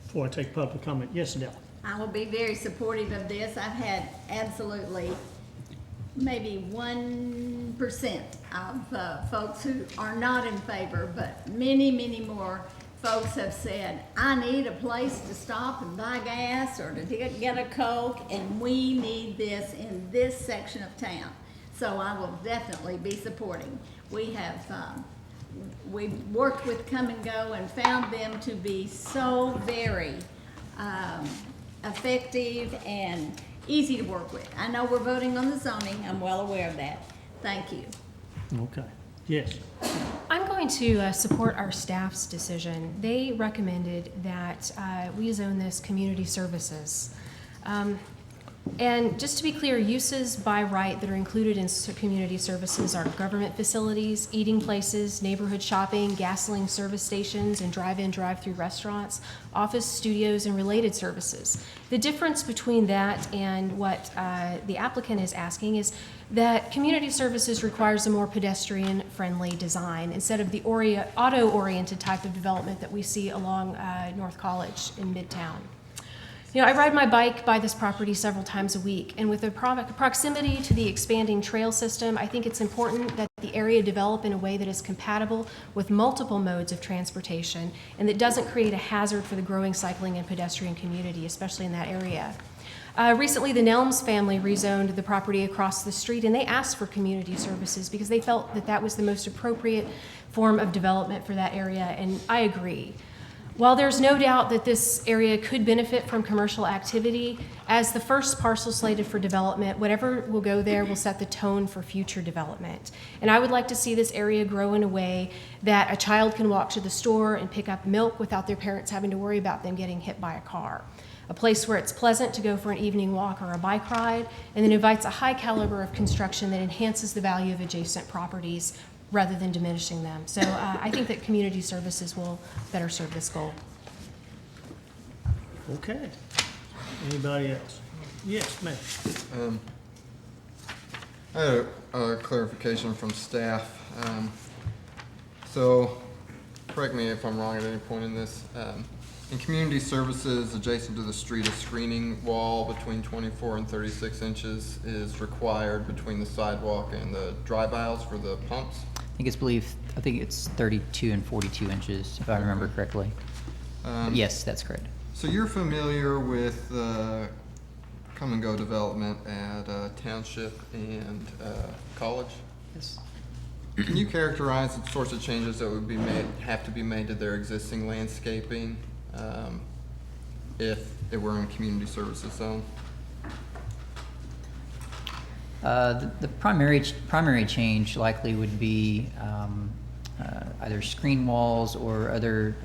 before I take public comment. Yes, Adele. I will be very supportive of this. I've had absolutely maybe 1% of folks who are not in favor, but many, many more folks have said, I need a place to stop and buy gas or to get a Coke, and we need this in this section of town. So I will definitely be supporting. We have we've worked with Come and Go and found them to be so very effective and easy to work with. I know we're voting on the zoning. I'm well aware of that. Thank you. Okay. Yes. I'm going to support our staff's decision. They recommended that we zone this community services. And just to be clear, uses by right that are included in community services are government facilities, eating places, neighborhood shopping, gasoline service stations, and drive-in, drive-through restaurants, office, studios, and related services. The difference between that and what the applicant is asking is that community services requires a more pedestrian-friendly design instead of the auto-oriented type of development that we see along North College in Midtown. You know, I ride my bike by this property several times a week, and with the proximity to the expanding trail system, I think it's important that the area develop in a way that is compatible with multiple modes of transportation and that doesn't create a hazard for the growing cycling and pedestrian community, especially in that area. Recently, the Nelms family rezoned the property across the street, and they asked for community services because they felt that that was the most appropriate form of development for that area, and I agree. While there's no doubt that this area could benefit from commercial activity, as the first parcel slated for development, whatever will go there will set the tone for future development. And I would like to see this area grow in a way that a child can walk to the store and pick up milk without their parents having to worry about them getting hit by a car. A place where it's pleasant to go for an evening walk or a bike ride, and then invites a high caliber of construction that enhances the value of adjacent properties rather than diminishing them. So I think that community services will better serve this goal. Okay. Anybody else? Yes, ma'am. I had a clarification from staff. So, correct me if I'm wrong at any point in this. In community services adjacent to the street, a screening wall between 24 and 36 inches is required between the sidewalk and the drive aisles for the pumps. I think it's 32 and 42 inches, if I remember correctly. Yes, that's correct. So you're familiar with Come and Go development at Township and College? Yes. Can you characterize the sorts of changes that would have to be made to their existing landscaping if it were in community services zone? The primary change likely would be either screen walls or other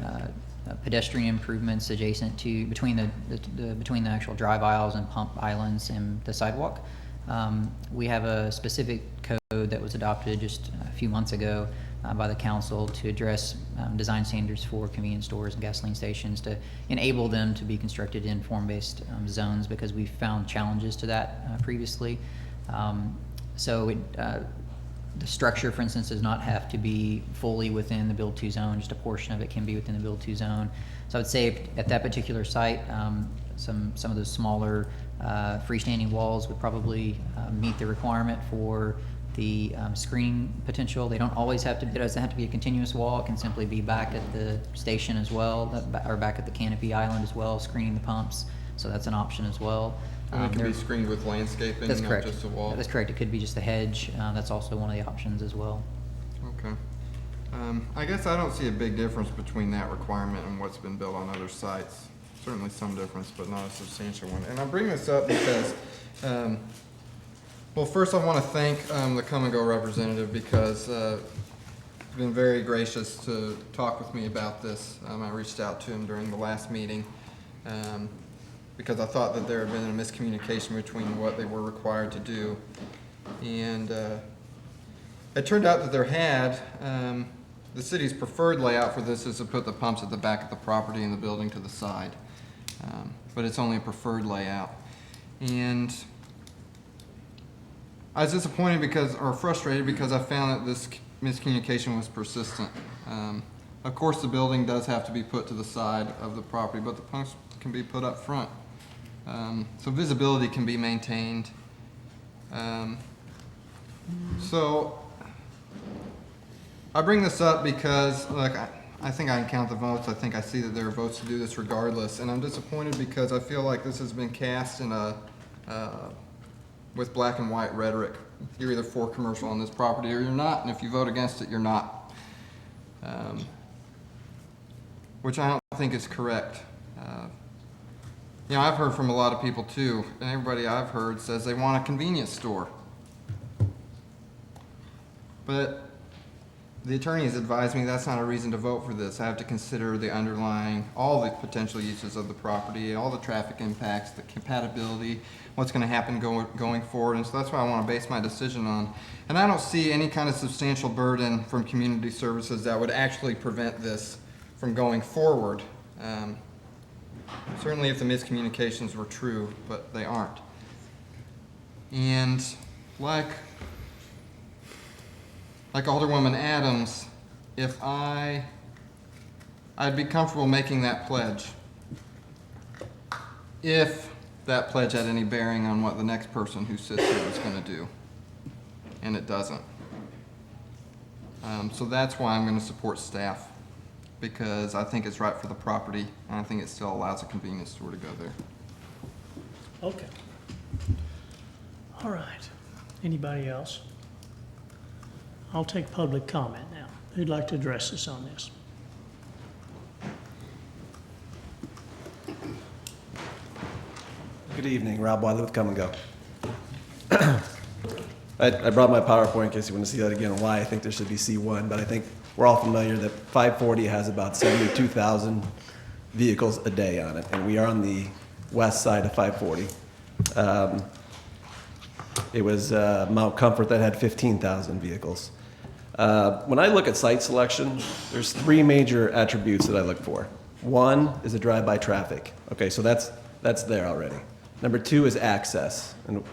pedestrian improvements adjacent to between the actual drive aisles and pump islands and the sidewalk. We have a specific code that was adopted just a few months ago by the council to address design standards for convenience stores and gasoline stations to enable them to be constructed in form-based zones, because we found challenges to that previously. The structure, for instance, does not have to be fully within the Build 2 zone. Just a portion of it can be within the Build 2 zone. So I would say at that particular site, some of those smaller freestanding walls would probably meet the requirement for the screening potential. They don't always have to, it doesn't have to be a continuous wall. It can simply be back at the station as well, or back at the canopy island as well, screening the pumps. So that's an option as well. And it can be screened with landscaping, that's not correct. just a wall? That's correct. It could be just a hedge. That's also one of the options as well. Okay. I guess I don't see a big difference between that requirement and what's been built on other sites. Certainly some difference, but not a substantial one. And I bring this up because, well, first I want to thank the Come and Go representative because he's been very gracious to talk with me about this. I reached out to him during the last meeting. Because I thought that there had been a miscommunication between what they were required to do. And it turned out that there had, the city's preferred layout for this is to put the pumps at the back of the property and the building to the side. But it's only a preferred layout. And I was disappointed or frustrated because I found that this miscommunication was persistent. Of course, the building does have to be put to the side of the property, but the pumps can be put up front. So visibility can be maintained. So I bring this up because, look, I think I can count the votes. I think I see that there are votes to do this regardless. And I'm disappointed because I feel like this has been cast in with black and white rhetoric. You're either for commercial on this property or you're not. And if you vote against it, you're not. Which I don't think is correct. You know, I've heard from a lot of people too, and everybody I've heard says they want a convenience store. But the attorney has advised me that's not a reason to vote for this. I have to consider the underlying, all the potential uses of the property, all the traffic impacts, the compatibility, what's going to happen going forward, and so that's what I want to base my decision on. And I don't see any kind of substantial burden from community services that would actually prevent this from going forward. Certainly if the miscommunications were true, but they aren't. And like Alderwoman Adams, if I'd be comfortable making that pledge if that pledge had any bearing on what the next person who sits here is going to do, and it doesn't. So that's why I'm going to support staff, because I think it's right for the property, and I think it still allows a convenience store to go there. Okay. All right. Anybody else? I'll take public comment now. Who'd like to address us on this? Good evening, Rob Wiley with Come and Go. I brought my PowerPoint in case you want to see that again on why I think there should be C1, but I think we're all familiar that 540 has about 72,000 vehicles a day on it, and we are on the west side of 540. It was Mount Comfort that had 15,000 vehicles. When I look at site selection, there's three major attributes that I look for. One is the drive-by traffic. Okay, so that's there already. Number two is access. And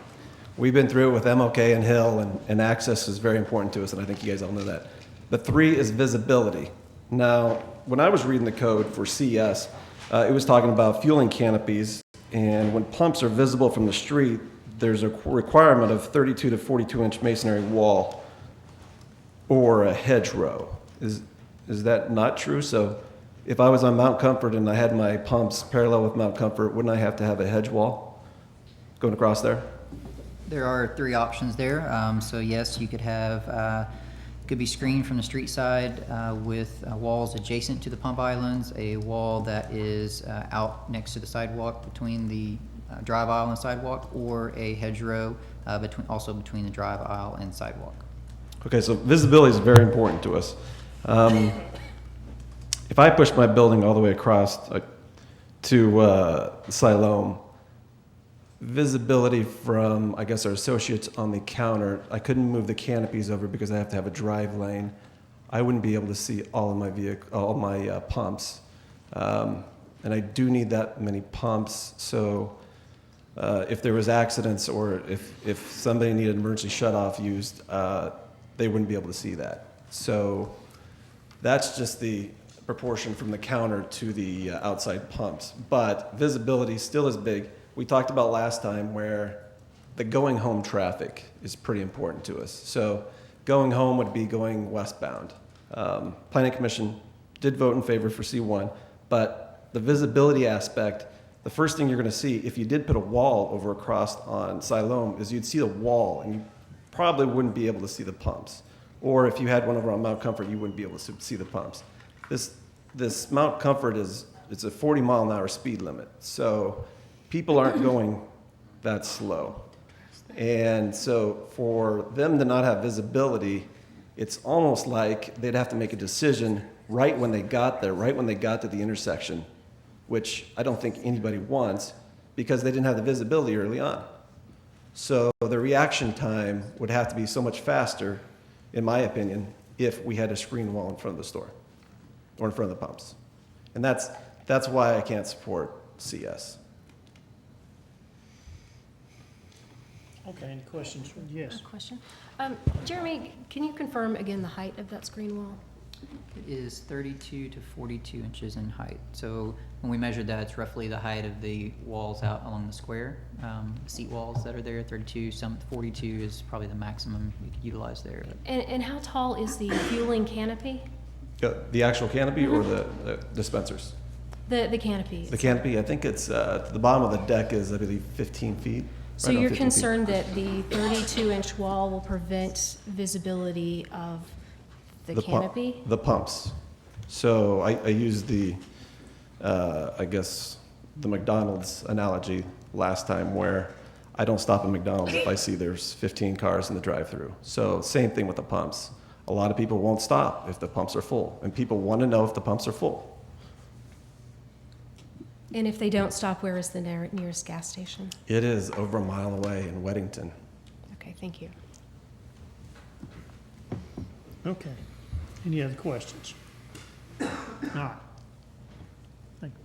we've been through it with MLK and Hill, and access is very important to us, and I think you guys all know that. The three is visibility. Now, when I was reading the code for CES, it was talking about fueling canopies, and when pumps are visible from the street, there's a requirement of 32 to 42 inch masonry wall or a hedgerow. Is that not true? So if I was on Mount Comfort and I had my pumps parallel with Mount Comfort, wouldn't I have to have a hedge wall going across there? There are three options there. So yes, you could have, could be screened from the street side with walls adjacent to the pump islands, a wall that is out next to the sidewalk between the drive aisle and sidewalk, or a hedgerow between the drive aisle and sidewalk. Okay, so visibility is very important to us. If I push my building all the way across to Siloam, visibility from, I guess, our associates on the counter, I couldn't move the canopies over because I have to have a drive lane. I wouldn't be able to see all of my pumps. And I do need that many pumps, so if there was accidents or if somebody needed emergency shut-off used, they wouldn't be able to see that. So that's just the proportion from the counter to the outside pumps. But visibility still is big. We talked about last time where the going home traffic is pretty important to us. So going home would be going westbound. Planning Commission did vote in favor for C1, but the visibility aspect, the first thing you're going to see if you did put a wall over across on Siloam is you'd see the wall and you probably wouldn't be able to see the pumps. Or if you had one over on Mount Comfort, you wouldn't be able to see the pumps. This Mount Comfort it's a 40-mile-an-hour speed limit. So people aren't going that slow. And so for them to not have visibility, it's almost like they'd have to make a decision right when they got there, right when they got to the intersection, which I don't think anybody wants because they didn't have the visibility early on. So the reaction time would have to be so much faster, in my opinion, if we had a screen wall in front of the store or in front of the pumps. And that's why I can't support CS. Okay, any questions? Yes. Question. Jeremy, can you confirm again the height of that screen wall? It is 32 to 42 inches in height. So when we measured that, it's roughly the height of the walls out along the square. Seat walls that are there, 32, some 42 is probably the maximum we could utilize there. And how tall is the fueling canopy? The actual canopy or the dispensers? The canopy. The canopy, I think it's, the bottom of the deck is, I believe, 15 feet. So right on you're 15 feet. concerned that the 32-inch wall will prevent visibility of the canopy? The pumps. So I used the, I guess, the McDonald's analogy last time where I don't stop at McDonald's if I see there's 15 cars in the drive-thru. So same thing with the pumps. A lot of people won't stop if the pumps are full, and people want to know if the pumps are full. And if they don't stop, where is the nearest gas station? It is over a mile away in Weddington. Okay, thank you. Okay. Any other questions? All right. Thank you.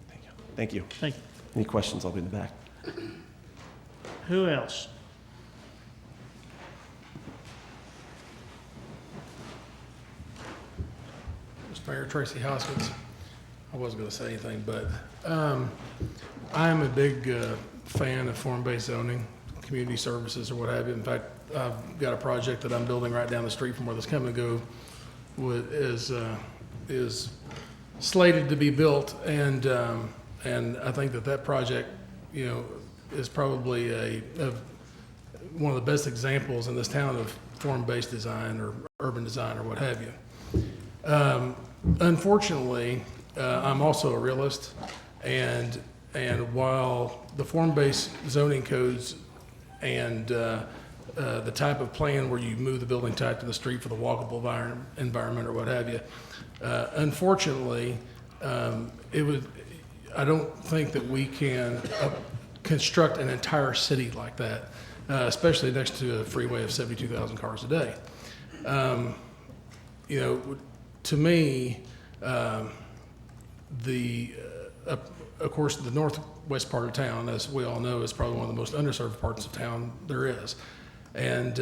Thank you. Thank you. Any questions, I'll be in the back. Who else? Mr. Mayor, Tracy Hoskins. I wasn't going to say anything, but I am a big fan of form-based zoning, community services, or what have you. In fact, I've got a project that I'm building right down the street from where this come and go is slated to be built, and I think that project, you know, is probably one of the best examples in this town of form-based design or urban design or what have you. Unfortunately, I'm also a realist, and while the form-based zoning codes and the type of plan where you move the building type to the street for the walkable environment or what have you, unfortunately, I don't think that we can construct an entire city like that, especially next to a freeway of 72,000 cars a day. You know, to me, of course, the northwest part of town, as we all know, is probably one of the most underserved parts of town there is. And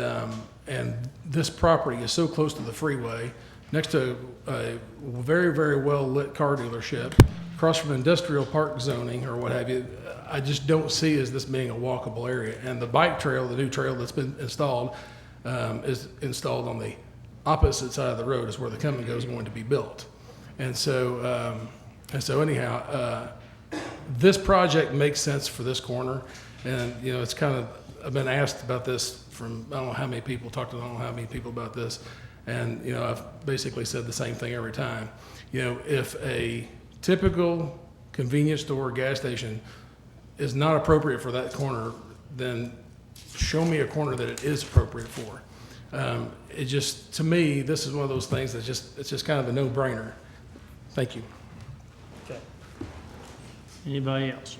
this property is so close to the freeway, next to a very, very well-lit car dealership, across from industrial park zoning or what have you. I just don't see as this being a walkable area. And the bike trail, the new trail that's been installed, is installed on the opposite side of the road is where the come and go is going to be built. And so anyhow, this project makes sense for this corner. And, you know, it's kind of, I've been asked about this from, I don't know how many people, talked to I don't know how many people about this. And, you know, I've basically said the same thing every time. You know, if a typical convenience store or gas station is not appropriate for that corner, then show me a corner that it is appropriate for. It just, to me, this is one of those things that's just, it's just kind of a no-brainer. Thank you. Okay. Anybody else?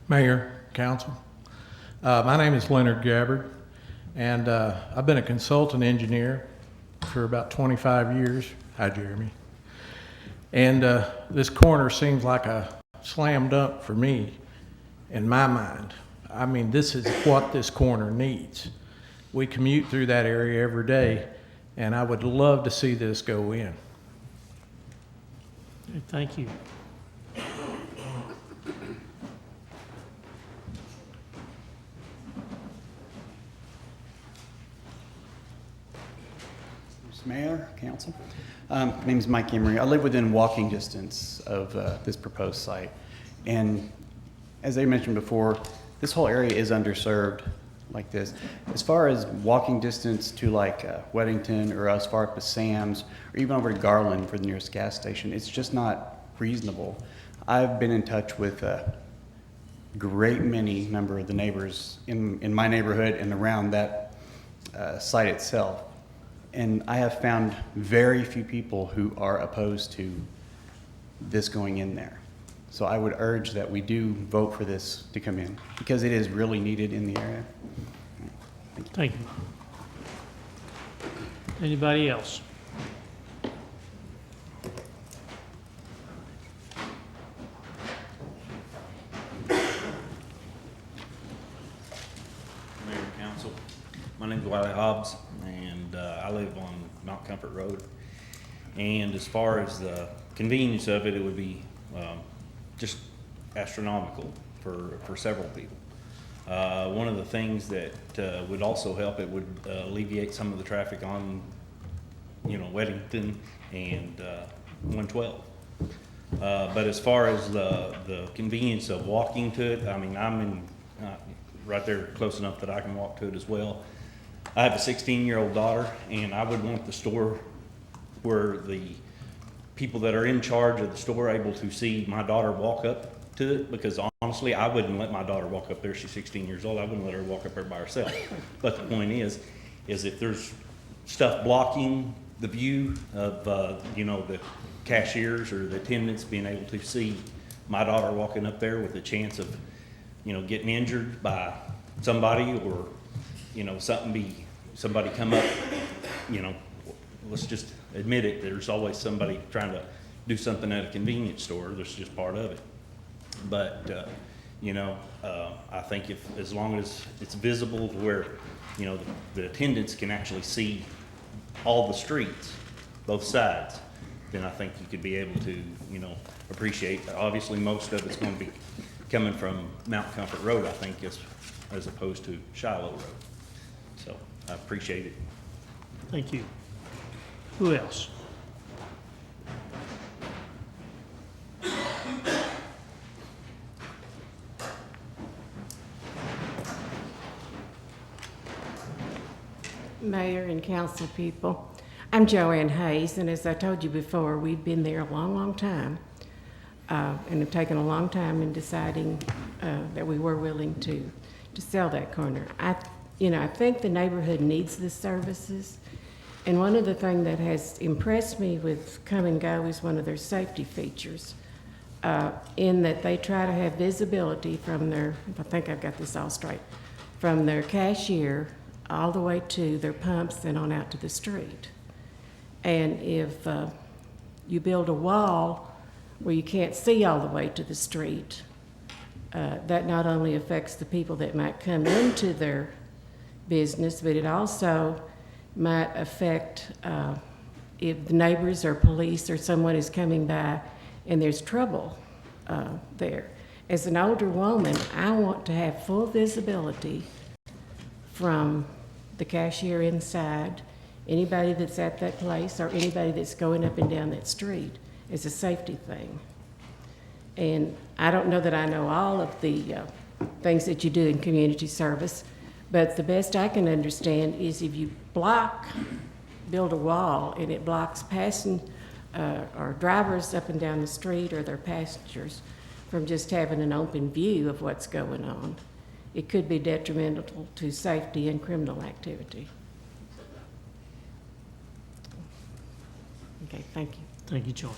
Mayor, Council. My name is Leonard Gabbard, and I've been a consultant engineer for about 25 years. Hi, Jeremy. And this corner seems like a slam dunk for me, in my mind. I mean, this is what this corner needs. We commute through that area every day, and I would love to see this go in. Okay, thank you. Mayor, Council. My name is Mike Emery. I live within walking distance of this proposed site. And as I mentioned before, this whole area is underserved like this. As far as walking distance to like Weddington or as far up as Sam's or even over to Garland for the nearest gas station, it's just not reasonable. I've been in touch with a great many number of the neighbors in my neighborhood and around that site itself. And I have found very few people who are opposed to this going in there. So I would urge that we do vote for this to come in because it is really needed in the area. Thank you. Anybody else? My name's Wiley Hobbs, and I live on Mount Comfort Road. And as far as the convenience of it, it would be just astronomical for several people. One of the things that would also help, it would alleviate some of the traffic on, Weddington and 112. But as far as the convenience of walking to it, I mean, I'm in right there close enough that I can walk to it as well. I have a 16-year-old daughter, and I would want the store where the people that are in charge of the store are able to see my daughter walk up to it, because honestly, I wouldn't let my daughter walk up there. She's 16 years old. I wouldn't let her walk up there by herself. But the point is if there's stuff blocking the view of, the cashiers or the attendants being able to see my daughter walking up there with a chance of, getting injured by somebody, or, somebody come up, let's just admit it, there's always somebody trying to do something at a convenience store. That's just part of it. But, I think as long as it's visible to where, the attendants can actually see all the streets, both sides, then I think you could be able to, appreciate. Obviously, most of it's going to be coming from Mount Comfort Road, I think, as opposed to Shiloh Road. So I appreciate it. Thank you. Who else? Mayor and council people. I'm Joanne Hayes, and as I told you before, we've been there a long, long time, and have taken a long time in deciding that we were willing to sell that corner. I think the neighborhood needs the services, and one of the things that has impressed me with Come and Go is one of their safety features, in that they try to have visibility from their, if I think I've got this all straight, from their cashier all the way to their pumps and on out to the street. And if you build a wall where you can't see all the way to the street, that not only affects the people that might come into their business, but it also might affect if the neighbors or police or someone is coming by and there's trouble there. As an older woman, I want to have full visibility from the cashier inside, anybody that's at that place, or anybody that's going up and down that street, is a safety thing. And I don't know that I know all of the things that you do in community service, but the best I can understand is if you build a wall and it blocks passing or drivers up and down the street or their passengers from just having an open view of what's going on, it could be detrimental to safety and criminal activity. Okay, thank you. Thank you, Joy.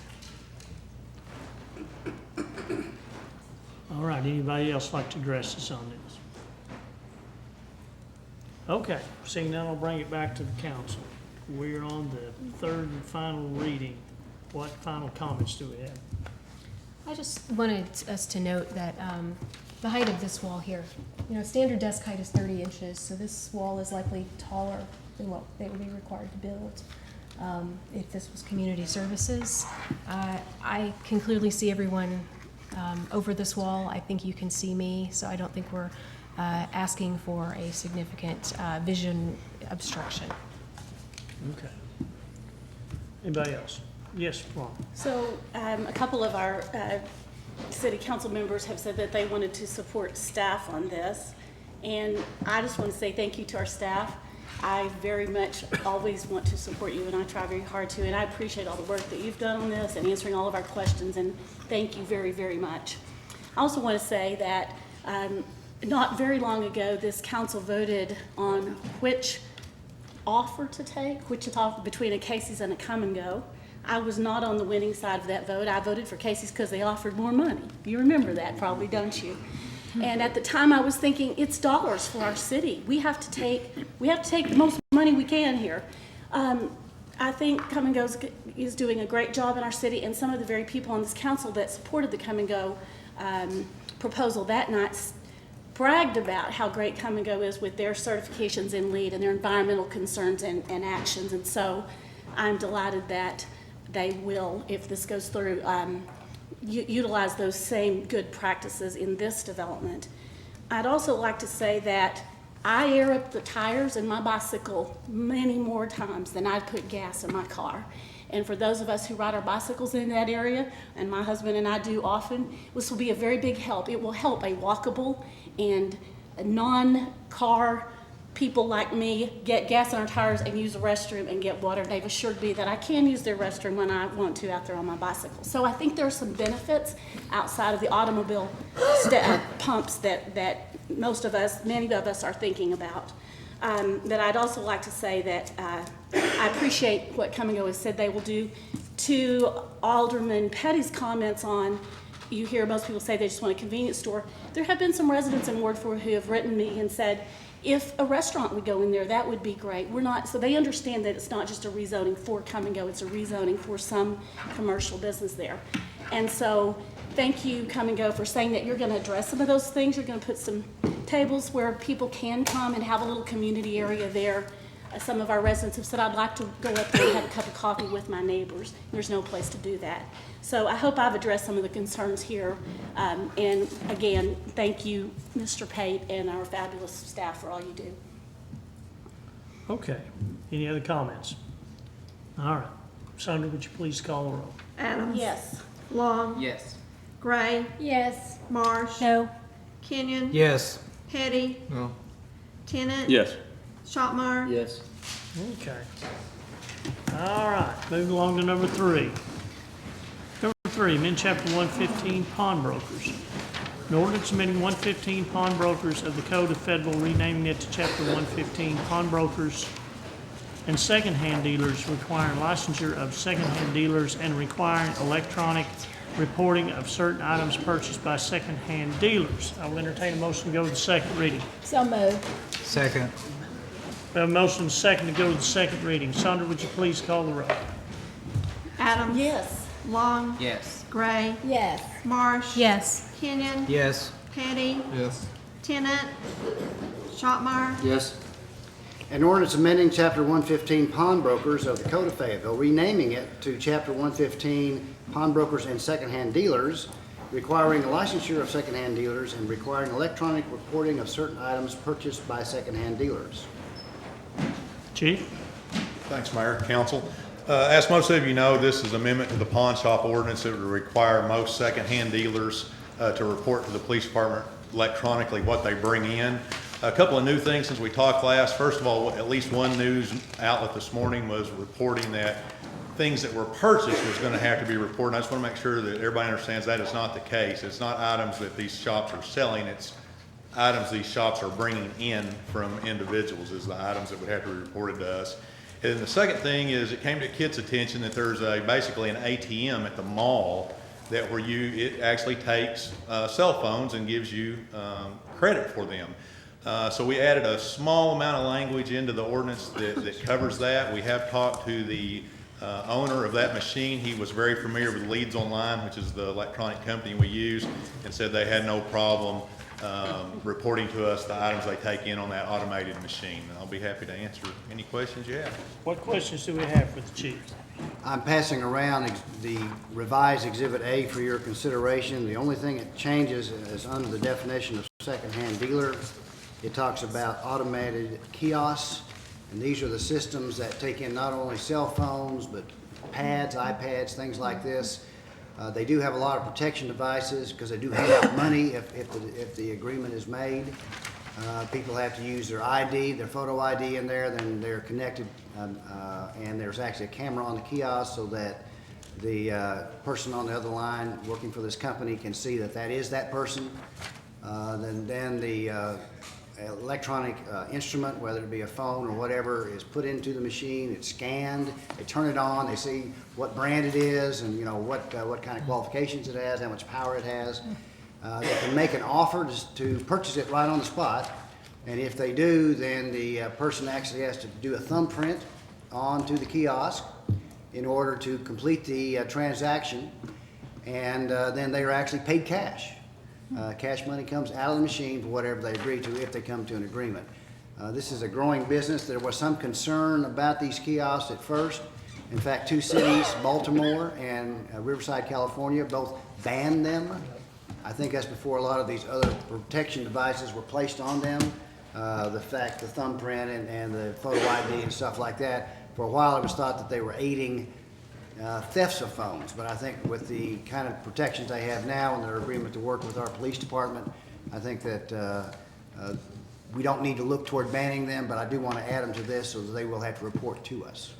All right, anybody else like to address us on this? Okay, seeing none, I'll bring it back to the council. We're on the third and final reading. What final comments do we have? I just wanted us to note that the height of this wall here, standard desk height is 30 inches, so this wall is likely taller than what they would be required to build if this was community services. I can clearly see everyone over this wall. I think you can see me, so I don't think we're asking for a significant vision obstruction. Okay. Anybody else? Yes, Ron. So a couple of our city council members have said that they wanted to support staff on this. And I just want to say thank you to our staff. I very much always want to support you, and I try very hard to. And I appreciate all the work that you've done on this and answering all of our questions. And thank you very, very much. I also want to say that not very long ago, this council voted on which offer to take, which is offer between a Casey's and a Come and Go. I was not on the winning side of that vote. I voted for Casey's because they offered more money. You remember that probably, don't you? And at the time I was thinking, it's dollars for our city. We have to take the most money we can here. I think Come and Go is doing a great job in our city, and some of the very people on this council that supported the Come and Go proposal that night bragged about how great Come and Go is with their certifications in LEED and their environmental concerns and actions. And so I'm delighted that they will, if this goes through, utilize those same good practices in this development. I'd also like to say that I air up the tires in my bicycle many more times than I put gas in my car. And for those of us who ride our bicycles in that area, and my husband and I do often, this will be a very big help. It will help a walkable and non-car people like me get gas in our tires and use the restroom and get water. They've assured me that I can use their restroom when I want to out there on my bicycle. So I think there are some benefits outside of the automobile pumps that most of us, many of us are thinking about. But I'd also like to say that I appreciate what Come and Go has said they will do. To Alderman Petty's comments on, you hear most people say they just want a convenience store. There have been some residents in Ward 4 who have written me and said, if a restaurant would go in there, that would be great. We're not, so they understand that it's not just a rezoning for Come and Go, it's a rezoning for some commercial business there. And so thank you, Come and Go, for saying that you're going to address some of those things. You're going to put some tables where people can come and have a little community area there. Some of our residents have said, I'd like to go up there and have a cup of coffee with my neighbors. There's no place to do that. So I hope I've addressed some of the concerns here. And again, thank you, Mr. Pate, and our fabulous staff for all you do. Okay. Any other comments? All right. Sandra, would you please call the roll? Adams. Yes. Long. Yes. Gray. Yes. Marsh. No. Kenyon. Yes. Petty. No. Tennant. Yes. Shopmire. Yes. Okay. All right. Moving along to number 3. Number 3, amend Chapter 115, pawnbrokers. An ordinance amending 115 pawnbrokers of the Code of Fayetteville, renaming it to Chapter 115 pawnbrokers and secondhand dealers, requiring licensure of secondhand dealers and requiring electronic reporting of certain items purchased by secondhand dealers. I will entertain a motion to go to the second reading. So moved. Second. We have a motion and a second to go to the second reading. Sandra, would you please call the roll? Adams. Yes. Long. Yes. Gray. Yes. Marsh. Yes. Kenyon. Yes. Petty. Yes. Tennant. Shopmire. Yes. An ordinance amending Chapter 115 pawnbrokers of the Code of Fayetteville, renaming it to Chapter 115 pawnbrokers and secondhand dealers, requiring licensure of secondhand dealers and requiring electronic reporting of certain items purchased by secondhand dealers. Chief? Thanks, Mayor, Council. As most of you know, this is an amendment to the pawn shop ordinance that would require most secondhand dealers to report to the police department electronically what they bring in. A couple of new things since we talked last. First of all, at least one news outlet this morning was reporting that things that were purchased was going to have to be reported. I just want to make sure that everybody understands that is not the case. It's not items that these shops are selling. It's items these shops are bringing in from individuals is the items that would have to be reported to us. And the second thing is it came to Kit's attention that there's basically an ATM at the mall that it actually takes cell phones and gives you credit for them. So we added a small amount of language into the ordinance that covers that. We have talked to the owner of that machine. He was very familiar with Leads Online, which is the electronic company we use, and said they had no problem reporting to us the items they take in on that automated machine. And I'll be happy to answer any questions you have. What questions do we have for the chief? I'm passing around the revised Exhibit A for your consideration. The only thing that changes is under the definition of secondhand dealer. It talks about automated kiosks, and these are the systems that take in not only cell phones, but pads, iPads, things like this. They do have a lot of protection devices because they do hand out money if the agreement is made. People have to use their ID, their photo ID in there, then they're connected, and there's actually a camera on the kiosk so that the person on the other line working for this company can see that that is that person. Then the electronic instrument, whether it be a phone or whatever, is put into the machine. It's scanned. They turn it on. They see what brand it is, and what kind of qualifications it has, how much power it has. They can make an offer to purchase it right on the spot, and if they do, then the person actually has to do a thumbprint onto the kiosk in order to complete the transaction, and then they are actually paid cash. Cash money comes out of the machine for whatever they agree to if they come to an agreement. This is a growing business. There was some concern about these kiosks at first. In fact, two cities, Baltimore and Riverside, California, both banned them. I think that's before a lot of these other protection devices were placed on them. The thumbprint and the photo ID and stuff like that. For a while, it was thought that they were aiding thefts of phones, but I think with the kind of protections they have now and their agreement to work with our police department, I think that we don't need to look toward banning them, but I do want to add them to this so that they will have to report to us.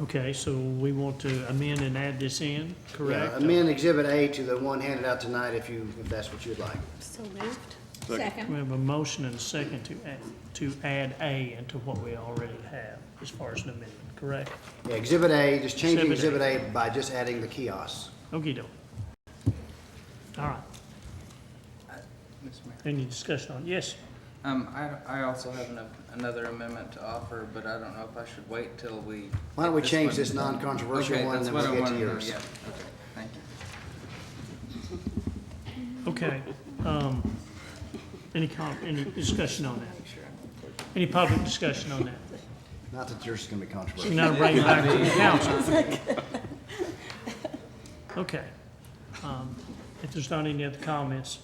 Okay, so we want to amend and add this in, correct? Yeah, amend Exhibit A to the one handed out tonight if that's what you'd like. So moved. Second. We have a motion and a second to add A into what we already have as far as an amendment, correct? Yeah, Exhibit A, just changing Exhibit Exhibit A by just adding the kiosks. Okey-doke. All right, Mr. Mayor. any discussion on, yes? I also have another amendment to offer, but I don't know if I should wait till we. Why don't we get change one this done. non-controversial Okay, one and that's then what we'll I get to wanted yours. Yeah, okay, thank you. Okay, any discussion on that? Any public discussion on that? Not that yours is going to be controversial. Now bring it back to the council. Okay, if there's not any other comments,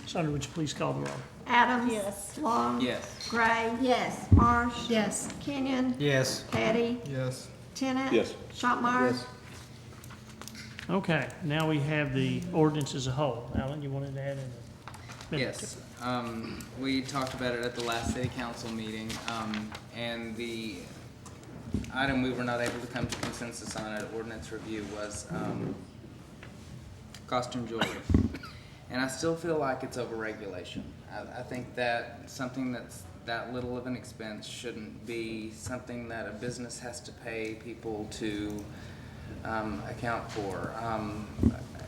Sandra, would you please call the roll? Adams. Yes. Long. Yes. Gray. Yes. Marsh. Yes. Kenyon. Yes. Patty. Yes. Tennant. Yes. Shopmire. Okay, now we have the ordinance as a whole. Alan, you wanted to add in? Yes, we talked about it at the last city council meeting, and the item we were not able to come to consensus on at ordinance review was, costume jewelry. And I still feel like it's overregulation. I think that something that's that little of an expense shouldn't be something that a business has to pay people to account for.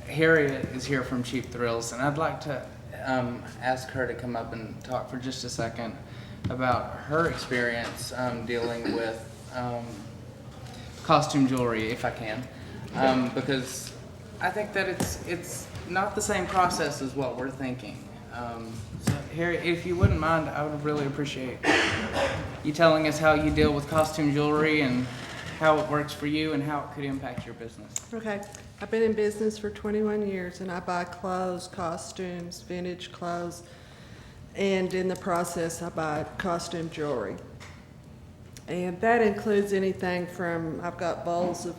Harriet is here from Cheap Thrills, and I'd like to ask her to come up and talk for just a second about her experience dealing with costume jewelry, if I can, because I think that it's not the same process as what we're thinking. So Harriet, if you wouldn't mind, I would really appreciate you telling us how you deal with costume jewelry and how it works for you and how it could impact your business. Okay, I've been in business for 21 years and I buy clothes, costumes, vintage clothes, and in the process I buy costume jewelry. And that includes anything from, I've got bowls of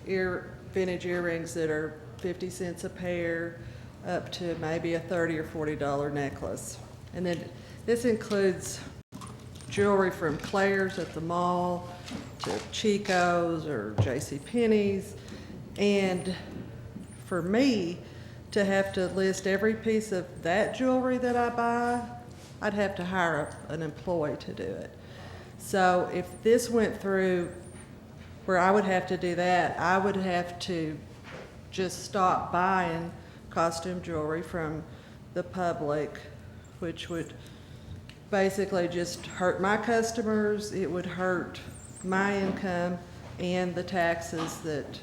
vintage earrings that are 50 cents a pair up to maybe a $30 or $40 necklace. And then this includes jewelry from Claire's at the mall to Chico's or JCPenney's. And for me to have to list every piece of that jewelry that I buy, I'd have to hire an employee to do it. So if this went through where I would have to do that, I would have to just stop buying costume jewelry from the public, which would basically just hurt my customers, it would hurt my income, and the taxes that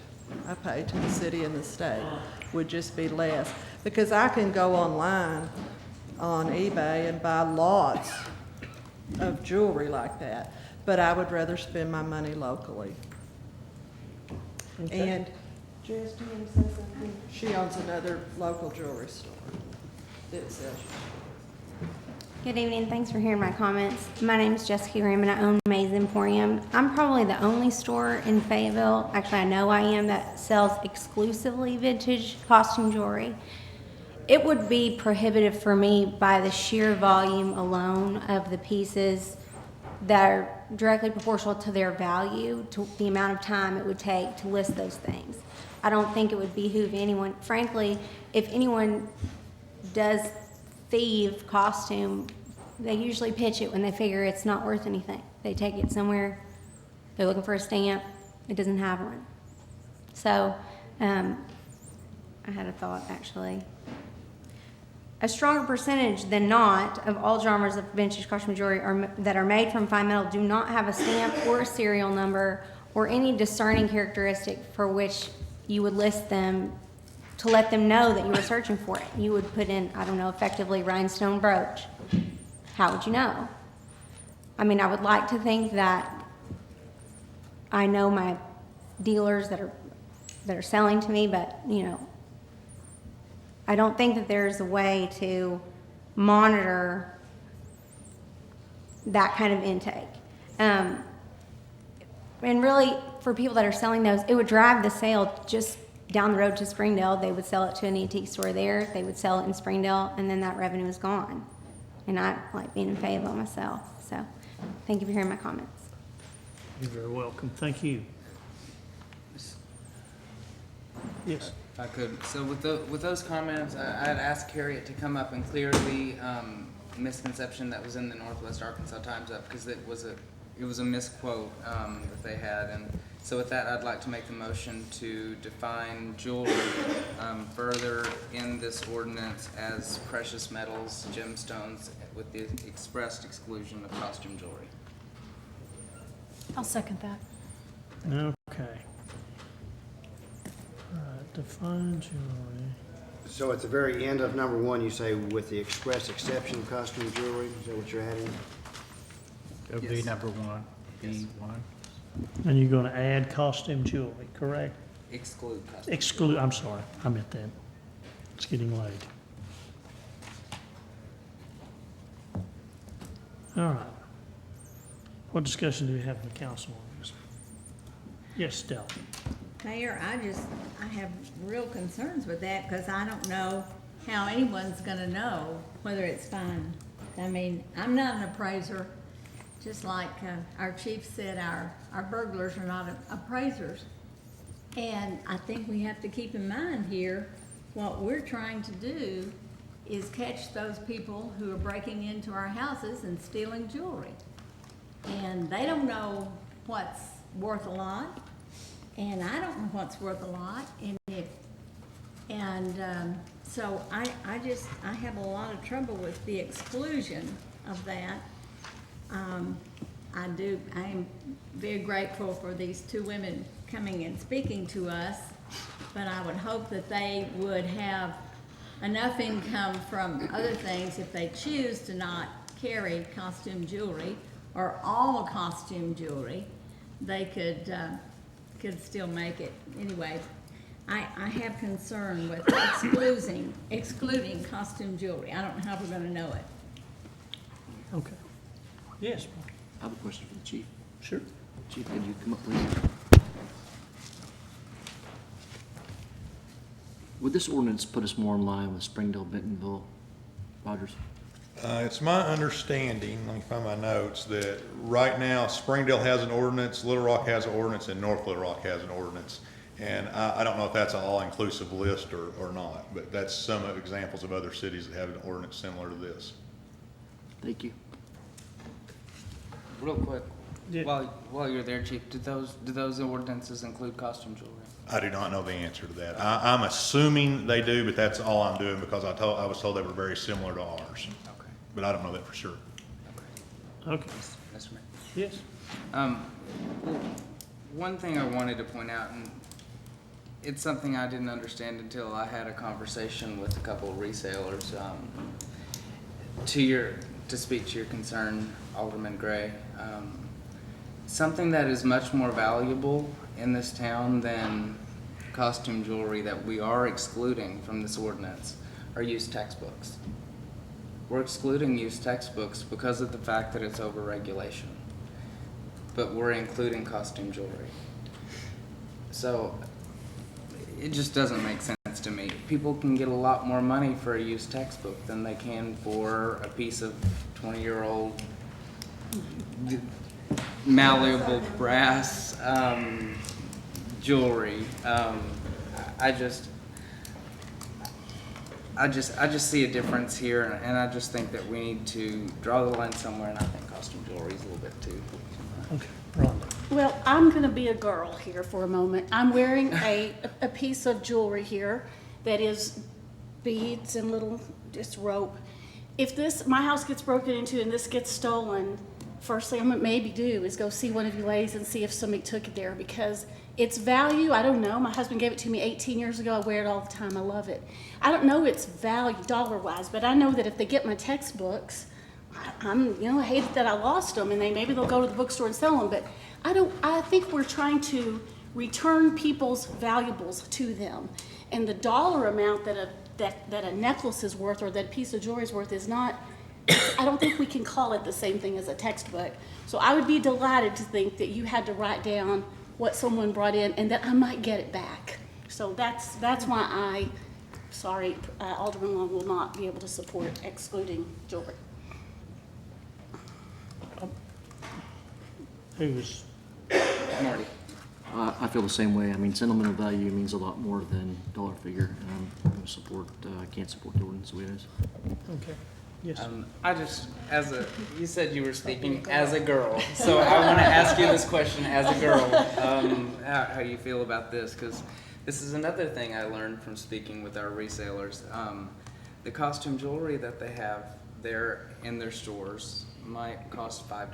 I pay to the city and the state would just be less. Because I can go online on eBay and buy lots of jewelry like that, but I would rather spend my money locally. Okay. And Jess, do you want to say something? She owns another local jewelry store that sells. Good evening, thanks for hearing my comments. My name is Jessica Graham and I own Maze Emporium. I'm probably the only store in Fayetteville, actually I know I am, that sells exclusively vintage costume jewelry. It would be prohibitive for me by the sheer volume alone of the pieces that are directly proportional to their value, to the amount of time it would take to list those things. I don't think it would behoove anyone. Frankly, if anyone does thieve costume, they usually pitch it when they figure it's not worth anything. They take it somewhere, they're looking for a stamp, it doesn't have one. So, I had a thought actually. A stronger percentage than not of all genres of vintage costume jewelry that are made from fine metal do not have a stamp or a serial number or any discerning characteristic for which you would list them to let them know that you were searching for it. You would put in, I don't know, effectively rhinestone brooch. How would you know? I mean, I would like to think that I know my dealers that are selling to me, but, you know, I don't think that there's a way to monitor that kind of intake. And really, for people that are selling those, it would drive the sale just down the road to Springdale. They would sell it to an antique store there. They would sell it in Springdale, and then that revenue is gone. And I like being in Fayetteville myself. So thank you for hearing my comments. You're very welcome. Thank you. Yes. If I could, so with those comments, I'd ask Harriet to come up and clear the misconception that was in the Northwest Arkansas Times up, because it was a misquote that they had. And so with that, I'd like to make the motion to define jewelry further in this ordinance as precious metals, gemstones, with the expressed exclusion of costume jewelry. I'll second that. Okay. All right, define jewelry. So at the very end of number 1, you say with the express exception of costume jewelry, is that what you're adding? That would be Yes. number 1. Yes. B1. And you're going to add costume jewelry, correct? Exclude costume. Exclude, I'm sorry, I meant that. It's getting late. All right. What discussion do we have with the council on this? Yes, Stella. Mayor, I have real concerns with that because I don't know how anyone's gonna know whether it's fine. I mean, I'm not an appraiser, just like our chief said, our burglars are not appraisers. And I think we have to keep in mind here, what we're trying to do is catch those people who are breaking into our houses and stealing jewelry. And they don't know what's worth a lot, and I don't know what's worth a lot. So I have a lot of trouble with the exclusion of that. I am very grateful for these 2 women coming and speaking to us, but I would hope that they would have enough income from other things if they choose to not carry costume jewelry or all costume jewelry, they could still make it. Anyway, I have concern with excluding costume jewelry. I don't know how we're gonna know it. Okay. Yes. I have a question for the chief. Sure. Chief, could you come up, please? Would this ordinance put us more in line with Springdale, Bentonville, Rogers? It's my understanding, let me find my notes, that right now Springdale has an ordinance, Little Rock has an ordinance, and North Little Rock has an ordinance. And I don't know if that's an all-inclusive list or not, but that's some of examples of other cities that have an ordinance similar to this. Thank you. Real quick, Yeah. while you're there, Chief, do those ordinances include costume jewelry? I do not know the answer to that. I'm assuming they do, but that's all I'm doing because I was told they were very similar to ours. Okay. But I don't know that for sure. Okay. Mr. Mayor. Yes. One thing I wanted to point out, and it's something I didn't understand until I had a conversation with a couple of resellers. To speak to your concern, Alderman Gray, something that is much more valuable in this town than costume jewelry that we are excluding from this ordinance are used textbooks. We're excluding used textbooks because of the fact that it's over-regulation, but we're including costume jewelry. So it just doesn't make sense to me. People can get a lot more money for a used textbook than they can for a piece of 20-year-old malleable brass jewelry. I just see a difference here, and I just think that we need to draw the line somewhere, and I think costume jewelry is a little bit too. Okay. Rhonda. Well, I'm gonna be a girl here for a moment. I'm wearing a piece of jewelry here that is beads and just rope. If my house gets broken into and this gets stolen first thing I'm gonna maybe do is go see one of your ladies and see if somebody took it there, because its value, I don't know. My husband gave it to me 18 years ago. I wear it all the time. I love it. I don't know its value dollar-wise, but I know that if they get my textbooks, I hate that I lost them, and maybe they'll go to the bookstore and sell them, but I think we're trying to return people's valuables to them. And the dollar amount that a necklace is worth or that a piece of jewelry is worth is not, I don't think we can call it the same thing as a textbook. So I would be delighted to think that you had to write down what someone brought in and that I might get it back. So that's why Alderman Long will not be able to support excluding jewelry. Who's? Marty. I feel the same way. I mean, sentimental value means a lot more than dollar figure. And I'm going to support, can't support the ordinance the way it is. Okay. Yes. You said you were speaking as a girl, so I want to ask you this question as a girl. How you feel about this? Because this is another thing I learned from speaking with our resellers. The costume jewelry that they have there in their stores might cost $5.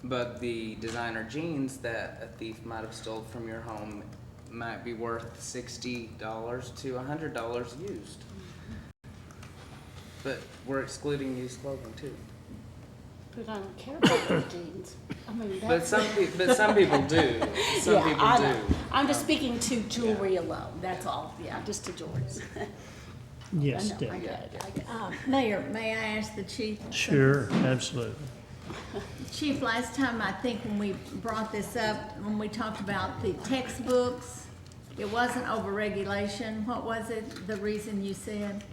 But the designer jeans that a thief might have stolen from your home might be worth $60 to $100 used. But we're excluding used clothing too. But I don't care about those jeans. I mean, But some people do. Some people I do. know. I'm just speaking to jewelry alone. That's all. Yeah, just to jewelry. Yes, I know, Debbie. get it. Mayor, may I ask the chief? Sure, absolutely. Chief, last time, I think when we brought this up, when we talked about the textbooks, it wasn't overregulation. What was it, the reason you said?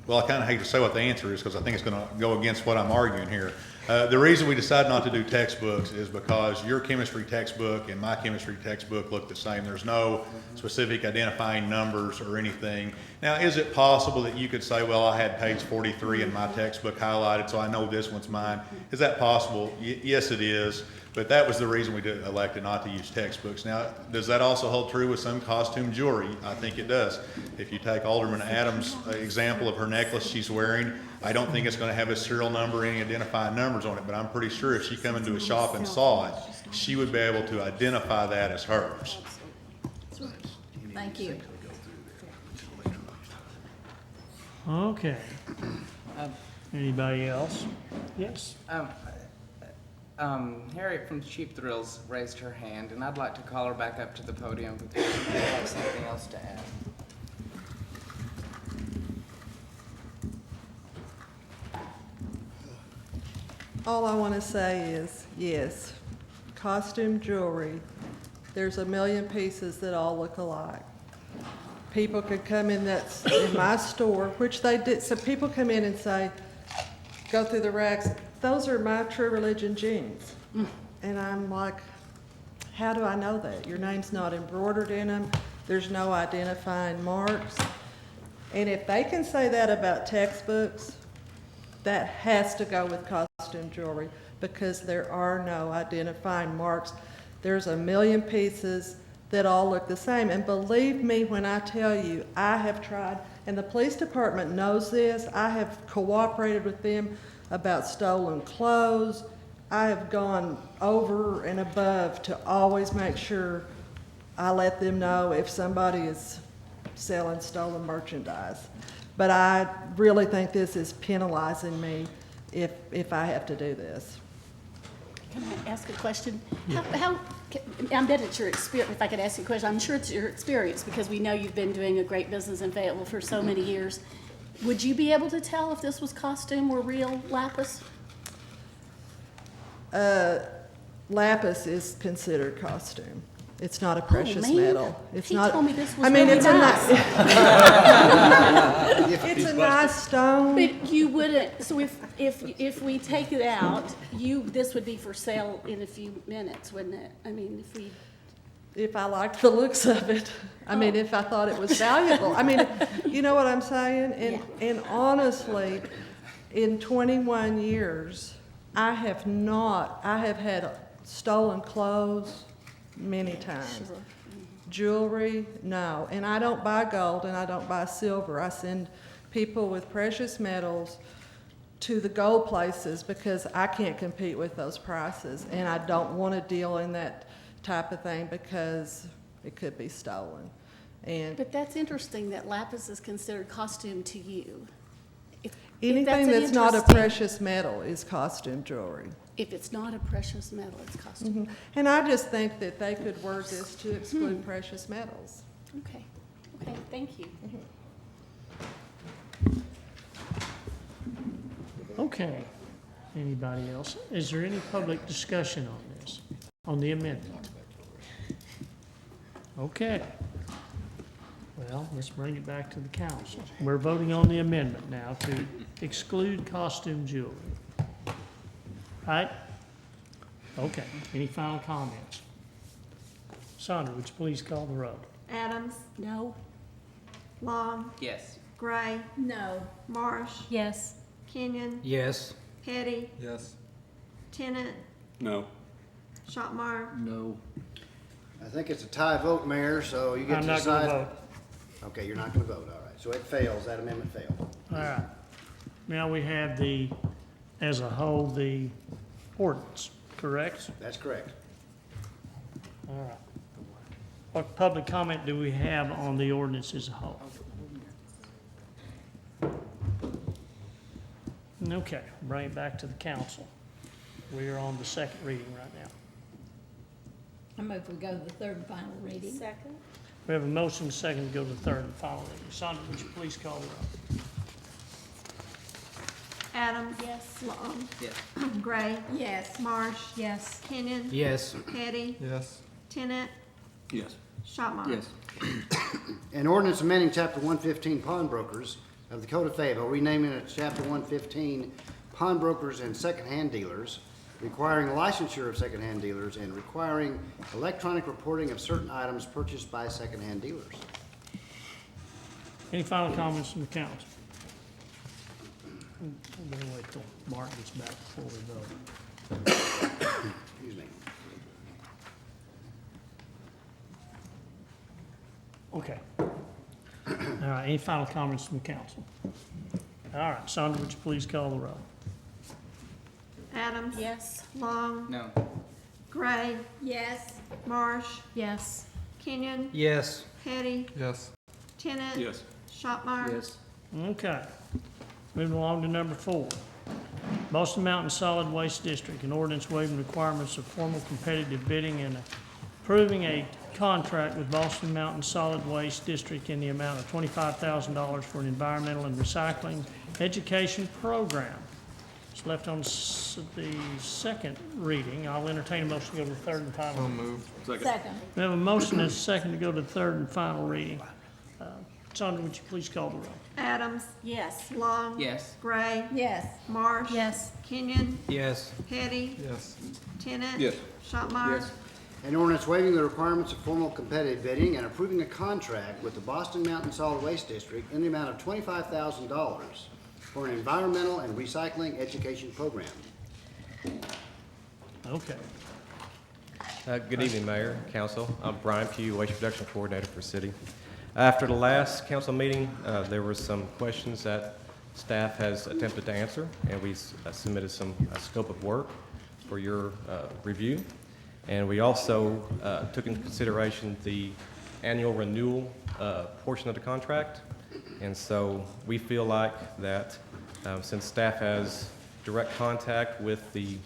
Well, I kind of hate to say what the answer is because I think it's going to go against what I'm arguing here. The reason we decided not to do textbooks is because your chemistry textbook and my chemistry textbook look the same. There's no specific identifying numbers or anything. Now, is it possible that you could say, well, I had page 43 in my textbook highlighted, so I know this one's mine? Is that possible? Yes, it is. But that was the reason we elected not to use textbooks. Now, does that also hold true with some costume jewelry? I think it does. If you take Alderman Adams' example of her necklace she's wearing, I don't think it's going to have a serial number, any identifying numbers on it, but I'm pretty sure if she come into a shop and saw it, she would be able to identify that as hers. Thank you. Okay. Anybody else? Yes. Harriet from Cheap Thrills raised her hand, and I'd like to call her back up to the podium because she may have something else to add. All I want to say is, yes, costume jewelry, there's a million pieces that all look alike. People could come in in my store, which they did, so people come in and say, go through the racks, those are my True Religion jeans. And I'm like, how do I know that? Your name's not embroidered in them, there's no identifying marks. And if they can say that about textbooks, that has to go with costume jewelry because there are no identifying marks. There's a million pieces that all look the same. And believe me when I tell you, I have tried, and the police department knows this, I have cooperated with them about stolen clothes. I have gone over and above to always make sure I let them know if somebody is selling stolen merchandise. But I really think this is penalizing me if I have to do this. Can I ask a question? I bet it's your experience, if I could ask you a question, I'm sure it's your experience because we know you've been doing a great business in Fayetteville for so many years. Would you be able to tell if this was costume or real lapis? Lapis is considered costume. It's not a precious man. metal. It's He not. told me this was I mean, really it's nice. It's a nice stone. But you wouldn't, so if we take it out, this would be for sale in a few minutes, wouldn't it? I mean, If I liked the looks of it. I mean, if I thought it was valuable. I mean, you know what I'm saying? And honestly, in 21 years, I have had stolen clothes many times. Sure. Jewelry, no. And I don't buy gold and I don't buy silver. I send people with precious metals to the gold places because I can't compete with those prices, and I don't want to deal in that type of thing because it could be stolen. And But that's interesting that lapis is considered costume to you. If anything an that's not a interesting- precious metal is costume jewelry. If it's not a precious metal, it's costume. And I just think that they could word this to exclude precious metals. Okay, okay, thank you. Okay. Anybody else? Is there any public discussion on this, on the amendment? Okay. Well, let's bring it back to the council. We're voting on the amendment now to exclude costume jewelry. Right? Okay. Any final comments? Sandra, would you please call the roll? Adams, No? Long, Yes. Gray, No. Marsh, Yes. Kenyon, Yes. Petty, Yes. Tennant, No. Shopmire, No. I think it's a tie vote, Mayor, so you get I'm to not decide. gonna vote. Okay, you're not gonna vote, all right. So it fails, that amendment failed. All right. Now we have the, as a whole, the ordinance, correct? That's correct. All right. What public comment do we have on the ordinance as a whole? Okay, bring it back to the council. We are on the second reading right now. I move we go to the third and final reading. Second? We have a motion second to go to the third and final reading. Sandra, would you please call the roll? Adams, Yes. Long, Yes. Gray, Yes. Marsh, Yes. Kenyon, Yes. Petty, Yes. Tennant, Yes. Shopmire. Yes. An ordinance amending Chapter 115 pawnbrokers of the Code of Fayetteville, renaming it Chapter 115 pawnbrokers and secondhand dealers, requiring licensure of secondhand dealers, and requiring electronic reporting of certain items purchased by secondhand dealers. Any final comments from the council? We're gonna wait till Mark gets back before we vote. Excuse me. Okay. All right, any final comments from the council? All right, Sandra, would you please call the roll? Adams, Yes. Long, No. Gray, Yes. Marsh, Yes. Kenyon, Yes. Petty, Yes. Tennant, Yes. Shopmire. Yes. Okay. Moving along to number 4. Boston Mountain Solid Waste District, an ordinance waiving requirements of formal competitive bidding and approving a contract with Boston Mountain Solid Waste District in the amount of $25,000 for an environmental and recycling education program. It's left on the second reading. I'll entertain a motion to go to the third and final. So moved. Second. We have a motion and a second to go to the third and final reading. Sandra, would you please call the roll? Adams, Yes. Long, Yes. Gray, Yes. Marsh, Yes. Kenyon, Yes. Petty, Yes. Tennant, Yes. Shopmire. Yes. An ordinance waiving the requirements of formal competitive bidding and approving a contract with the Boston Mountain Solid Waste District in the amount of $25,000 for an environmental and recycling education program. Okay. Good evening, Mayor, Council. I'm Brian Pugh, Waste Production Coordinator for City. After the last council meeting, there were some questions that staff has attempted to answer, and we submitted some scope of work for your review. And we also took into consideration the annual renewal portion of the contract. And so we feel like that since staff has direct contact with the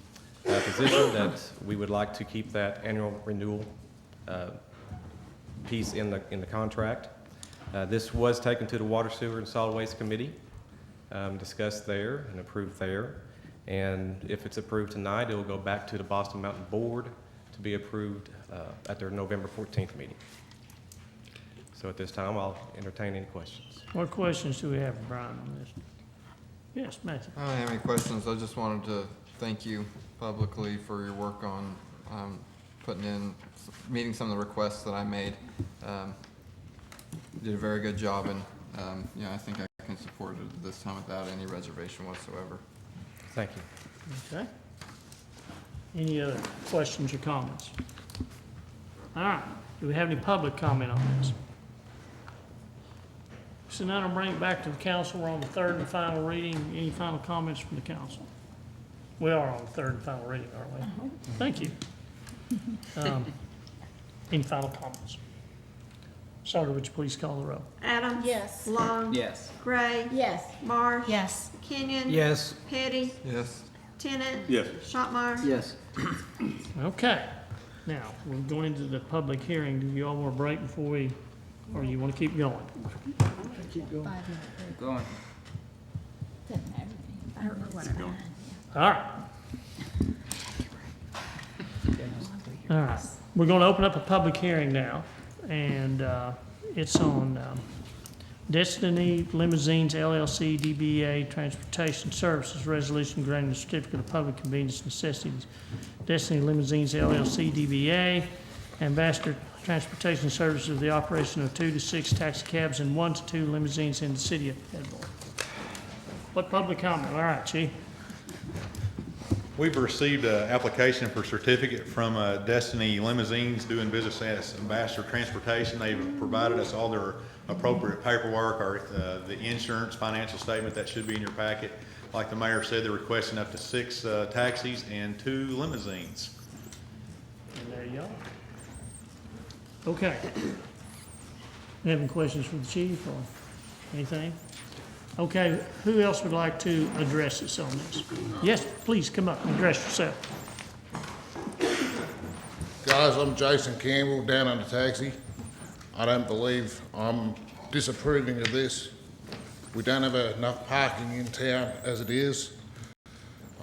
position, that we would like to keep that annual renewal piece in the contract. This was taken to the Water, Sewer, and Solid Waste Committee, discussed there and approved there. And if it's approved tonight, it will go back to the Boston Mountain Board to be approved at their November 14th meeting. So at this time, I'll entertain any questions. What questions do we have, Brian, on this? Yes, Matthew. I don't have any questions. I just wanted to thank you publicly for your work on meeting some of the requests that I made. You did a very good job, and I think I can support it this time without any reservation whatsoever. Thank you. Okay. Any other questions or comments? All right. Do we have any public comment on this? So now I'll bring it back to the council. We're on the third and final reading. Any final comments from the council? We are on the third and final reading, aren't we? Thank you. Any final comments? Sandra, would you please call the roll? Adams. Yes. Long. Yes. Gray. Yes. Marsh. Yes. Kenyon. Yes. Petty. Yes. Tennant. Yes. Shopmire. Yes. Okay. Now, we're going into the public hearing. Do you all want a break before we, or you want to keep going? Going. All right. All right. We're going to open up a public hearing now, and it's on Destiny Limousines LLC DBA Transportation Services Resolution granting the certificate of public convenience necessities. Destiny Limousines LLC DBA Ambassador Transportation Services of the operation of 2 to 6 taxi cabs and 1 to 2 limousines in the city of Fayetteville. What public comment? All right, Chief. We've received an application for certificate from Destiny Limousines doing business as Ambassador Transportation. They've provided us all their appropriate paperwork, or the insurance, financial statement that should be in your packet. Like the mayor said, they're requesting up to 6 taxis and 2 limousines. And there you are. Okay. You have any questions for the chief or anything? Okay, who else would like to address us on this? Yes, please come up and address yourself. Guys, I'm Jason Campbell, down on the taxi. I don't believe I'm disapproving of this. We don't have enough parking in town as it is.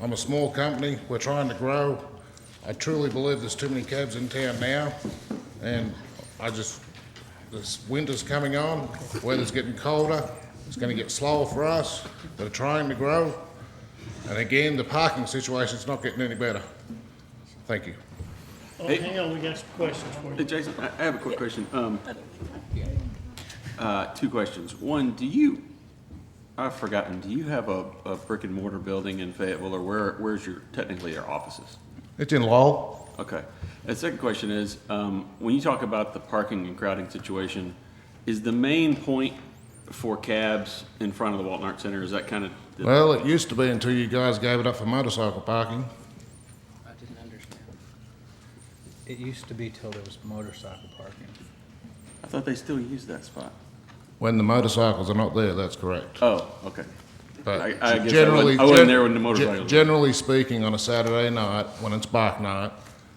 I'm a small company, we're trying to grow. I truly believe there's too many cabs in town now, and this winter's coming on, weather's getting colder, it's gonna get slower for us that are trying to grow. And again, the parking situation's not getting any better. Thank you. Oh, hang on, we got some questions for Hey, you. Jason, I have a quick question. 2 questions. One, I've forgotten, do you have a brick and mortar building in Fayetteville, or where's technically your offices? It's in Lowell. Okay. The second question is, when you talk about the parking and crowding situation, is the main point for cabs in front of the Walton Arts Center, is that kind of? Well, it used to be until you guys gave it up for motorcycle parking. I didn't understand. It used to be till there was motorcycle parking. I thought they still use that spot. When the motorcycles are not there, that's correct. Oh, okay. But I guess generally, I wasn't there when the motorcycles. Generally speaking, on a Saturday night, when it's bike night,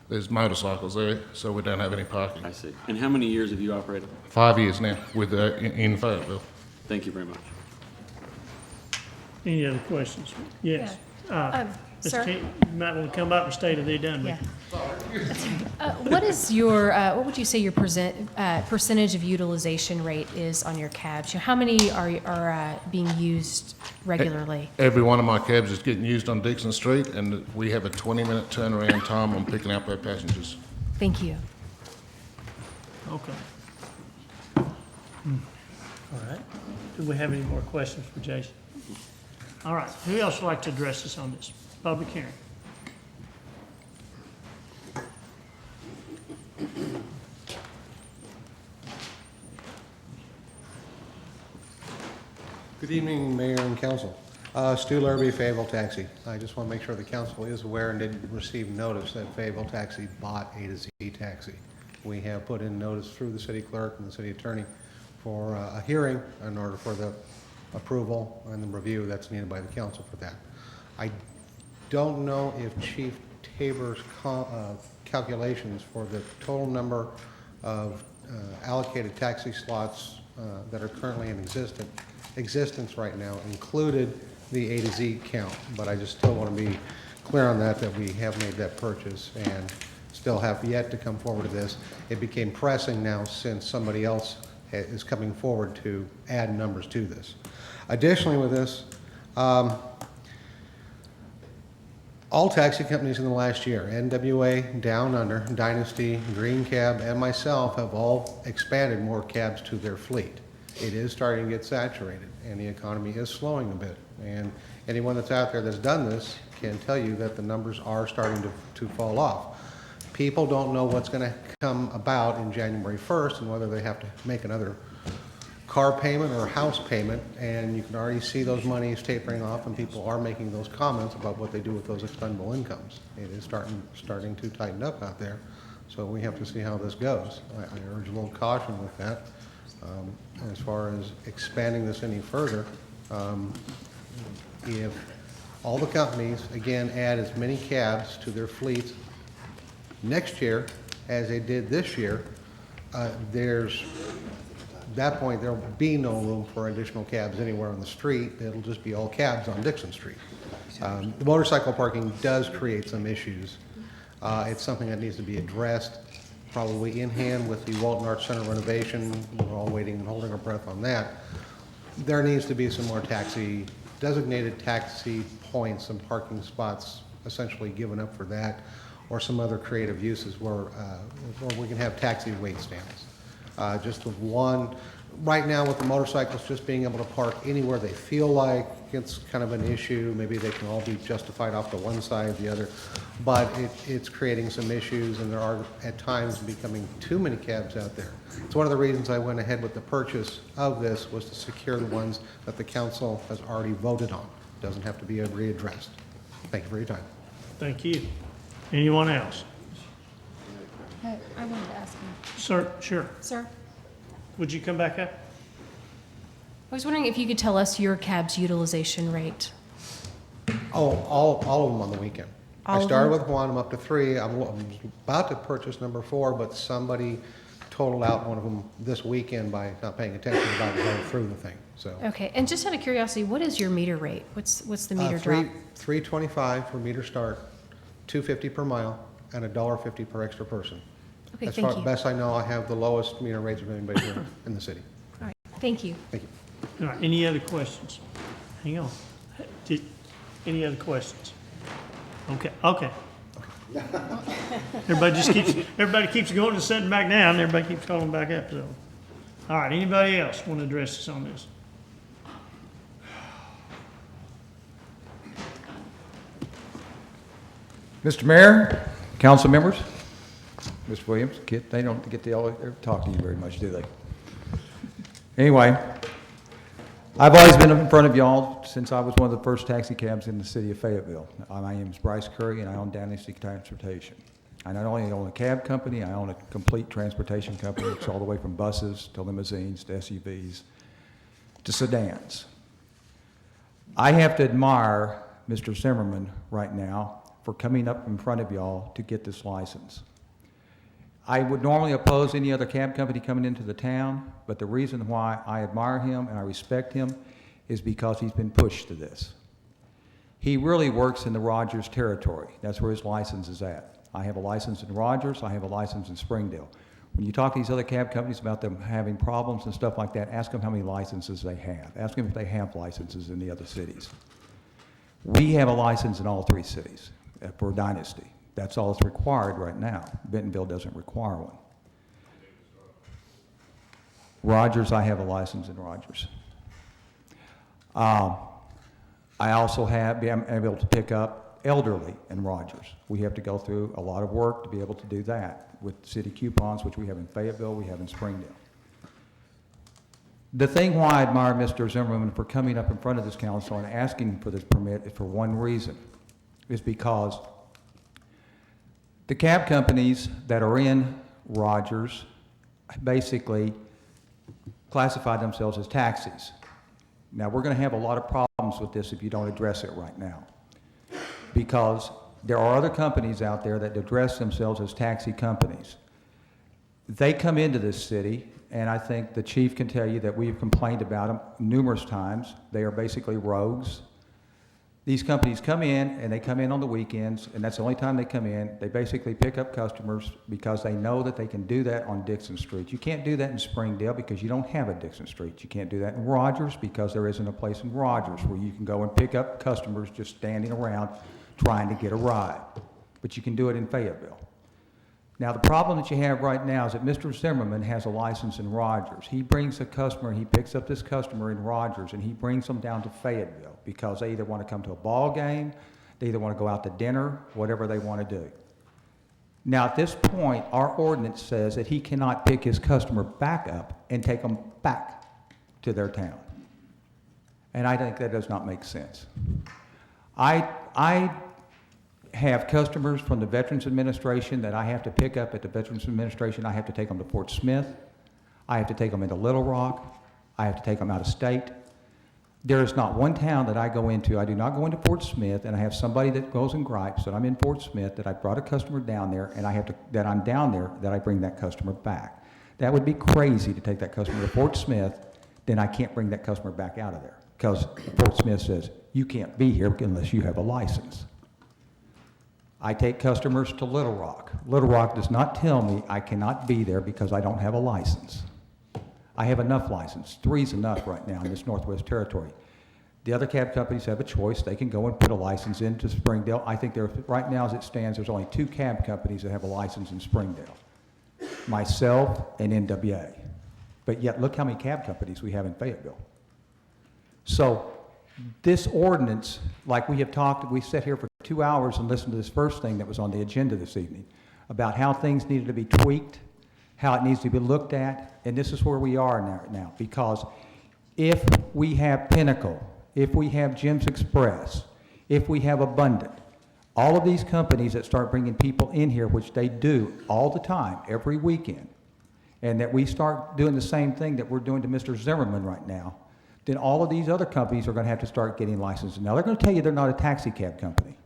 there's motorcycles there, so we don't have any parking. I see. And how many years have you operated? 5 years now with in Fayetteville. Thank you very much. Any other questions? Yes. Sir? Mr. King, you might want to come up and state if they're done with you. What is your, what would you say your percentage of utilization rate is on your cabs? How many are being used regularly? Every one of my cabs is getting used on Dixon Street, and we have a 20-minute turnaround time on picking up our passengers. Thank you. Okay. All right. Do we have any more questions for Jason? All right. Who else would like to address us on this public hearing? Good evening, Mayor and Council. Stu Larrabee, Fayetteville Taxi. I just want to make sure the council is aware and did receive notice that Fayetteville Taxi bought A to Z Taxi. We have put in notice through the city clerk and the city attorney for a hearing in order for the approval and the review that's needed by the council for that. I don't know if Chief Tabor's calculations for the total number of allocated taxi slots that are currently in existence right now included the A to Z count, but I just still want to be clear on that we have made that purchase and still have yet to come forward to this. It became pressing now since somebody else is coming forward to add numbers to this. Additionally with this, all taxi companies in the last year, NWA, Down Under, Dynasty, Green Cab, and myself have all expanded more cabs to their fleet. It is starting to get saturated, and the economy is slowing a bit. And anyone that's out there that's done this can tell you that the numbers are starting to fall off. People don't know what's going to come about in January 1st and whether they have to make another car payment or a house payment, and you can already see those monies tapering off, and people are making those comments about what they do with those expendable incomes. It is starting to tighten up out there, so we have to see how this goes. I urge a little caution with that. As far as expanding this any further, if all the companies, again, add as many cabs to their fleets next year as they did this year, there's, at that point, there'll be no room for additional cabs anywhere on the street. It'll just be all cabs on Dixon Street. The motorcycle parking does create some issues. It's something that needs to be addressed, probably in hand with the Walton Arts Center renovation. We're all waiting and holding our breath on that. There needs to be some more designated taxi points and parking spots essentially given up for that, or some other creative uses where we can have taxi wait stands. Just the one, right now with the motorcycles, just being able to park anywhere they feel like, it's kind of an issue. Maybe they can all be justified off to one side or the other, but it's creating some issues, and there are at times becoming too many cabs out there. It's one of the reasons I went ahead with the purchase of this, was to secure the ones that the council has already voted on. It doesn't have to be readdressed. Thank you for your time. Thank you. Anyone else? I wanted to ask him. Sir, sure. Sir, Would you come back up? I was wondering if you could tell us your cab's utilization rate. Oh, all of them on the weekend. All I of started them? with one, I'm up to 3. I'm about to purchase number 4, but somebody totaled out one of them this weekend by not paying attention, about going through the thing, so. Okay, and just out of curiosity, what is your meter rate? What's the meter drop? $3.25 for meter start, $2.50 per mile, and $1.50 per extra person. Okay, As thank far you. best I know, I have the lowest meter rates of anybody here in the city. All right, thank you. Thank you. All right, any other questions? Hang on. Any other questions? Okay. Everybody keeps going and sitting back down, everybody keeps calling back up, so. All right, anybody else want to address us on this? Mr. Mayor, council members, Ms. Williams, Kit, they don't get to talk to you very much, do they? Anyway, I've always been in front of y'all since I was one of the first taxi cabs in the city of Fayetteville. My name is Bryce Curry, and I own Dynasty Transportation. I not only own a cab company, I own a complete transportation company. It's all the way from buses to limousines to SUVs to sedans. I have to admire Mr. Zimmerman right now for coming up in front of y'all to get this license. I would normally oppose any other cab company coming into the town, but the reason why I admire him and I respect him is because he's been pushed to this. He really works in the Rogers territory. That's where his license is at. I have a license in Rogers, I have a license in Springdale. When you talk to these other cab companies about them having problems and stuff like that, ask them how many licenses they have. Ask them if they have licenses in the other cities. We have a license in all 3 cities for Dynasty. That's all that's required right now. Bentonville doesn't require one. Rogers, I have a license in Rogers. I also am able to pick up elderly in Rogers. We have to go through a lot of work to be able to do that with city coupons, which we have in Fayetteville, we have in Springdale. The thing why I admire Mr. Zimmerman for coming up in front of this council and asking for this permit is for one reason, is because the cab companies that are in Rogers basically classify themselves as taxis. Now, we're going to have a lot of problems with this if you don't address it right now, because there are other companies out there that address themselves as taxi companies. They come into this city, and I think the chief can tell you that we've complained about them numerous times. They are basically rogues. These companies come in, and they come in on the weekends, and that's the only time they come in. They basically pick up customers because they know that they can do that on Dixon Street. You can't do that in Springdale because you don't have a Dixon Street. You can't do that in Rogers because there isn't a place in Rogers where you can go and pick up customers just standing around trying to get a ride. But you can do it in Fayetteville. Now, the problem that you have right now is that Mr. Zimmerman has a license in Rogers. He brings a customer, he picks up this customer in Rogers, and he brings them down to Fayetteville because they either want to come to a ball game, they either want to go out to dinner, whatever they want to do. Now, at this point, our ordinance says that he cannot pick his customer back up and take them back to their town. And I think that does not make sense. I have customers from the Veterans Administration that I have to pick up at the Veterans Administration. I have to take them to Fort Smith. I have to take them into Little Rock. I have to take them out of state. There is not one town that I go into. I do not go into Fort Smith, and I have somebody that goes and gripes that I'm in Fort Smith, that I brought a customer down there, and that I'm down there, that I bring that customer back. That would be crazy to take that customer to Fort Smith, then I can't bring that customer back out of there, because Fort Smith says, you can't be here unless you have a license. I take customers to Little Rock. Little Rock does not tell me I cannot be there because I don't have a license. I have enough license. 3's enough right now in this Northwest Territory. The other cab companies have a choice. They can go and put a license into Springdale. I think right now as it stands, there's only 2 cab companies that have a license in Springdale. Myself and NWA. But yet look how many cab companies we have in Fayetteville. So this ordinance, like we have talked, we sat here for 2 hours and listened to this first thing that was on the agenda this evening about how things needed to be tweaked, how it needs to be looked at, and this is where we are now. Because if we have Pinnacle, if we have Jim's Express, if we have Abundant, all of these companies that start bringing people in here, which they do all the time, every weekend, and that we start doing the same thing that we're doing to Mr. Zimmerman right now, then all of these other companies are going to have to start getting licensed. Now, they're going to tell you they're not a taxi cab company.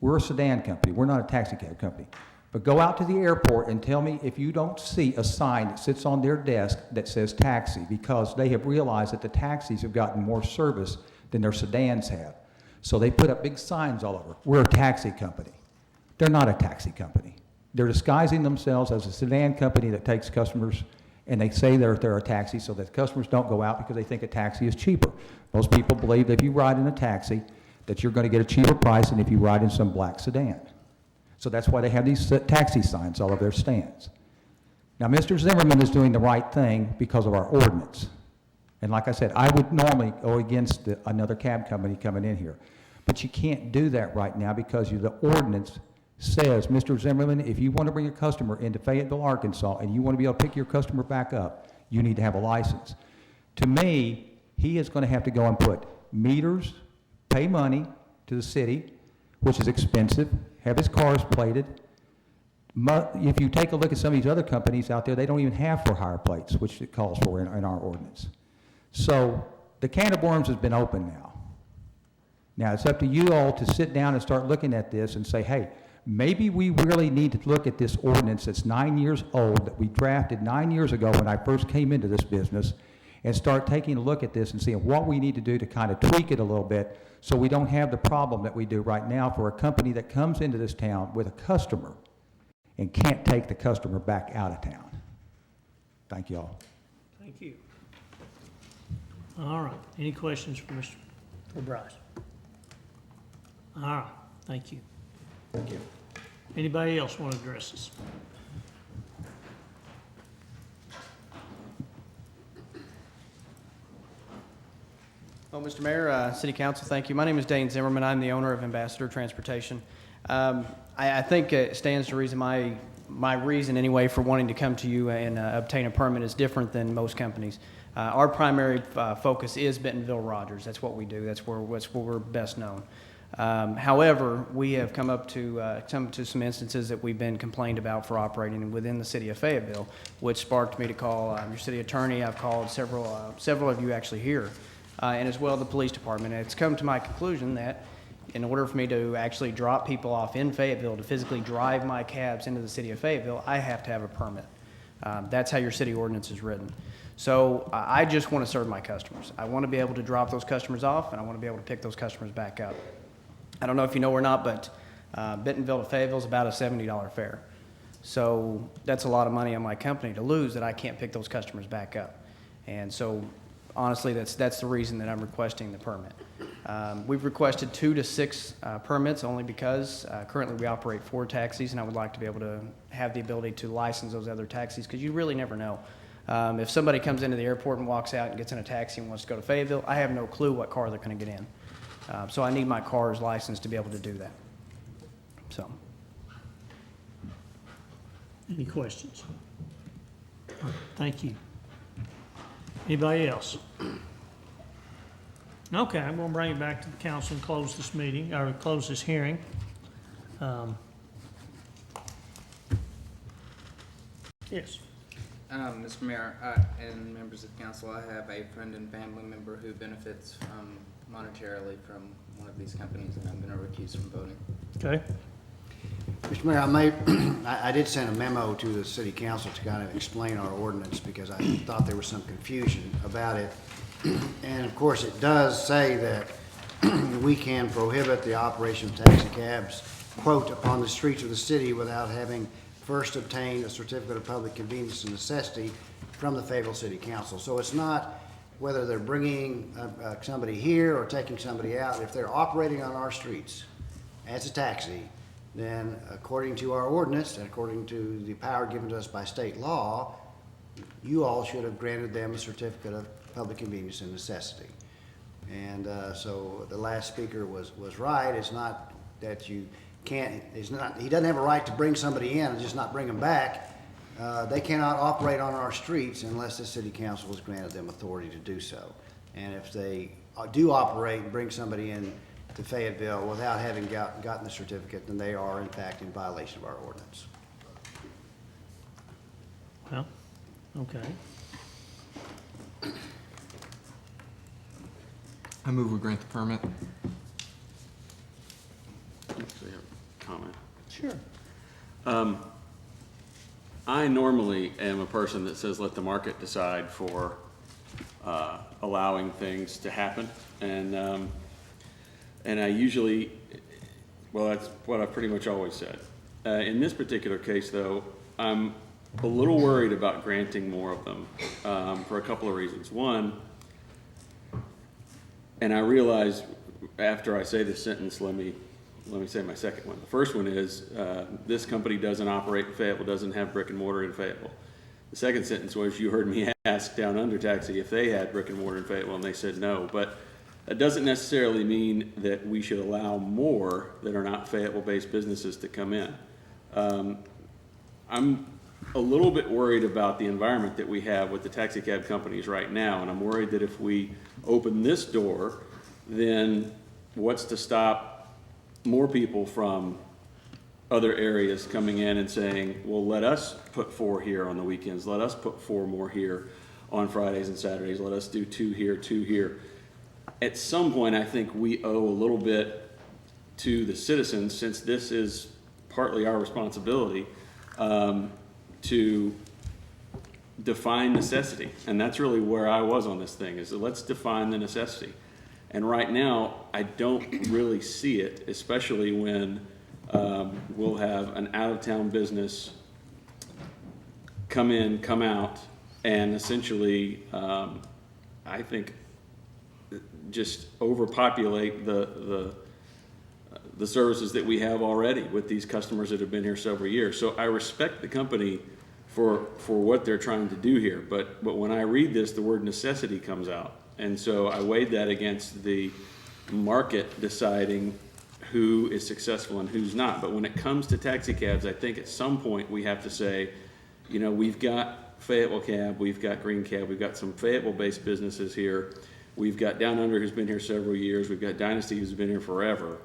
We're a sedan company. We're not a taxi cab company. But go out to the airport and tell me if you don't see a sign that sits on their desk that says taxi, because they have realized that the taxis have gotten more service than their sedans have. So they put up big signs all over. We're a taxi company. They're not a taxi company. They're disguising themselves as a sedan company that takes customers, and they say they're a taxi so that customers don't go out because they think a taxi is cheaper. Most people believe that if you ride in a taxi, that you're going to get a cheaper price than if you ride in some black sedan. So that's why they have these taxi signs all over their stands. Now, Mr. Zimmerman is doing the right thing because of our ordinance. And like I said, I would normally go against another cab company coming in here. But you can't do that right now because the ordinance says, Mr. Zimmerman, if you want to bring a customer into Fayetteville, Arkansas, and you want to be able to pick your customer back up, you need to have a license. To me, he is going to have to go and put meters, pay money to the city, which is expensive, have his cars plated. If you take a look at some of these other companies out there, they don't even have for-hire plates, which it calls for in our ordinance. So the can of worms has been opened now. Now it's up to you all to sit down and start looking at this and say, hey, maybe we really need to look at this ordinance that's 9 years old, that we drafted 9 years ago when I first came into this business, and start taking a look at this and seeing what we need to do to kind of tweak it a little bit so we don't have the problem that we do right now for a company that comes into this town with a customer and can't take the customer back out of town. Thank you all. Thank you. All right, any questions for Bryce? All right, thank you. Thank you. Anybody else want to address us? Well, Mr. Mayor, City Council, thank you. My name is Dane Zimmerman. I'm the owner of Ambassador Transportation. I think it stands to reason my reason anyway for wanting to come to you and obtain a permit is different than most companies. Our primary focus is Bentonville Rogers. That's what we do. That's where we're best known. However, we have come to some instances that we've been complained about for operating within the city of Fayetteville, which sparked me to call your city attorney. I've called several of you actually here. And as well the police department. And it's come to my conclusion that in order for me to actually drop people off in Fayetteville, to physically drive my cabs into the city of Fayetteville, I have to have a permit. That's how your city ordinance is written. So I just want to serve my customers. I want to be able to drop those customers off, and I want to be able to pick those customers back up. I don't know if you know or not, but Bentonville to Fayetteville is about a $70 fare. So that's a lot of money on my company to lose that I can't pick those customers back up. And so honestly, that's the reason that I'm requesting the permit. We've requested 2 to 6 permits only because currently we operate 4 taxis, and I would like to be able to have the ability to license those other taxis because you really never know. If somebody comes into the airport and walks out and gets in a taxi and wants to go to Fayetteville, I have no clue what car they're going to get in. So I need my car's license to be able to do that. So. Any questions? Thank you. Anybody else? Okay, I'm gonna bring it back to the council and close this meeting, or close this hearing. Yes. Mr. Mayor, and members of council, I have a friend and family member who benefits monetarily from one of these companies, and I'm going to recuse from voting. Okay. Mr. Mayor, I did send a memo to the city council to kind of explain our ordinance because I thought there was some confusion about it. And of course, it does say that we can prohibit the operation of taxi cabs, quote, upon the streets of the city without having first obtained a certificate of public convenience and necessity from the Fayetteville City Council. So it's not whether they're bringing somebody here or taking somebody out. If they're operating on our streets as a taxi, then according to our ordinance and according to the power given to us by state law, you all should have granted them a certificate of public convenience and necessity. And so the last speaker was right. It's not that you can't, he doesn't have a right to bring somebody in and just not bring them back. They cannot operate on our streets unless the city council has granted them authority to do so. And if they do operate and bring somebody in to Fayetteville without having gotten the certificate, then they are in fact in violation of our ordinance. Well, okay. I move we grant the permit. Actually, I have a comment. Sure. I normally am a person that says let the market decide for allowing things to happen, and I usually, well, that's what I've pretty much always said. In this particular case, though, I'm a little worried about granting more of them for a couple of reasons. One, and I realize after I say this sentence, let me say my second one. The first one is this company doesn't operate in Fayetteville, doesn't have brick and mortar in Fayetteville. The second sentence was you heard me ask Down Under Taxi if they had brick and mortar in Fayetteville, and they said no. But that doesn't necessarily mean that we should allow more that are not Fayetteville-based businesses to come in. I'm a little bit worried about the environment that we have with the taxi cab companies right now, and I'm worried that if we open this door, then what's to stop more people from other areas coming in and saying, well, let us put 4 here on the weekends, let us put 4 more here on Fridays and Saturdays, let us do 2 here, 2 here. At some point, I think we owe a little bit to the citizens, since this is partly our responsibility, to define necessity. And that's really where I was on this thing, is that let's define the necessity. And right now, I don't really see it, especially when we'll have an out-of-town business come in, come out, and essentially, I think, just overpopulate the services that we have already with these customers that have been here several years. So I respect the company for what they're trying to do here, but when I read this, the word necessity comes out. And so I weighed that against the market deciding who is successful and who's not. But when it comes to taxi cabs, I think at some point we have to say, you know, we've got Fayetteville Cab, we've got Green Cab, we've got some Fayetteville-based businesses here. We've got Down Under who's been here several years. We've got Dynasty who's been here forever.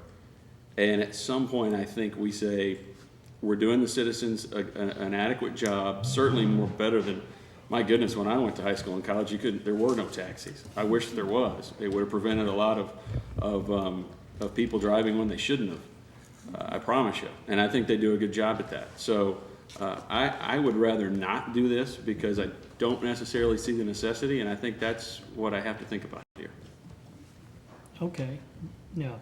And at some point, I think we say, we're doing the citizens an adequate job, certainly more better than, my goodness, when I went to high school and college, there were no taxis. I wish there was. It would have prevented a lot of people driving when they shouldn't have. I promise you. And I think they do a good job at that. So I would rather not do this because I don't necessarily see the necessity, and I think that's what I have to think about here. Okay. Now,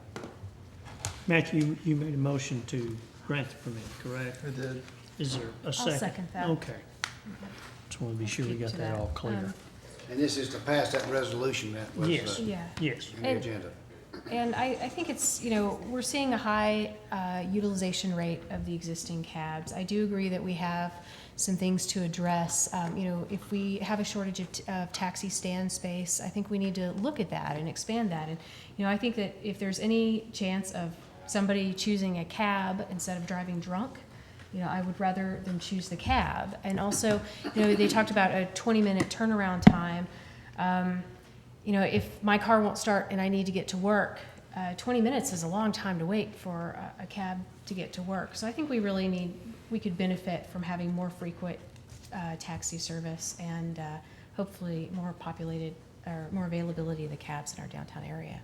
Matthew, you made a motion to grant the permit, correct? I did. Is there a second? I'll second that. Okay. Just want to be sure we got that all clear. And this is to pass that resolution that was Yes. Yeah. Yes. in the agenda. And I think it's, you know, we're seeing a high utilization rate of the existing cabs. I do agree that we have some things to address. You know, if we have a shortage of taxi stand space, I think we need to look at that and expand that. And, you know, I think that if there's any chance of somebody choosing a cab instead of driving drunk, you know, I would rather them choose the cab. And also, you know, they talked about a 20-minute turnaround time. You know, if my car won't start and I need to get to work, 20 minutes is a long time to wait for a cab to get to work. So I think we could benefit from having more frequent taxi service and hopefully more populated or more availability of the cabs in our downtown area.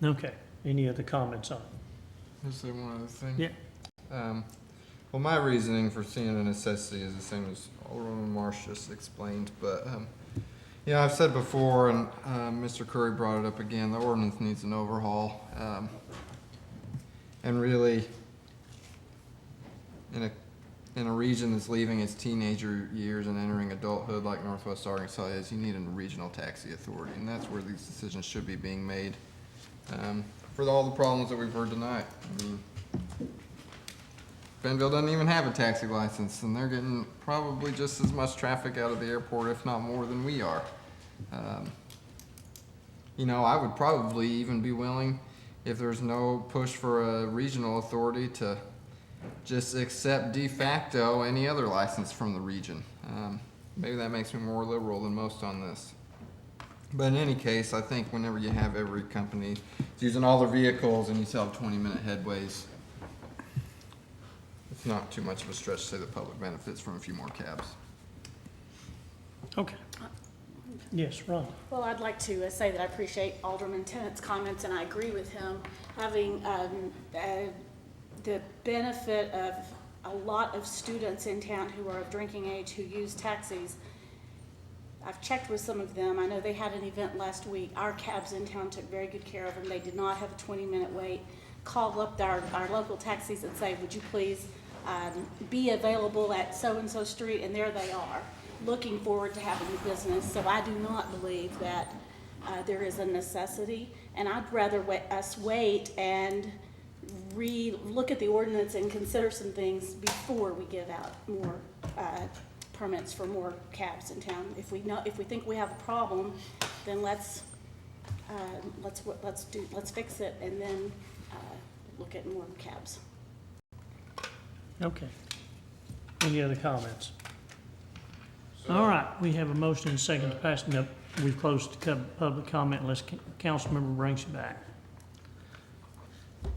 Okay. Any other comments on it? Just say one other thing. Yeah. Well, my reasoning for seeing a necessity is the same as Alderman Marsh just explained, but, you know, I've said before, and Mr. Curry brought it up again, the ordinance needs an overhaul. And really, in a region that's leaving its teenager years and entering adulthood like Northwest Arkansas is, you need a regional taxi authority, and that's where these decisions should be being made. For all the problems that we've heard tonight. I mean, Bentonville doesn't even have a taxi license, and they're getting probably just as much traffic out of the airport, if not more, than we are. You know, I would probably even be willing, if there's no push for a regional authority, to just accept de facto any other license from the region. Maybe that makes me more liberal than most on this. But in any case, I think whenever you have every company using all their vehicles and you still have 20-minute headways, it's not too much of a stretch to say the public benefits from a few more cabs. Okay. Yes, Ron. Well, I'd like to say that I appreciate Alderman Tennant's comments, and I agree with him. Having the benefit of a lot of students in town who are of drinking age who use taxis, I've checked with some of them. I know they had an event last week. Our cabs in town took very good care of them. They did not have a 20-minute wait. Call up our local taxis and say, would you please be available at so-and-so street, and there they are, looking forward to having the business. So I do not believe that there is a necessity, and I'd rather us wait and look at the ordinance and consider some things before we give out more permits for more cabs in town. If we think we have a problem, then let's fix it and then look at more cabs. Okay. Any other comments? All right, we have a motion and a second to pass. No, we've closed the public comment unless council member brings you back.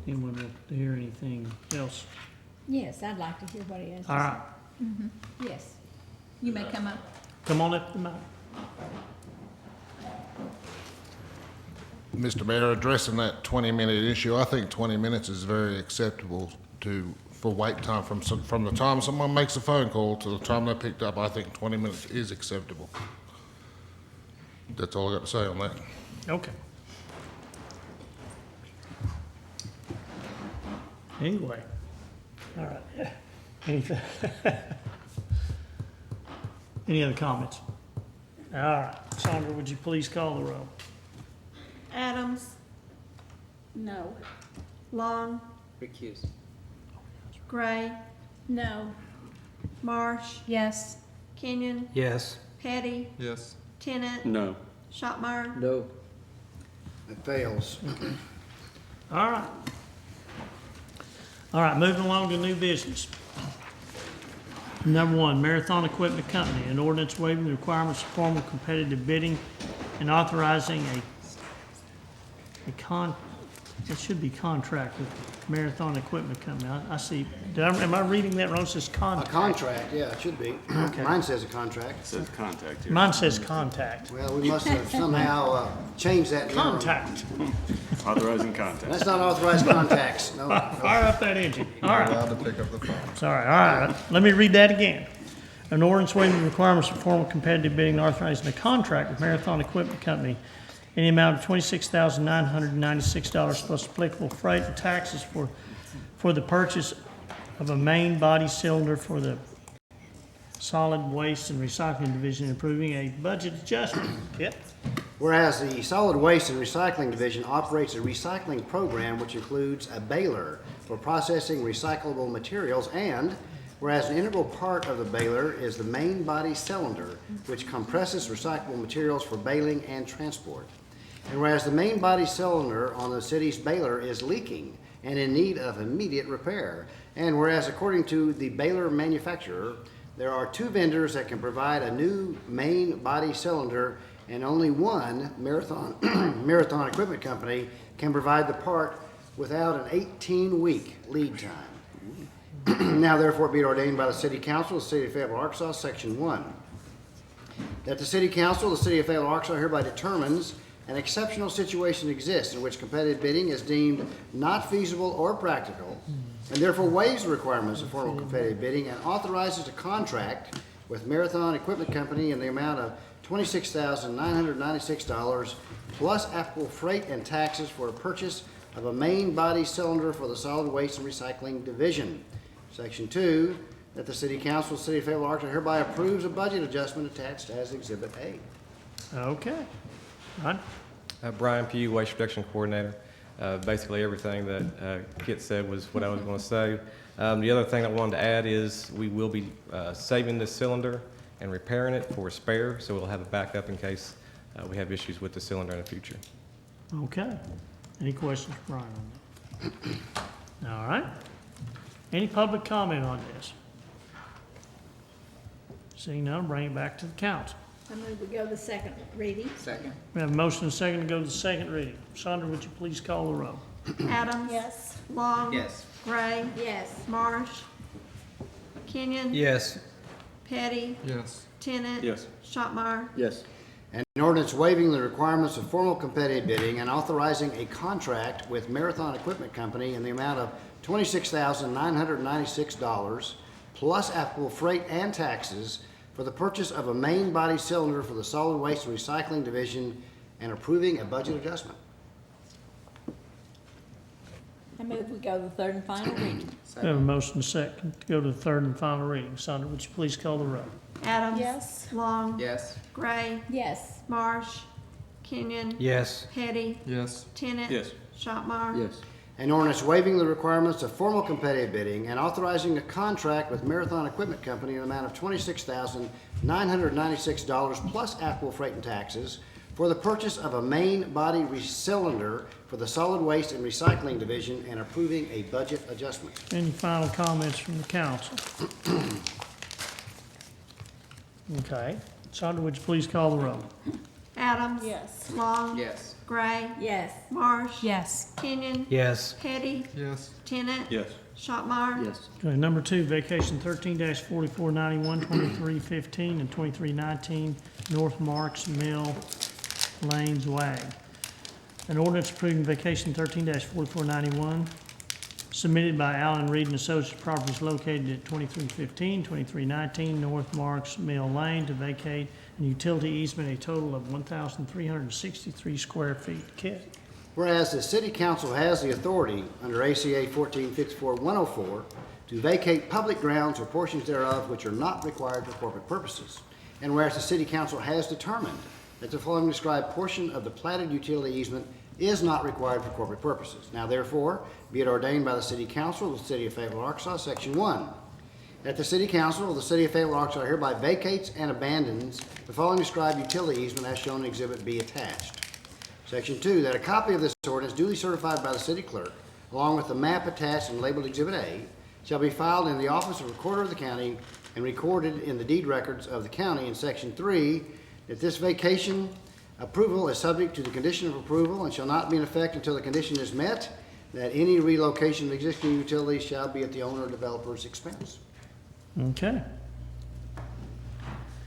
Anyone want to hear anything else? Yes, I'd like to hear what he has to say. All right, Yes. You may come up. come on up to the mic. Mr. Mayor, addressing that 20-minute issue, I think 20 minutes is very acceptable for wait time from the time someone makes a phone call to the time they're picked up. I think 20 minutes is acceptable. That's all I got to say on that. Okay. Anyway, all right. Anything? Any other comments? All right, Sandra, would you please call the roll? Adams, No. Long, Recuse. Gray, No. Marsh, Yes. Kenyon, Yes. Petty, Yes. Tennant, No. Shopmire. No. It fails. All right. All right, moving along to new business. Number one, Marathon Equipment Company, an ordinance waiving the requirements of formal competitive bidding and authorizing it should be contract with Marathon Equipment Company. I see, am I reading that wrong? It says A contact. contract, yeah, it should be. Okay. Mine says a contract. It says contact here. Mine says contact. Well, we must have somehow changed that. now. Contact. Authorizing contact. That's not authorized contacts, no. Fire up that engine. All You're right. allowed to pick up the phone. Sorry, all right, let me read that again. An ordinance waiving the requirements of formal competitive bidding and authorizing a contract with Marathon Equipment Company in the amount of $26,996 plus applicable freight and taxes for the purchase of a main body cylinder for the Solid Waste and Recycling Division, and approving a budget adjustment. Yep. Whereas the Solid Waste and Recycling Division operates a recycling program which includes a baler for processing recyclable materials, and whereas an integral part of the baler is the main body cylinder, which compresses recyclable materials for baling and transport. And whereas the main body cylinder on the city's baler is leaking and in need of immediate repair. And whereas according to the baler manufacturer, there are 2 vendors that can provide a new main body cylinder and only one Marathon Equipment Company can provide the part without an 18-week lead time. Now therefore be it ordained by the City Council of the City of Fayetteville, Arkansas, Section 1, that the City Council of the City of Fayetteville, Arkansas hereby determines an exceptional situation exists in which competitive bidding is deemed not feasible or practical, and therefore waives the requirements of formal competitive bidding and authorizes a contract with Marathon Equipment Company in the amount of $26,996 plus applicable freight and taxes for a purchase of a main body cylinder for the Solid Waste and Recycling Division. Section 2, that the City Council of the City of Fayetteville, Arkansas hereby approves a budget adjustment attached as Exhibit A. Okay. Ron? Brian Pugh, Waste Reduction Coordinator. Basically, everything that Kit said was what I was going to say. The other thing I wanted to add is we will be saving this cylinder and repairing it for a spare, so we'll have a backup in case we have issues with the cylinder in the future. Okay. Any questions for Brian on that? All right. Any public comment on this? Seeing none, bring it back to the council. I move we go to the second reading. Second. We have a motion and a second to go to the second reading. Sandra, would you please call the roll? Adams. Yes. Long. Yes. Gray. Yes. Marsh. Kenyon. Yes. Petty. Yes. Tennant. Yes. Shopmire. Yes. An ordinance waiving the requirements of formal competitive bidding and authorizing a contract with Marathon Equipment Company in the amount of $26,996 plus applicable freight and taxes for the purchase of a main body cylinder for the Solid Waste and Recycling Division and approving a budget adjustment. I move we go to the third and final reading. We have a motion and a second to go to the third and final reading. Sandra, would you please call the roll? Adams. Yes. Long. Yes. Gray. Yes. Marsh. Kenyon. Yes. Petty. Yes. Tennant. Yes. Shopmire. Yes. An ordinance waiving the requirements of formal competitive bidding and authorizing a contract with Marathon Equipment Company in the amount of $26,996 plus applicable freight and taxes for the purchase of a main body cylinder for the Solid Waste and Recycling Division and approving a budget adjustment. Any final comments from the council? Okay. Sandra, would you please call the roll? Adams. Yes. Long. Yes. Gray. Yes. Marsh. Yes. Kenyon. Yes. Petty. Yes. Tennant. Yes. Shopmire. Yes. Okay, number 2, vacation 13-4491, 2315, and 2319 North Marks Mill Lanes WAG. An ordinance approving vacation 13-4491 submitted by Allen Reed and Associates, properties located at 2315, 2319 North Marks Mill Lane to vacate an utility easement, a total of 1,363 square feet. Kit? Whereas the City Council has the authority under ACA 1454-104 to vacate public grounds or portions thereof which are not required for corporate purposes. And whereas the City Council has determined that the following described portion of the platted utility easement is not required for corporate purposes. Now therefore, be it ordained by the City Council of the City of Fayetteville, Arkansas, Section 1, that the City Council of the City of Fayetteville, Arkansas hereby vacates and abandons the following described utility easement as shown in Exhibit B attached. Section 2, that a copy of this ordinance duly certified by the city clerk, along with the map attached and labeled Exhibit A, shall be filed in the office of the Recorder of the county and recorded in the deed records of the county. In Section 3, that this vacation approval is subject to the condition of approval and shall not be in effect until the condition is met, that any relocation of existing utilities shall be at the owner or developer's expense. Okay.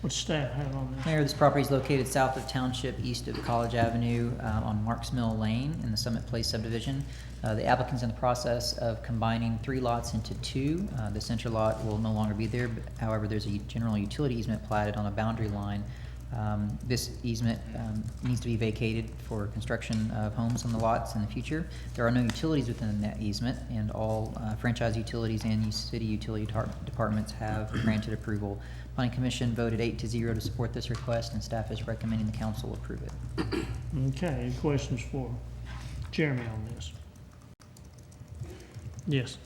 What staff have on this? Mayor, this property is located south of Township, east of College Avenue, on Marks Mill Lane in the Summit Place subdivision. The applicant's in the process of combining 3 lots into 2. The center lot will no longer be there, but however, there's a general utility easement platted on a boundary line. This easement needs to be vacated for construction of homes on the lots in the future. There are no utilities within that easement, and all franchise utilities and city utility departments have granted approval. Planning Commission voted 8-0 to support this request, and staff is recommending the council approve it. Okay, any questions for Jeremy on this? Yes.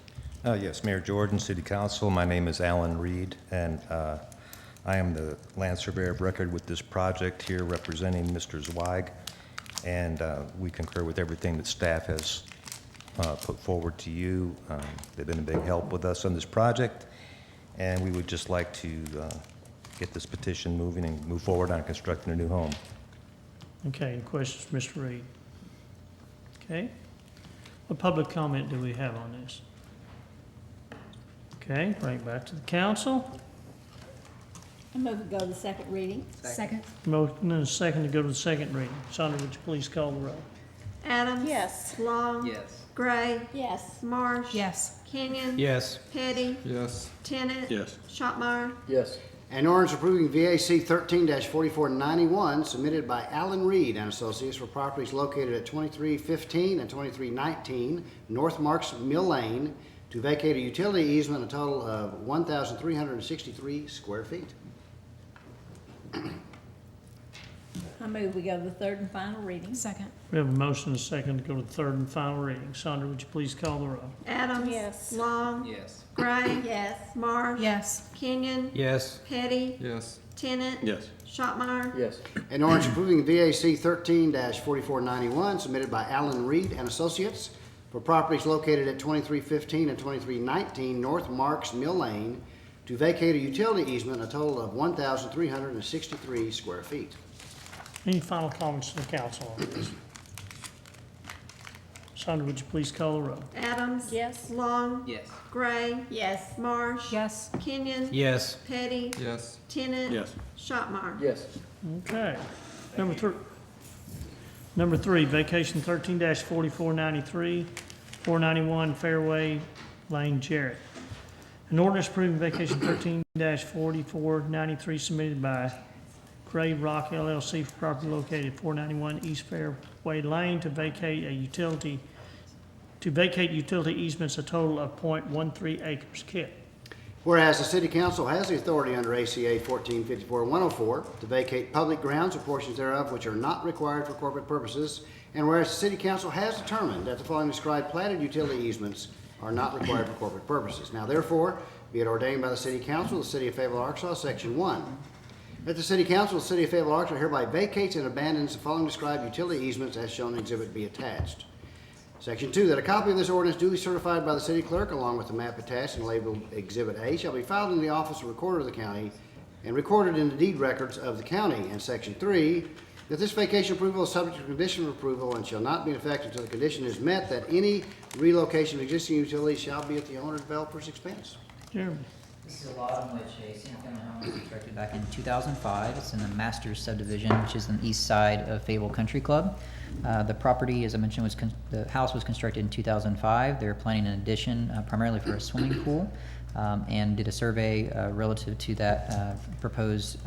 Yes, Mayor Jordan, City Council. My name is Alan Reed, and I am the land surveyor of record with this project here representing Mr. Zweig, and we concur with everything that staff has put forward to you. They've been a big help with us on this project, and we would just like to get this petition moving and move forward on constructing a new home. Okay, any questions, for Mr. Reed? Okay. What public comment do we have on this? Okay, bring it back to the council. I move to go to the second reading. Second. Motion and a second to go to the second reading. Sandra, would you please call the roll? Adams. Yes. Long. Yes. Gray. Yes. Marsh. Yes. Kenyon. Yes. Petty. Yes. Tennant. Yes. Shopmire. Yes. An ordinance approving VAC 13-4491 submitted by Alan Reed and Associates for properties located at 2315 and 2319 North Marks Mill Lane to vacate a utility easement a total of 1,363 square feet. I move we go to the third and final reading. Second. We have a motion and a second to go to the third and final reading. Sandra, would you please call the roll? Adams. Yes. Long. Yes. Gray. Yes. Marsh. Yes. Kenyon. Yes. Petty. Yes. Tennant. Yes. Shopmire. Yes. An ordinance approving VAC 13-4491 submitted by Alan Reed and Associates for properties located at 2315 and 2319 North Marks Mill Lane to vacate a utility easement a total of 1,363 square feet. Any final comments from the council on this? Sandra, would you please call the roll? Adams. Yes. Long. Yes. Gray. Yes. Marsh. Yes. Kenyon. Yes. Petty. Yes. Tennant. Yes. Shopmire. Yes. Okay. Number three, vacation 13-4493, 491 Fairway Lane, Jarrett. An ordinance approving vacation 13-4493 submitted by Gray Rock LLC for property located at 491 East Fairway Lane to vacate utility easements a total of .13 acres. Kit. Whereas the City Council has the authority under ACA 1454-104 to vacate public grounds or portions thereof which are not required for corporate purposes, and whereas the City Council has determined that the following described platted utility easements are not required for corporate purposes. Now therefore, be it ordained by the City Council of the City of Fayetteville, Arkansas, Section 1, that the City Council of the City of Fayetteville, Arkansas hereby vacates and abandons the following described utility easements as shown in Exhibit B attached. Section 2, that a copy of this ordinance duly certified by the city clerk along with the map attached and labeled Exhibit A shall be filed in the office of Recorder of the county and recorded in the deed records of the county. And Section 3, that this vacation approval is subject to condition of approval and shall not be in effect until the condition is met that any relocation of existing utilities shall be at the owner developer's expense. Jeremy. This is a lot in which a single-family home was constructed back in 2005. It's in the Masters subdivision, which is on the east side of Fayetteville Country Club. The property, as I mentioned, the house was constructed in 2005. They're planning an addition primarily for a swimming pool, and did a survey relative to that proposed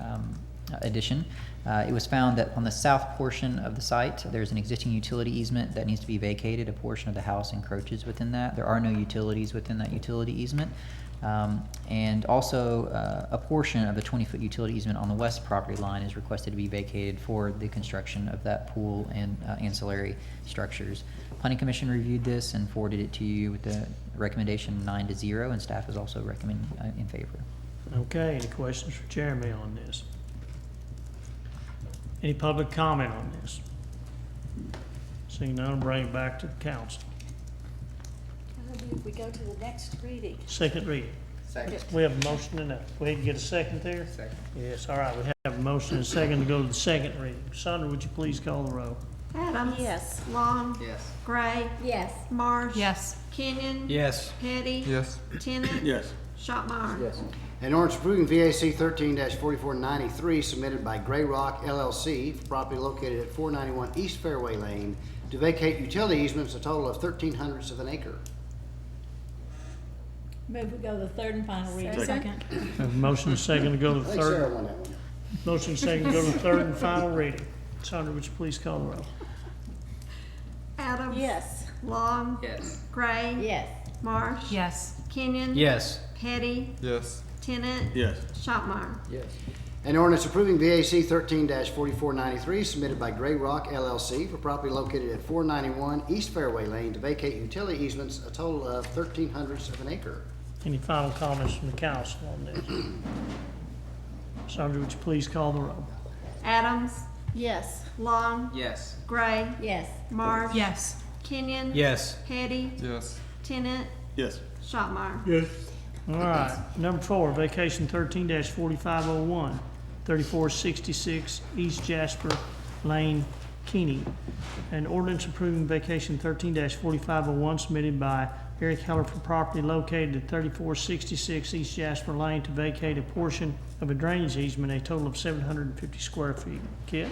addition. It was found that on the south portion of the site, there's an existing utility easement that needs to be vacated. A portion of the house encroaches within that. There are no utilities within that utility easement. And also a portion of the 20-foot utility easement on the west property line is requested to be vacated for the construction of that pool and ancillary structures. Planning Commission reviewed this and forwarded it to you with the recommendation 9-0, and staff is also recommending in favor. Okay, any questions for Jeremy on this? Any public comment on this? Seeing none, I'll bring it back to the council. If we go to the next reading. Second reading. Second. We have a motion and we can get a second there? Second. Yes, all right, we have a motion and a second to go to the second reading. Sandra, would you please call the roll? Adams. Yes. Long. Yes. Gray. Yes. Marsh. Yes. Kenyon. Yes. Petty. Yes. Tennant. Yes. Shopmire. Yes. An ordinance approving VAC 13-4493 submitted by Gray Rock LLC for property located at 491 East Fairway Lane to vacate utility easements a total of 1/1300 of an acre. Move we go to the third and final reading. Second. We have a motion and a second to go to I the think Sarah third. won that one. Motion and a second to go to the third and final reading. Sandra, would you please call the roll? Adams. Yes. Long. Yes. Gray. Yes. Marsh. Yes. Kenyon. Yes. Petty. Yes. Tennant. Yes. Shopmire. Yes. An ordinance approving VAC 13-4493 submitted by Gray Rock LLC for property located at 491 East Fairway Lane to vacate utility easements a total of 1/1300 of an acre. Any final comments from the council on this? Sandra, would you please call the roll? Adams. Yes. Long. Yes. Gray. Yes. Marsh. Yes. Kenyon. Yes. Petty. Yes. Tennant. Yes. Shopmire. Yes. All right, number 4, vacation 13-4501, 3466 East Jasper Lane, Keeney. An ordinance approving vacation 13-4501 submitted by Eric Heller for property located at 3466 East Jasper Lane to vacate a portion of a drainage easement, a total of 750 square feet. Kit?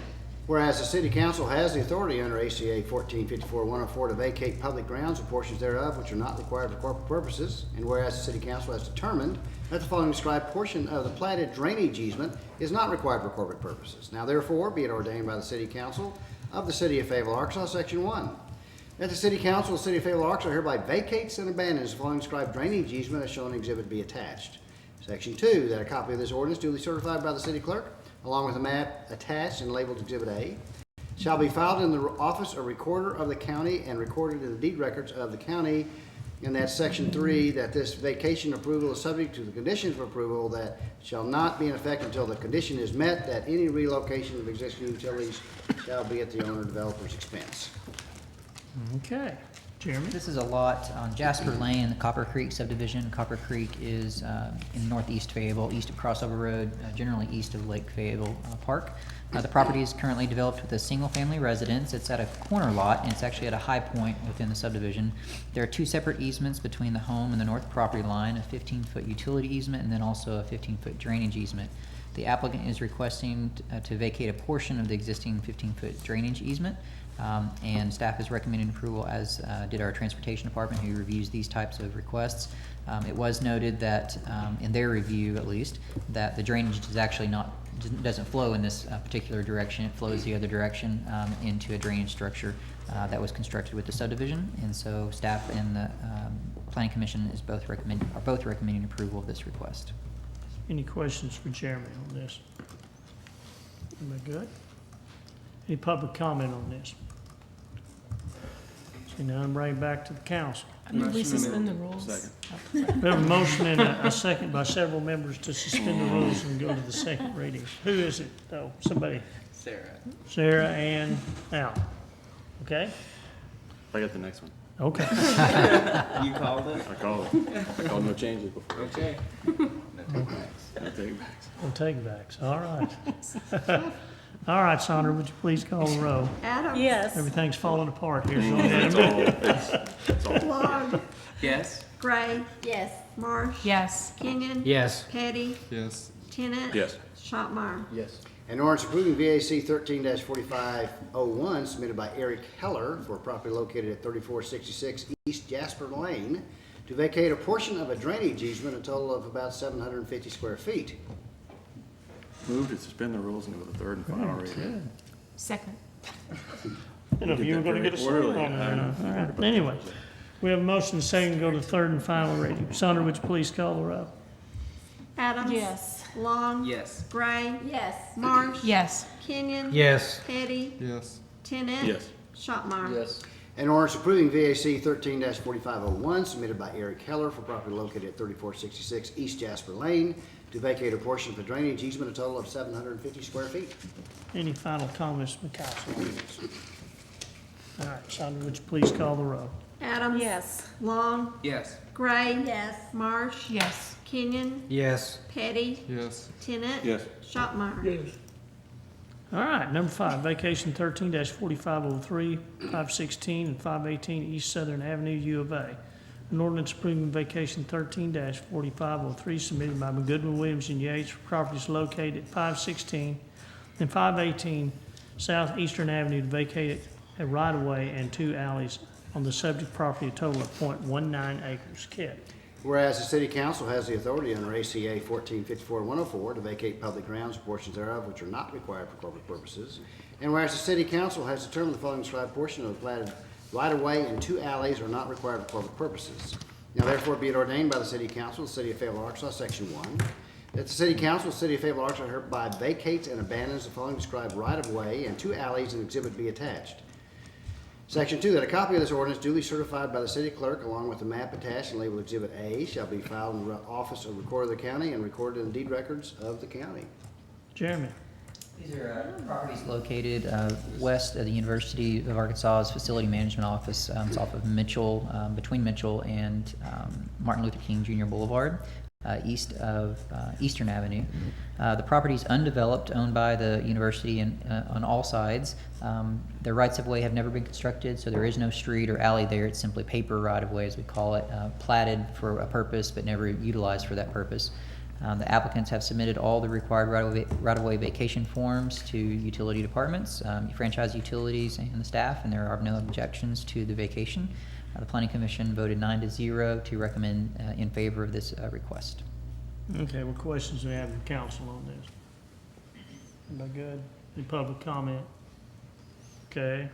Whereas the City Council has the authority under ACA 1454-104 to vacate public grounds or portions thereof which are not required for corporate purposes, and whereas the City Council has determined that the following described portion of the platted drainage easement is not required for corporate purposes. Now therefore be it ordained by the City Council of the City of Fayetteville, Arkansas, Section 1, that the City Council of the City of Fayetteville, Arkansas hereby vacates and abandons the following described drainage easement as shown in Exhibit B attached. Section 2, that a copy of this ordinance duly certified by the City Clerk, along with a map attached and labeled Exhibit A, shall be filed in the office of Recorder of the County and recorded in the deed records of the county. And that's Section 3, that this vacation approval is subject to the conditions of approval that shall not be in effect until the condition is met that any relocation of existing utilities shall be at the owner developer's expense. Okay. Jeremy? This is a lot on Jasper Lane in the Copper Creek subdivision. Copper Creek is in northeast Fayetteville, east of Crossover Road, generally east of Lake Fayetteville Park. The property is currently developed with a single-family residence. It's at a corner lot, and it's actually at a high point within the subdivision. There are two separate easements between the home and the north property line, a 15-foot utility easement and then also a 15-foot drainage easement. The applicant is requesting to vacate a portion of the existing 15-foot drainage easement. And staff is recommending approval, as did our transportation department, who reviews these types of requests. It was noted that, in their review at least, that the drainage is actually doesn't flow in this particular direction. It flows the other direction into a drainage structure that was constructed with the subdivision. And so staff and the Planning Commission are both recommending approval of this request. Any questions for Jeremy on this? Am I good? Any public comment on this? See, now I'm bringing it back to the council. I move we suspend the rules. We have a motion and a second by several members to suspend the rules and go to the second reading. Who is it, though? Somebody? Sarah. Sarah and Al. Okay? I got the next one. Okay. You called it? I called it. I called no changes before. Okay. No takebacks. No takebacks. All right. All right, Sandra, would you please call the roll? Adams. Yes. Everything's falling apart here. So It's all. Long. Yes. Gray. Yes. Marsh. Yes. Kenyon. Yes. Petty. Yes. Tennant. Yes. Shopmire. Yes. An ordinance approving VAC 13-4501 submitted by Eric Heller for a property located at 3466 East Jasper Lane to vacate a portion of a drainage easement, a total of about 750 square feet. Move to suspend the rules and go to the third and final reading. Second. I don't know if you were going to get a second on that. All right. Anyway, we have a motion second to go to third and final reading. Sandra, would you please call the roll? Adams. Yes. Long. Yes. Gray. Yes. Marsh. Yes. Kenyon. Yes. Petty. Yes. Tennant. Yes. Shopmire. Yes. An ordinance approving VAC 13-4501 submitted by Eric Heller for property located at 3466 East Jasper Lane to vacate a portion of the drainage easement, a total of 750 square feet. Any final comments from the council? All right, Sandra, would you please call the roll? Adams. Yes. Long. Yes. Gray. Yes. Marsh. Yes. Kenyon. Yes. Petty. Yes. Tennant. Yes. Shopmire. All right, number 5, vacation 13-4503, 516 and 518 East Southern Avenue, U of A. An ordinance approving vacation 13-4503 submitted by McGoodman, Williams, and Yates for properties located at 516 and 518 Southeastern Avenue to vacate a right-of-way and 2 alleys on the subject property, a total of .19 acres. Kit. Whereas the City Council has the authority under ACA 1454-104 to vacate public grounds, portions thereof which are not required for corporate purposes, and whereas the City Council has determined the following described portion of the platted right-of-way and 2 alleys are not required for corporate purposes. Now therefore be it ordained by the City Council of the City of Fayetteville, Arkansas, Section 1, that the City Council of the City of Fayetteville, Arkansas hereby vacates and abandons the following described right-of-way and 2 alleys in Exhibit B attached. Section 2, that a copy of this ordinance duly certified by the city clerk along with the map attached and labeled Exhibit A shall be filed in the office of Recorder of the County and recorded in the deed records of the county. Jeremy. These are properties located west of the University of Arkansas's Facility Management Office. It's off of Mitchell, between Mitchell and Martin Luther King Jr. Boulevard. east of Eastern Avenue. The property is undeveloped, owned by the university and, on all sides. The rights-of-way have never been constructed, so there is no street or alley there. It's simply paper right-of-way, as we call it, platted for a purpose but never utilized for that purpose. The applicants have submitted all the required right-of-way vacation forms to utility departments, franchise utilities, and the staff, and there are no objections to the vacation. The Planning Commission voted 9-0 to recommend in favor of this request. Okay, what questions do we have in council on this? Everybody good? Any public comment? Okay.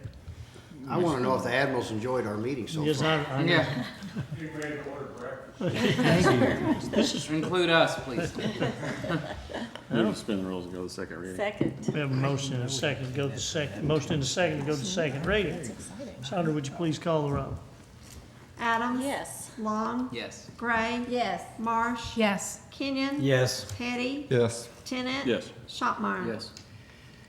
I want to know if the admirals enjoyed our meeting so Yes, far. I know. Yeah. This is, Include us, please. Move to suspend the rules and go to the second reading. Second. we have a motion and a second to go to second, motion and a second to go to second reading. Sandra, would you please call the roll? Adams. Yes. Long. Yes. Gray. Yes. Marsh. Yes. Kenyon. Yes. Petty. Yes. Tennant. Yes. Shopmire. Yes.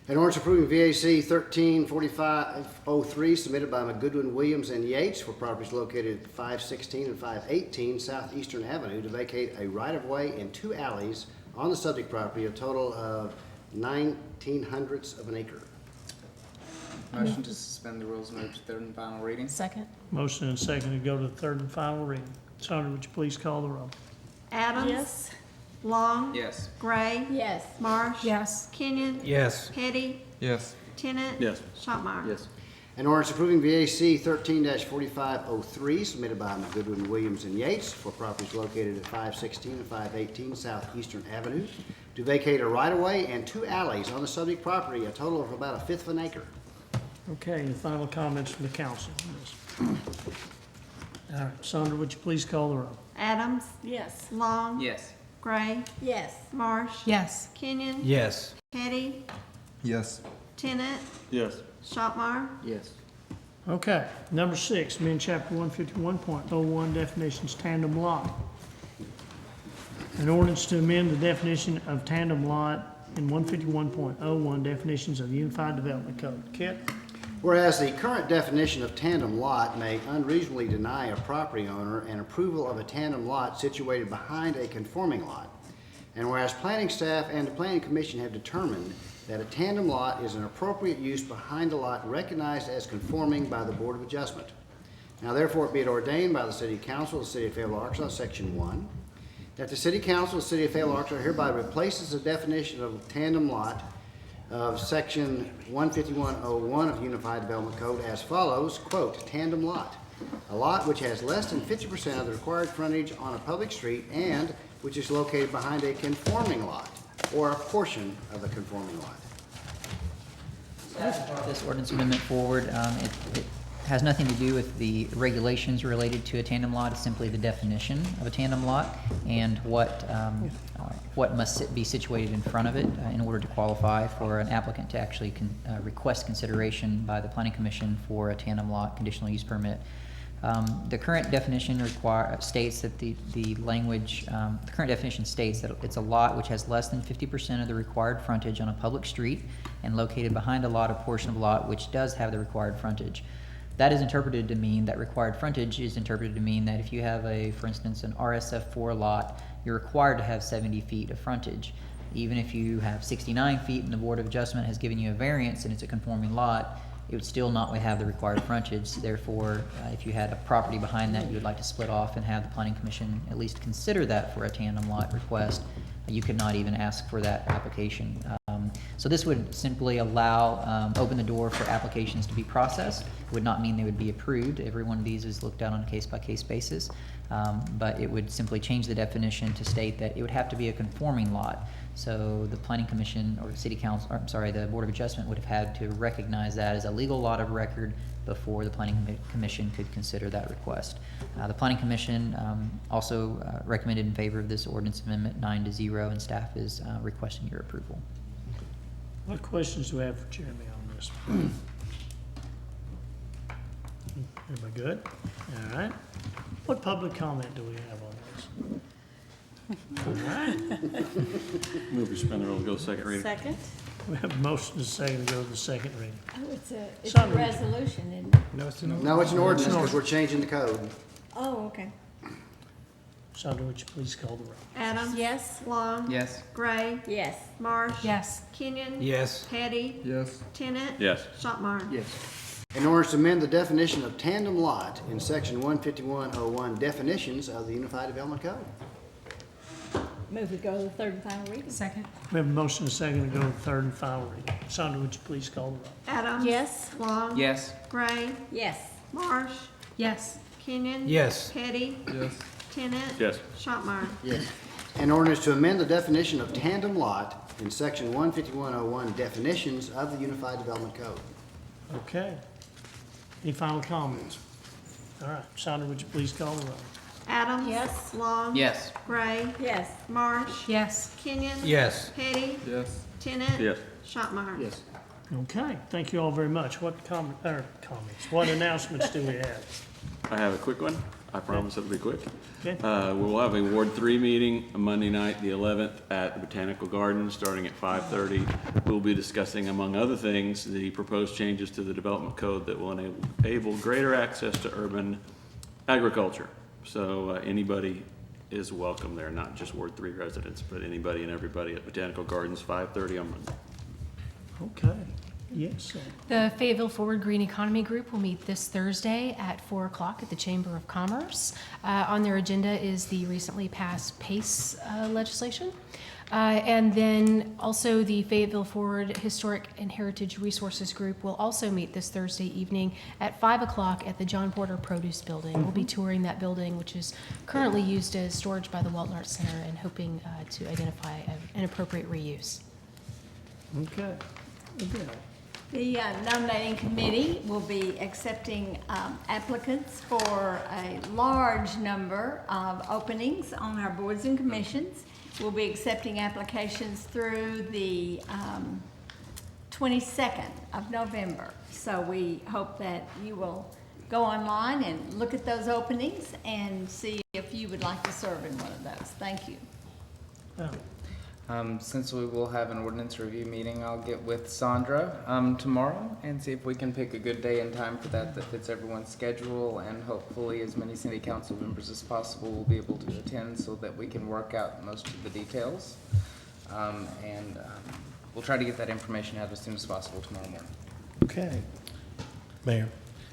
An ordinance approving VAC 134503 submitted by McGoodwin, Williams, and Yates for properties located at 516 and 518 Southeastern Avenue to vacate a right-of-way and 2 alleys on the subject property, a total of 19/100 of an acre. Motion to suspend the rules and move to third and final reading. Second. Motion and a second to go to the third and final reading. Sandra, would you please call the roll? Adams. Yes. Long. Yes. Gray. Yes. Marsh. Yes. Kenyon. Yes. Petty. Yes. Tennant. Yes. Shopmire. Yes. An ordinance approving VAC 13-4503 submitted by McGoodwin, Williams, and Yates for properties located at 516 and 518 Southeastern Avenue to vacate a right-of-way and 2 alleys on the subject property, a total of about 1/5 of an acre. Okay, any final comments from the council on this? All right, Sandra, would you please call the roll? Adams. Yes. Long. Yes. Gray. Yes. Marsh. Yes. Kenyon. Yes. Petty. Yes. Tennant. Yes. Shopmire. Yes. Okay, number 6, amend chapter 151.01 definitions tandem lot. An ordinance to amend the definition of tandem lot in 151.01 definitions of the Unified Development Code. Kit? Whereas the current definition of tandem lot may unreasonably deny a property owner an approval of a tandem lot situated behind a conforming lot. And whereas planning staff and the planning commission have determined that a tandem lot is an appropriate use behind a lot recognized as conforming by the Board of Adjustment. Now therefore be it ordained by the City Council of the City of Fayetteville, Arkansas, Section 1, that the City Council of the City of Fayetteville, Arkansas hereby replaces the definition of tandem lot of Section 151.01 of Unified Development Code as follows, quote, tandem lot, a lot which has less than 50% of the required frontage on a public street and which is located behind a conforming lot or a portion of a conforming lot. This ordinance amendment forward, it has nothing to do with the regulations related to a tandem lot. It's simply the definition of a tandem lot and what must be situated in front of it in order to qualify for an applicant to actually request consideration by the Planning Commission for a tandem lot conditional use permit. The current definition states that the current definition states that it's a lot which has less than 50% of the required frontage on a public street and located behind a lot or portion of a lot which does have the required frontage. That is interpreted to mean, that required frontage is interpreted to mean that if you have for instance, an RSF4 lot, you're required to have 70 feet of frontage. Even if you have 69 feet and the Board of Adjustment has given you a variance and it's a conforming lot, it would still not have the required frontage. Therefore, if you had a property behind that you would like to split off and have the Planning Commission at least consider that for a tandem lot request, you could not even ask for that application. So this would simply open the door for applications to be processed. It would not mean they would be approved. Every one of these is looked at on a case-by-case basis. But it would simply change the definition to state that it would have to be a conforming lot. So the Planning Commission or the City Council, the Board of Adjustment would have had to recognize that as a legal lot of record before the Planning Commission could consider that request. The Planning Commission also recommended in favor of this ordinance amendment 9-0, and staff is requesting your approval. What questions do we have for Jeremy on this? Everybody good? All right. What public comment do we have on this? All right. Move to suspend the rules and go to second reading. Second. We have a motion to second to go to the second reading. Oh, it's a Sandra, resolution, isn't it? No, it's an No, it's an ordinance because we're changing the code. Oh, okay. Sandra, would you please call the roll? Adams? Yes. Long? Yes. Gray? Yes. Marsh? Yes. Kenyon? Yes. Petty? Yes. Tenet? Yes. Shopmire? Yes. In order to amend the definition of tandem lot in section 15101 definitions of the Unified Development Code. Move to go to the third and final reading. Second. We have a motion and a second to go to third and final reading. Sandra, would you please call the roll? Adams? Yes. Long? Yes. Gray? Yes. Marsh? Yes. Kenyon? Yes. Petty? Yes. Tenet? Yes. Shopmire? Yes. An ordinance to amend the definition of tandem lot in section 15101 definitions of the Unified Development Code. Okay. Any final comments? All right. Sandra, would you please call the roll? Adams? Yes. Long? Yes. Gray? Yes. Marsh? Yes. Kenyon? Yes. Petty? Yes. Tenet? Yes. Shopmire? Yes. Okay. Thank you all very much. What comments? What announcements do we have? I have a quick one. I promise it'll be quick. Okay. We'll have a Ward 3 meeting Monday night, the 11th, at the Botanical Gardens, starting at 5:30. We'll be discussing, among other things, the proposed changes to the development code that will enable greater access to urban agriculture. So anybody is welcome there, not just Ward 3 residents, but anybody and everybody at Botanical Gardens, 5:30 on Monday. Okay. Yes. The Fayetteville Forward Green Economy Group will meet this Thursday at 4 o'clock at the Chamber of Commerce. On their agenda is the recently passed PACE legislation. And then also the Fayetteville Forward Historic and Heritage Resources Group will also meet this Thursday evening at 5 o'clock at the John Porter Produce Building. We'll be touring that building, which is currently used as storage by the Walton Arts Center, and hoping to identify an appropriate reuse. Okay. Okay. The nominating committee will be accepting applicants for a large number of openings on our boards and commissions. We'll be accepting applications through the 22nd of November. So we hope that you will go online and look at those openings and see if you would like to serve in one of those. Thank you. Since we will have an ordinance review meeting, I'll get with Sandra tomorrow and see if we can pick a good day and time for that fits everyone's schedule, and hopefully as many city council members as possible will be able to attend so that we can work out most of the details. We'll try to get that information out as soon as possible tomorrow morning. Okay. Mayor.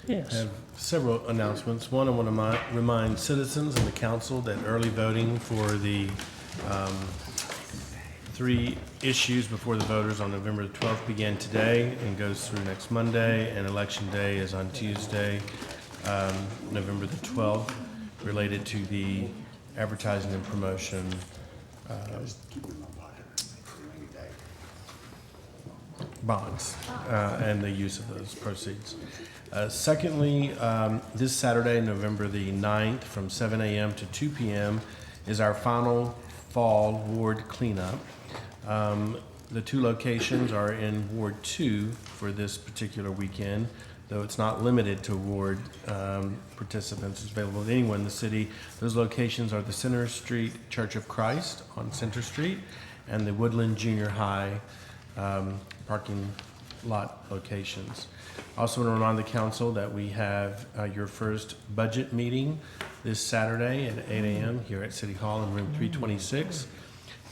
Yes. I have several announcements. One, I want to remind citizens and the council that early voting for the 3 issues before the voters on November the 12th began today and goes through next Monday, and Election Day is on Tuesday, November the 12th, related to the advertising and promotion bonds and the use of those proceeds. Secondly, this Saturday, November the 9th, from 7 a.m. to 2 p.m. is our final fall ward cleanup. The 2 locations are in Ward 2 for this particular weekend, though it's not limited to ward participants. It's available to anyone in the city. Those locations are the Center Street Church of Christ on Center Street and the Woodland Junior High parking lot locations. Also want to remind the council that we have your first budget meeting this Saturday at 8 a.m. here at City Hall in room 326.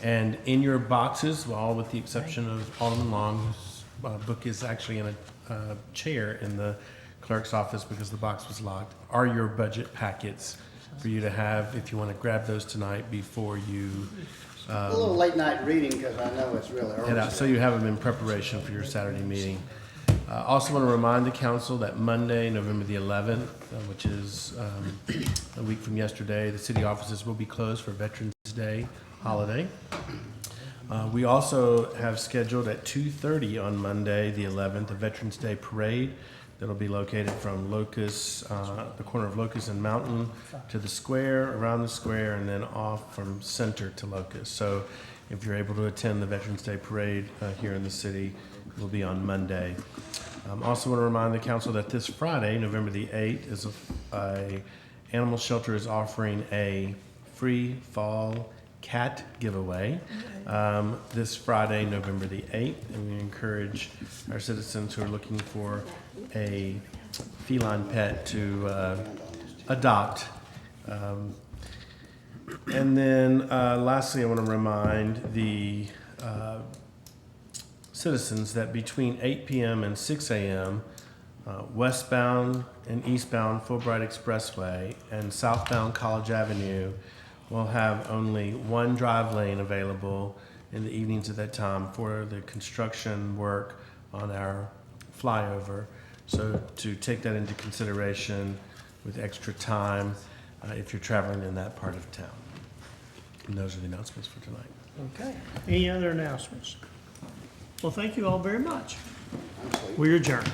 And in your boxes, well, with the exception of Alderman Long, whose book is actually in a chair in the clerk's office because the box was locked, are your budget packets for you to have if you want to grab those tonight before you A little late night reading because I know it's really early. head out, so you have them in preparation for your Saturday meeting. Also want to remind the council that Monday, November the 11th, which is a week from yesterday, the city offices will be closed for Veterans Day holiday. We also have scheduled at 2:30 on Monday, the 11th, a Veterans Day parade that'll be located from Locust, the corner of Locust and Mountain to the square, around the square, and then off from Center to Locust. So if you're able to attend the Veterans Day parade here in the city, it will be on Monday. Also want to remind the council that this Friday, November the 8th, is a animal shelter is offering a free fall cat giveaway this Friday, November the 8th, and we encourage our citizens who are looking for a feline pet to adopt. And then lastly, I want to remind the citizens that between 8 p.m. and 6 a.m., westbound and eastbound Fulbright Expressway and southbound College Avenue will have only one drive lane available in the evenings at that time for the construction work on our flyover. So to take that into consideration with extra time if you're traveling in that part of town. And those are the announcements for tonight. Okay. Any other announcements? Well, thank you all very much. We adjourn.